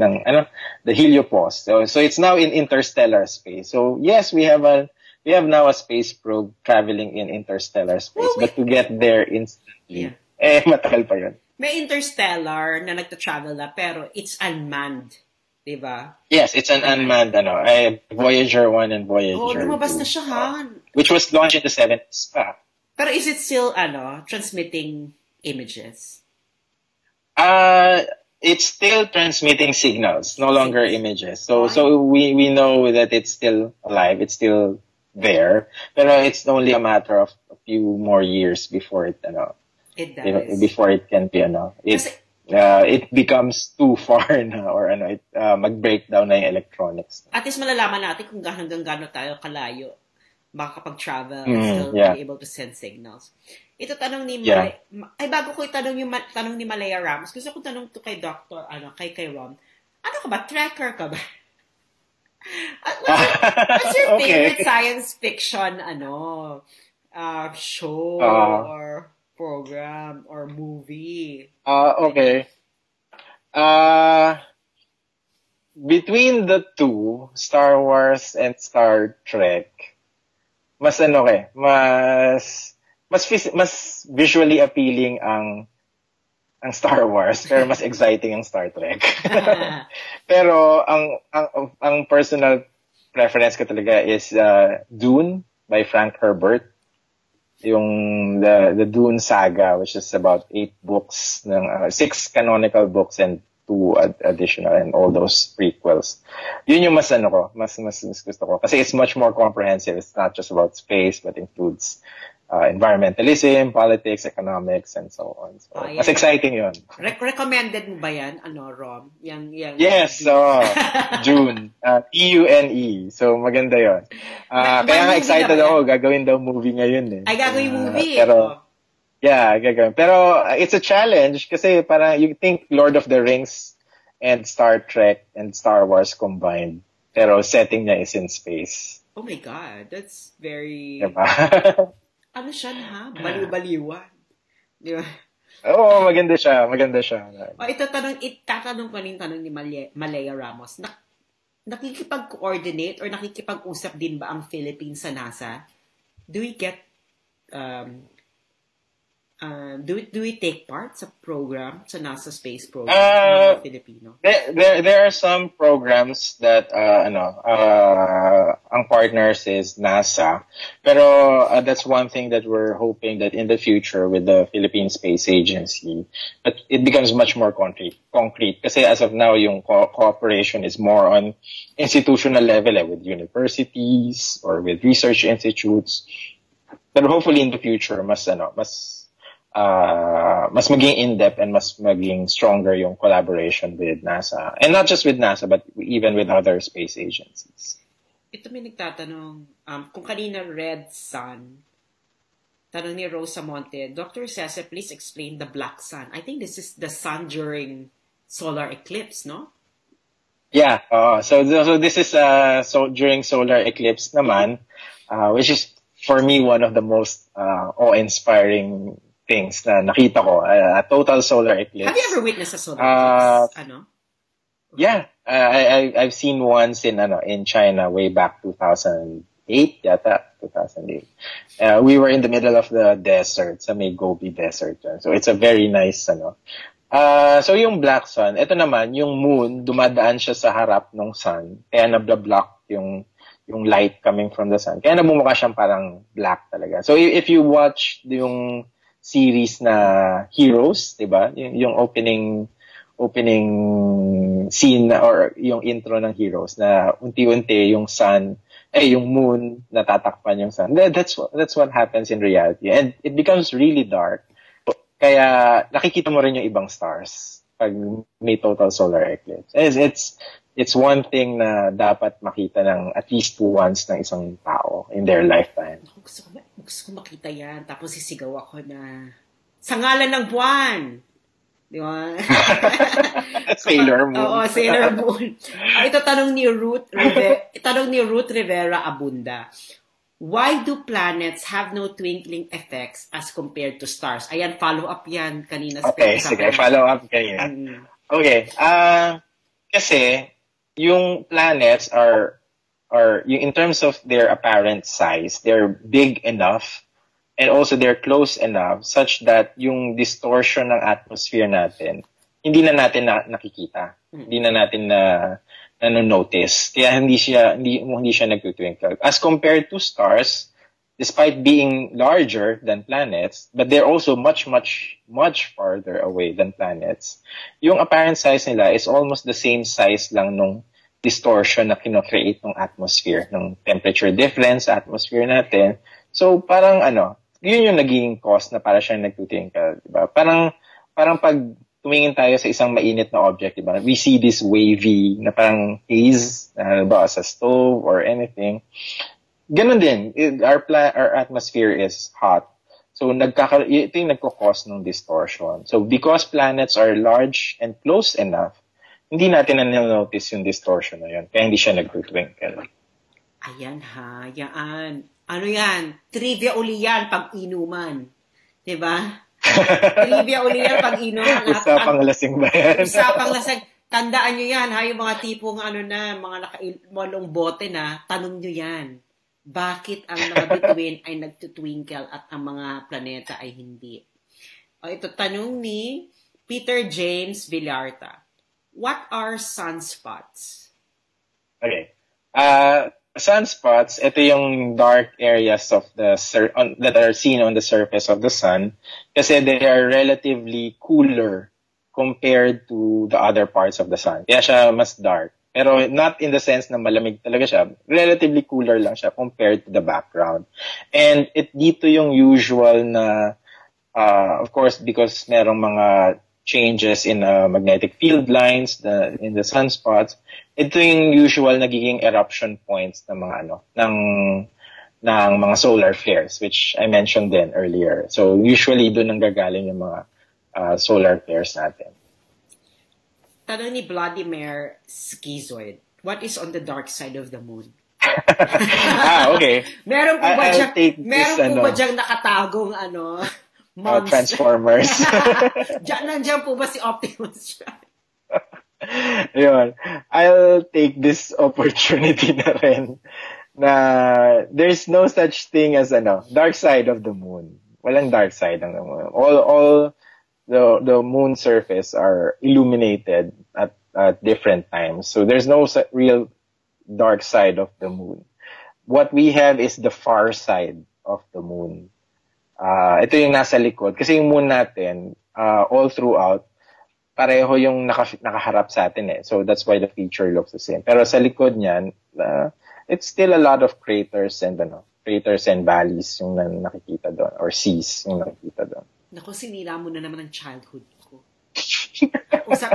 the heliopause. So it's now in interstellar space. So yes, we have now a space probe traveling in interstellar space, but to get there instantly, matagal pa yun. May interstellar na nagta-travel na, pero it's unmanned. Diba? Yes, it's an unmanned, Voyager 1 and Voyager 2. Lumabas na siya, which was launched in the 70s pa. Pero is it still, transmitting images? It's still transmitting signals, no longer images. So we know that it's still alive, it's still there. Pero it's only a matter of a few more years before it before it can be, it becomes too far na or mag-break down na yung electronics. At least malalaman natin kung hanggang gaano tayo kalayo makakapag-travel and still be able to send signals. Ito tanong ni bago ko itanong yung tanong ni Malaya Ramos, gusto ko tanong to kay Dr. kay Rom. Ano ka ba? Tracker ka ba? What's your favorite science fiction show or program or movie? Okay. between the two, Star Wars and Star Trek, mas mas visually appealing ang Star Wars, pero mas exciting ang Star Trek. Pero ang personal preference ko talaga is Dune by Frank Herbert. Yung the Dune saga, which is about 8 books, 6 canonical books and 2 additional, and all those prequels. Yun yung mas gusto ko. Kasi it's much more comprehensive. It's not just about space, but includes environmentalism, politics, economics, and so on. So, mas exciting yun. Recommended mo ba yan, Rom? Yes, June. T-U-N-E. So, maganda yun. Kaya nga excited ako, gagawin daw movie ngayon eh. Ay, gagawin movie? Pero, yeah, gagawin. Pero, it's a challenge kasi parang you think Lord of the Rings and Star Trek and Star Wars combined. Pero setting niya is in space. Oh my God, that's very... Diba? Ano siya ha? Baliw-baliwan. Di ba? Oo, maganda siya. Itatanong ko rin tanong ni Malaya Ramos. Nakikipag-coordinate or nakikipag-usap din ba ang Philippines sa NASA? Do we get do we take part sa program, sa NASA space program ng Filipino? There are some programs that ang partners is NASA. Pero that's one thing that we're hoping that in the future with the Philippine Space Agency, but it becomes much more concrete. Kasi as of now, yung cooperation is more on institutional level, with universities or with research institutes. Pero hopefully in the future, mas maging in-depth and mas maging stronger yung collaboration with NASA. And not just with NASA, but even with other space agencies. Ito may nagtatanong, kung kanina red sun, tanong ni Rosa Monte, Dr. Sass, please explain the black sun. I think this is the sun during solar eclipse, no? Yeah, so this is during solar eclipse naman, which is for me one of the most awe-inspiring things na nakita ko, a total solar eclipse. Have you ever witnessed a solar eclipse? Yeah, I've seen once in China way back 2008 yata, 2008. We were in the middle of the desert, sa may Gobi Desert. So it's a very nice so yung black sun, ito naman yung moon, dumadaan siya sa harap ng sun, kaya nabla-block yung light coming from the sun. Kaya namumukha siyang parang black talaga. So if you watch yung series na Heroes, 'di ba? Yung opening scene or yung intro ng Heroes na unti-unti yung moon natatakpan yung sun. That's what happens in reality, and it becomes really dark. Kaya nakikita mo rin yung ibang stars pag may total solar eclipse. It's one thing na dapat makita ng at least once ng isang tao in their lifetime. Gusto ko makita yan. Tapos sisigaw ako na, sa ngalan ng buwan! Di ba? Sailor Moon. Oo, Sailor Moon. Ito tanong ni Ruth Rivera Abunda. Why do planets have no twinkling effects as compared to stars? Ayan, follow up yan kanina. Okay, sige, follow up kanina. Okay, kasi yung planets are in terms of their apparent size, they're big enough and also they're close enough such that yung distortion ng atmosphere natin, hindi na natin nakikita. Hindi na natin notice. Kaya hindi siya nagtutwinkle. As compared to stars, despite being larger than planets, but they're also much, much, much farther away than planets, yung apparent size nila is almost the same size lang nung distortion na kino-create ng atmosphere, ng temperature difference sa atmosphere natin. So, parang yun yung naging cause na para siyang nagtutwinkle, diba? Parang pag tumingin tayo sa isang mainit na object, diba? We see this wavy na parang haze, ba sa stove or anything. Ganun din, our atmosphere is hot. So, ito yung nagkakos ng distortion. So, because planets are large and close enough, hindi natin na-notice yung distortion na yun. Kaya hindi siya nagtutwinkle. Ayan ha, yan. Ano yan? Trivia uli yan pag inuman. Diba? Trivia uli yan pag inuman. Usapang lasing ba yan? Usapang lasing. Tandaan nyo yan, ha? Yung mga tipong mga walong bote na, tanong nyo yan. Bakit ang mga bituin ay nagtutwinkle at ang mga planeta ay hindi? O, ito tanong ni Peter James Villarta. What are sunspots? Okay. Sunspots, ito yung dark areas of that are seen on the surface of the sun kasi they are relatively cooler compared to the other parts of the sun. Kaya siya mas dark. Pero not in the sense na malamig talaga siya. Relatively cooler lang siya compared to the background. And dito yung usual na, of course, because merong mga changes in magnetic field lines in the sunspots, ito yung usual nagiging eruption points ng mga ng mga solar flares, which I mentioned then earlier. So usually doon ang gagaling yung mga solar flares natin. Tanong ni Vladimir Schizoid, what is on the dark side of the moon? Okay. Meron po ba diyang nakatagong monster? Transformers. Nandiyan po ba si Optimus Prime? Yun. I'll take this opportunity na rin na there's no such thing as dark side of the moon. Walang dark side ng moon. All the moon surface are illuminated at different times. So there's no real dark side of the moon. What we have is the far side of the moon. Ito yung nasa likod. Kasi yung moon natin, all throughout, pareho yung nakaharap sa atin eh. So that's why the feature looks the same. Pero sa likod niyan, it's still a lot of craters and valleys yung nakikita doon, or seas yung nakikita doon. Naku, sinira mo na naman ang childhood ko.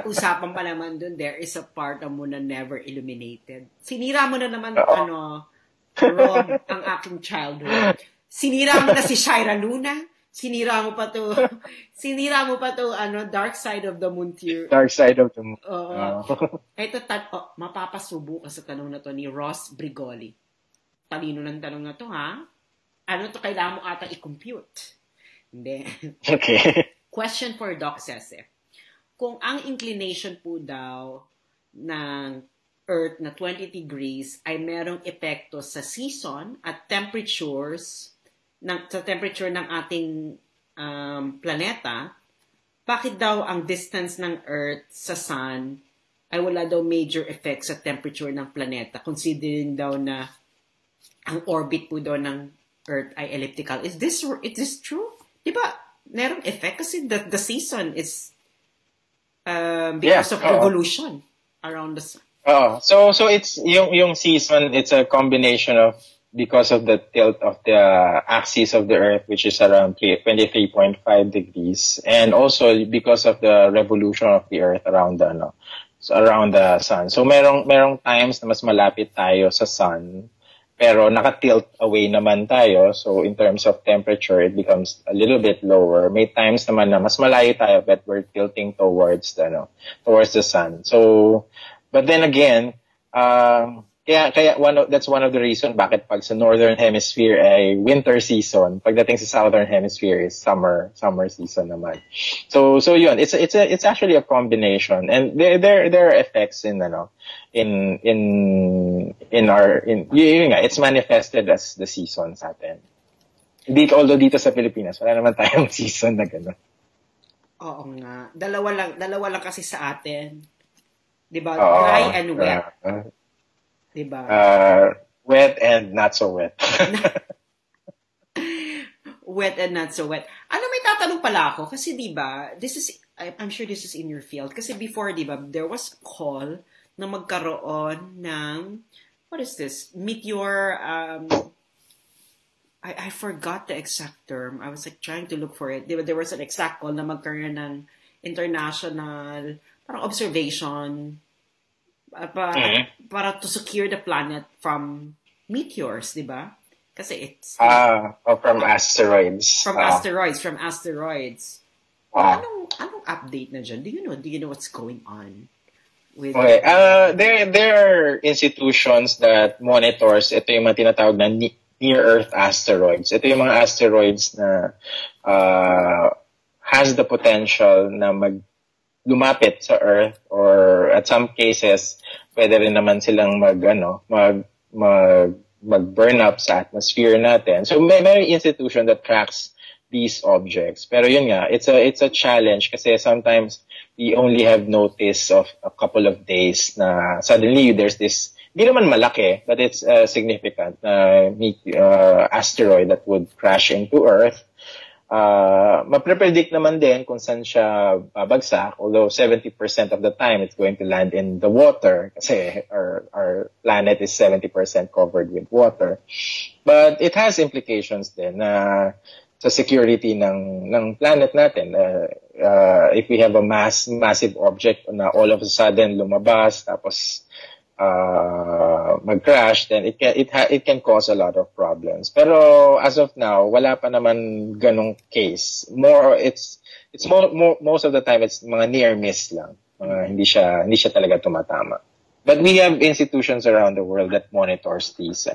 Usapan pa naman doon, there is a part mo na never illuminated. Sinira mo na naman, Rob, ang aking childhood. Sinira mo na si Shira Luna. Sinira mo pa to, Dark Side of the Moon theory. Dark Side of the Moon. Ito, mapapasubo ka sa tanong na to ni Ross Brigoli. Talino ng tanong na to, ha? Ano to kailangan mo atang i-compute? Hindi. Okay. Question for Doc Sese. Kung ang inclination po daw ng Earth na 20 degrees ay merong epekto sa season at temperatures sa temperature ng ating planeta, bakit daw ang distance ng Earth sa Sun ay wala daw major effect sa temperature ng planeta, considering daw na ang orbit po daw ng Earth ay elliptical? Is this true? Diba, merong effect kasi the season is because of revolution around the sun. So it's yung season, it's a combination of because of the tilt of the axis of the Earth, which is around 23.5 degrees, and also because of the revolution of the Earth around the sun. So merong times na mas malapit tayo sa sun, pero naka-tilt away naman tayo. So in terms of temperature, it becomes a little bit lower. May times naman na mas malayo tayo, but we're tilting towards the sun. So, but then again, that's one of the reasons bakit pag sa northern hemisphere ay winter season, pagdating sa southern hemisphere is summer season naman. So yun, it's actually a combination, and there are effects it's manifested as the season sa atin. Although dito sa Pilipinas wala naman tayong season na gano'n. Oo nga, dalawa lang kasi sa atin, 'di ba? Dry and wet. Diba? Wet and not so wet. Wet and not so wet. May tatanong pala ako kasi diba, I'm sure this is in your field kasi before diba, there was a call na magkaroon ng what is this? Meteor I forgot the exact term. I was trying to look for it. Diba, there was an exact call na magkaroon ng international parang observation para to secure the planet from meteors, di ba? Kasi it's from asteroids. From asteroids. Anong update na dyan? Do you know what's going on with there are institutions that monitors ito yung mga tinatawag na near Earth asteroids. Ito yung mga asteroids na has the potential na lumapit sa Earth or at some cases, pwede rin naman silang mag-burn up sa atmosphere natin. So may institution that tracks these objects. Pero yun nga, it's a challenge kasi sometimes we only have notice of a couple of days na suddenly there's this, hindi naman malaki, but it's significant asteroid that would crash into Earth. Maprepredict naman din kung saan siya babagsak, although 70% of the time it's going to land in the water kasi our planet is 70% covered with water. But it has implications din sa security ng planet natin. If we have a massive object na all of a sudden lumabas tapos mag-crash, then it can cause a lot of problems. Pero as of now, wala pa naman ganong case. Most of the time it's mga near miss lang. Hindi siya talaga tumatama. But we have institutions around the world that monitors these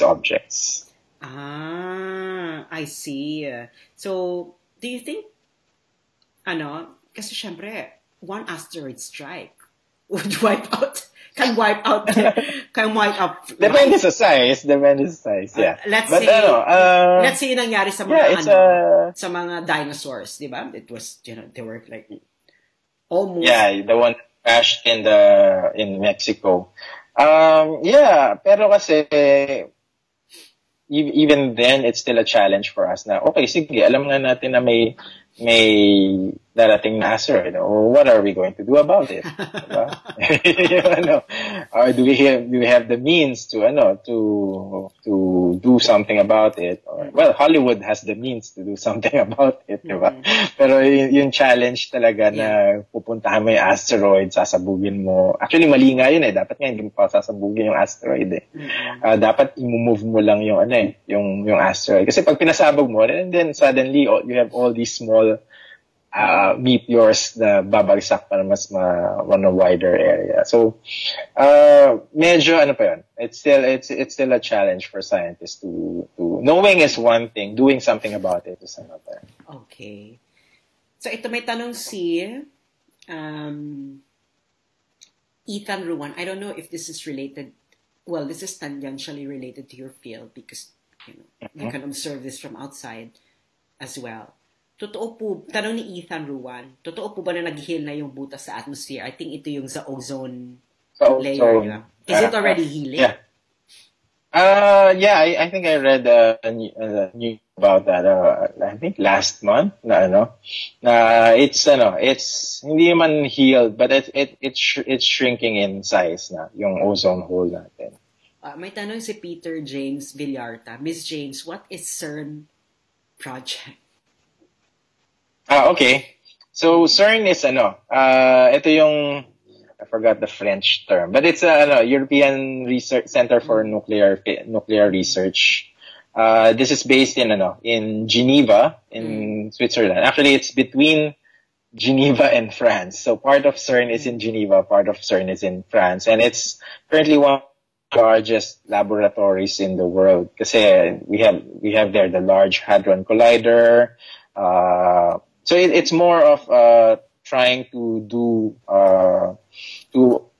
objects. I see. So, do you think kasi syempre one asteroid strike would can wipe out. Depende sa size, yeah. Let's say yung nangyari sa mga sa mga dinosaurs, di ba? It was, they were like almost. Yeah, the one that crashed in Mexico. Pero kasi even then it's still a challenge for us na okay, sige, alam nga natin na may darating na asteroid. What are we going to do about it? Or do we have the means to do something about it? Or, well, Hollywood has the means to do something about it, diba? Pero yung challenge talaga na pupuntahan mo yung asteroid, sasabugin mo. Actually, mali nga yun eh. Dapat nga hindi mo pa sasabugin yung asteroid eh. Dapat i-move mo lang yung asteroid. Kasi pag pinasabog mo, and then suddenly you have all these small meteors na babagsak para mas on a wider area. So, medyo pa yun. It's still a challenge for scientists to knowing is one thing, doing something about it is another. Okay. So, ito may tanong si Ethan Ruan. I don't know if this is related. Well, this is tangentially related to your field because you can observe this from outside as well. Totoo po, tanong ni Ethan Ruan, totoo po ba na nag-heal na yung butas sa atmosphere? I think ito yung sa ozone layer. Yeah. Is it already healing? Yeah. I think I read news about that. I think last month na it's hindi man healed, but it's shrinking in size na yung ozone hole natin. May tanong si Peter James Villarta. Miss James, what is CERN project? Okay. So CERN is ito yung I forgot the French term, but it's European Research Center for Nuclear Research. This is based in Geneva in Switzerland. Actually, it's between Geneva and France. So part of CERN is in Geneva, part of CERN is in France, and it's currently one of the largest laboratories in the world. Kasi we have there the Large Hadron Collider. So it's more of trying to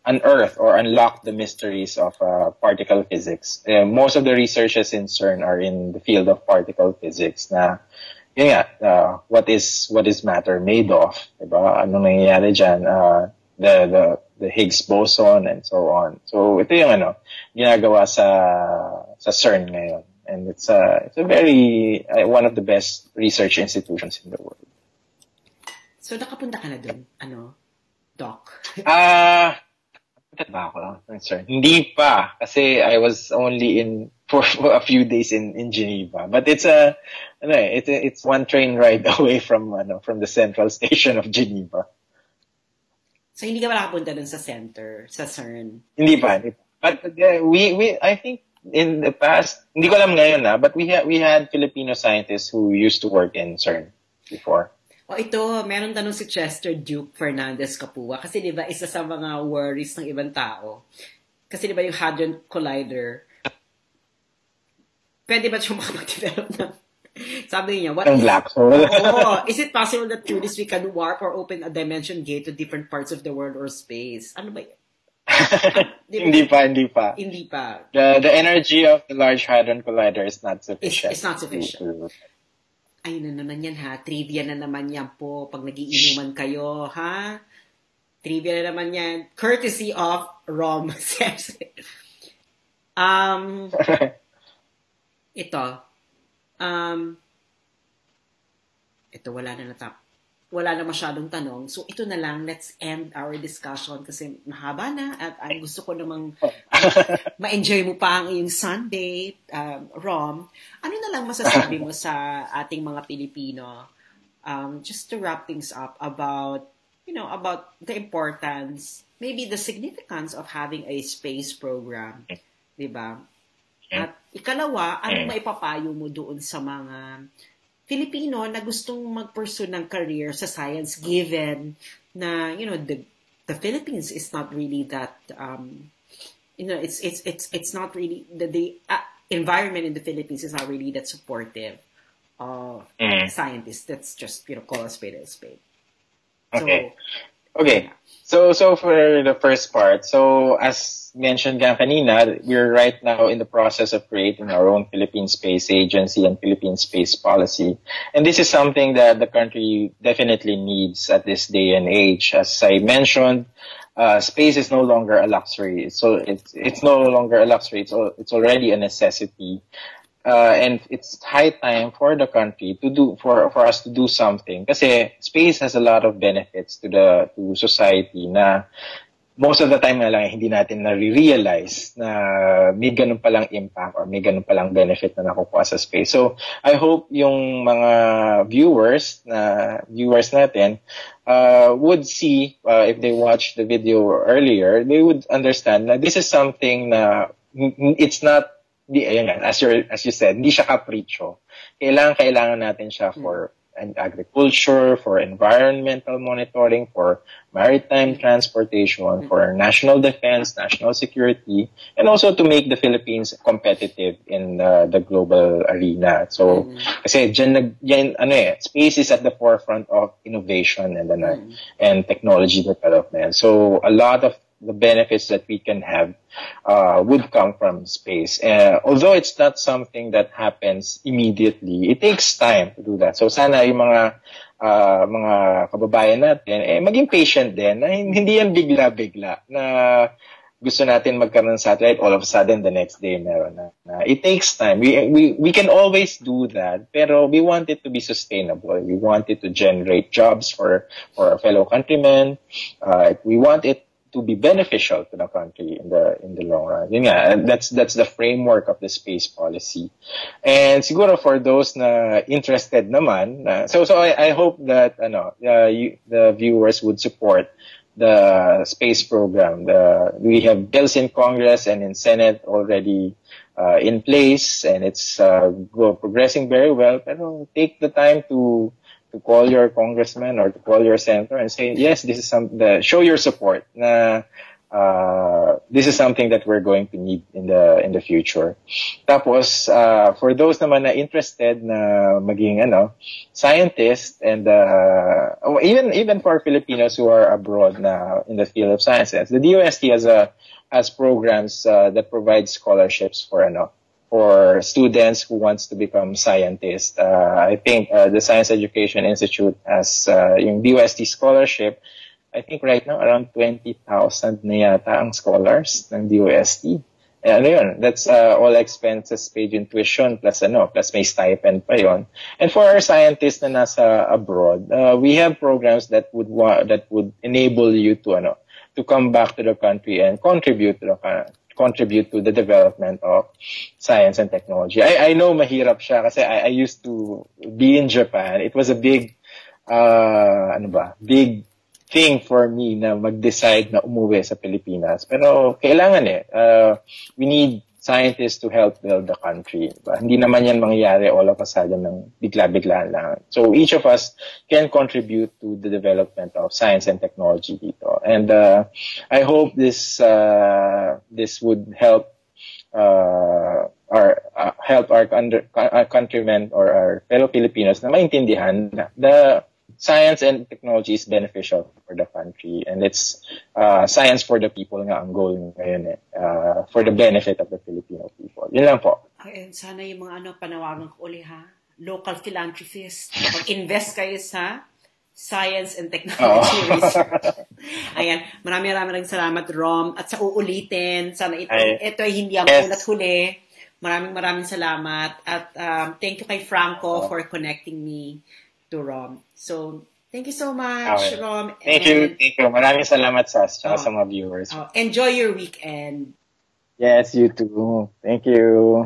unearth or unlock the mysteries of particle physics. Most of the researchers in CERN are in the field of particle physics. Na, what is matter made of? Diba? Ano nangyayari dyan? The Higgs boson and so on. So ito yung ginagawa sa CERN ngayon, and it's a very one of the best research institutions in the world. So, nakapunta ka na dun? Doc? Punta ba ako? Sir? Hindi pa. Kasi I was only for a few days in Geneva. But it's it's one train ride away from the central station of Geneva. So, hindi ka ba nakapunta dun sa center, sa CERN? Hindi pa. But we I think in the past, hindi ko alam ngayon but we had Filipino scientists who used to work in CERN before. Ito, meron tanong si Chester Duke Fernandez Capua. Kasi di ba isa sa mga worries ng ibang tao. Kasi di ba yung Hadron Collider, pwede ba siya makapag-develop ng Sabi niya, Ang black hole. is it possible that through this we can warp or open a dimension gate to different parts of the world or space? Ano ba yan? Hindi pa. The energy of the Large Hadron Collider is not sufficient. It's not sufficient. Ayun na naman yan, ha? Trivia na naman yan po pag nagiinuman kayo, ha? Trivia na naman yan. Courtesy of Rom. Ito. Ito, wala na masyadong tanong. So, ito na lang. Let's end our discussion kasi mahaba na at gusto ko namang ma-enjoy mo pa ang iyong Sunday, Rom. Ano na lang masasabi mo sa ating mga Pilipino just to wrap things up about the importance, maybe the significance of having a space program, diba? At ikalawa, ano maipapayo mo doon sa mga Filipino na gustong mag-pursue ng career sa science given na, the Philippines is not really that, it's not really, the environment in the Philippines is not really that supportive of scientists. That's just, call a spade a spade. Okay. So for the first part, so as mentioned nga kanina, we're right now in the process of creating our own Philippine Space Agency and Philippine Space Policy. And this is something that the country definitely needs at this day and age. As I mentioned, space is no longer a luxury. So it's no longer a luxury. It's already a necessity. And it's high time for the country for us to do something. Kasi space has a lot of benefits to society na most of the time na lang hindi natin na-realize na may ganun palang impact or may ganun palang benefit na nakukuha sa space. So, I hope yung mga viewers natin would see, if they watched the video earlier, they would understand na this is something na it's not, as you said, hindi siya kapritsyo. Kailangan natin siya for agriculture, for environmental monitoring, for maritime transportation, for national defense, national security, and also to make the Philippines competitive in the global arena. So, kasi space is at the forefront of innovation and technology development. So, a lot of the benefits that we can have would come from space. Although it's not something that happens immediately, it takes time to do that. So sana yung mga kababayan natin, maging patient din, na hindi yan bigla-bigla, na gusto natin magkaroon ng satellite, all of a sudden the next day meron na. It takes time. We can always do that, pero we want it to be sustainable. We want it to generate jobs for our fellow countrymen. We want it to be beneficial to the country in the long run. Yun nga, that's the framework of the space policy. And siguro for those na interested naman, so I hope that the viewers would support the space program. We have bills in Congress and in Senate already in place, and it's progressing very well. Pero take the time to call your congressman or to call your senator and say, yes, this is show your support. This is something that we're going to need in the future. Tapos, for those naman na interested na maging scientist, and even for Filipinos who are abroad na in the field of sciences, the DOST has programs that provide scholarships for students who wants to become scientists. I think the Science Education Institute has yung DOST scholarship. I think right now around 20,000 na yata ang scholars ng DOST. That's all expenses paid in tuition plus may stipend pa yon. And for our scientists na nasa abroad, we have programs that would enable you to come back to the country and contribute to the development of science and technology. I know mahirap siya kasi I used to be in Japan. It was a big big thing for me na mag-decide na umuwi sa Pilipinas. Pero kailangan we need scientists to help build the country. Diba? Hindi naman yan mangyayari all of a sudden ng bigla-biglaan lang. So each of us can contribute to the development of science and technology dito. And I hope this would help help our countrymen or our fellow Filipinos na maintindihan na the science and technology is beneficial for the country, and it's science for the people nga ang goal ngayon for the benefit of the Filipino people. Yun lang po. Ay, sana yung mga panawagan ko uli ha. Local philanthropists, mag-invest kayo sa science and technology research. Ayan, maraming salamat, Rom. At sa uulitin, sana ito ay hindi ang ulat huli. Maraming salamat. At thank you kay Franco for connecting me to Rom. So, thank you so much, Rom. Thank you. Maraming salamat, Sass, sa mga viewers. Enjoy your weekend. Yes, you too. Thank you.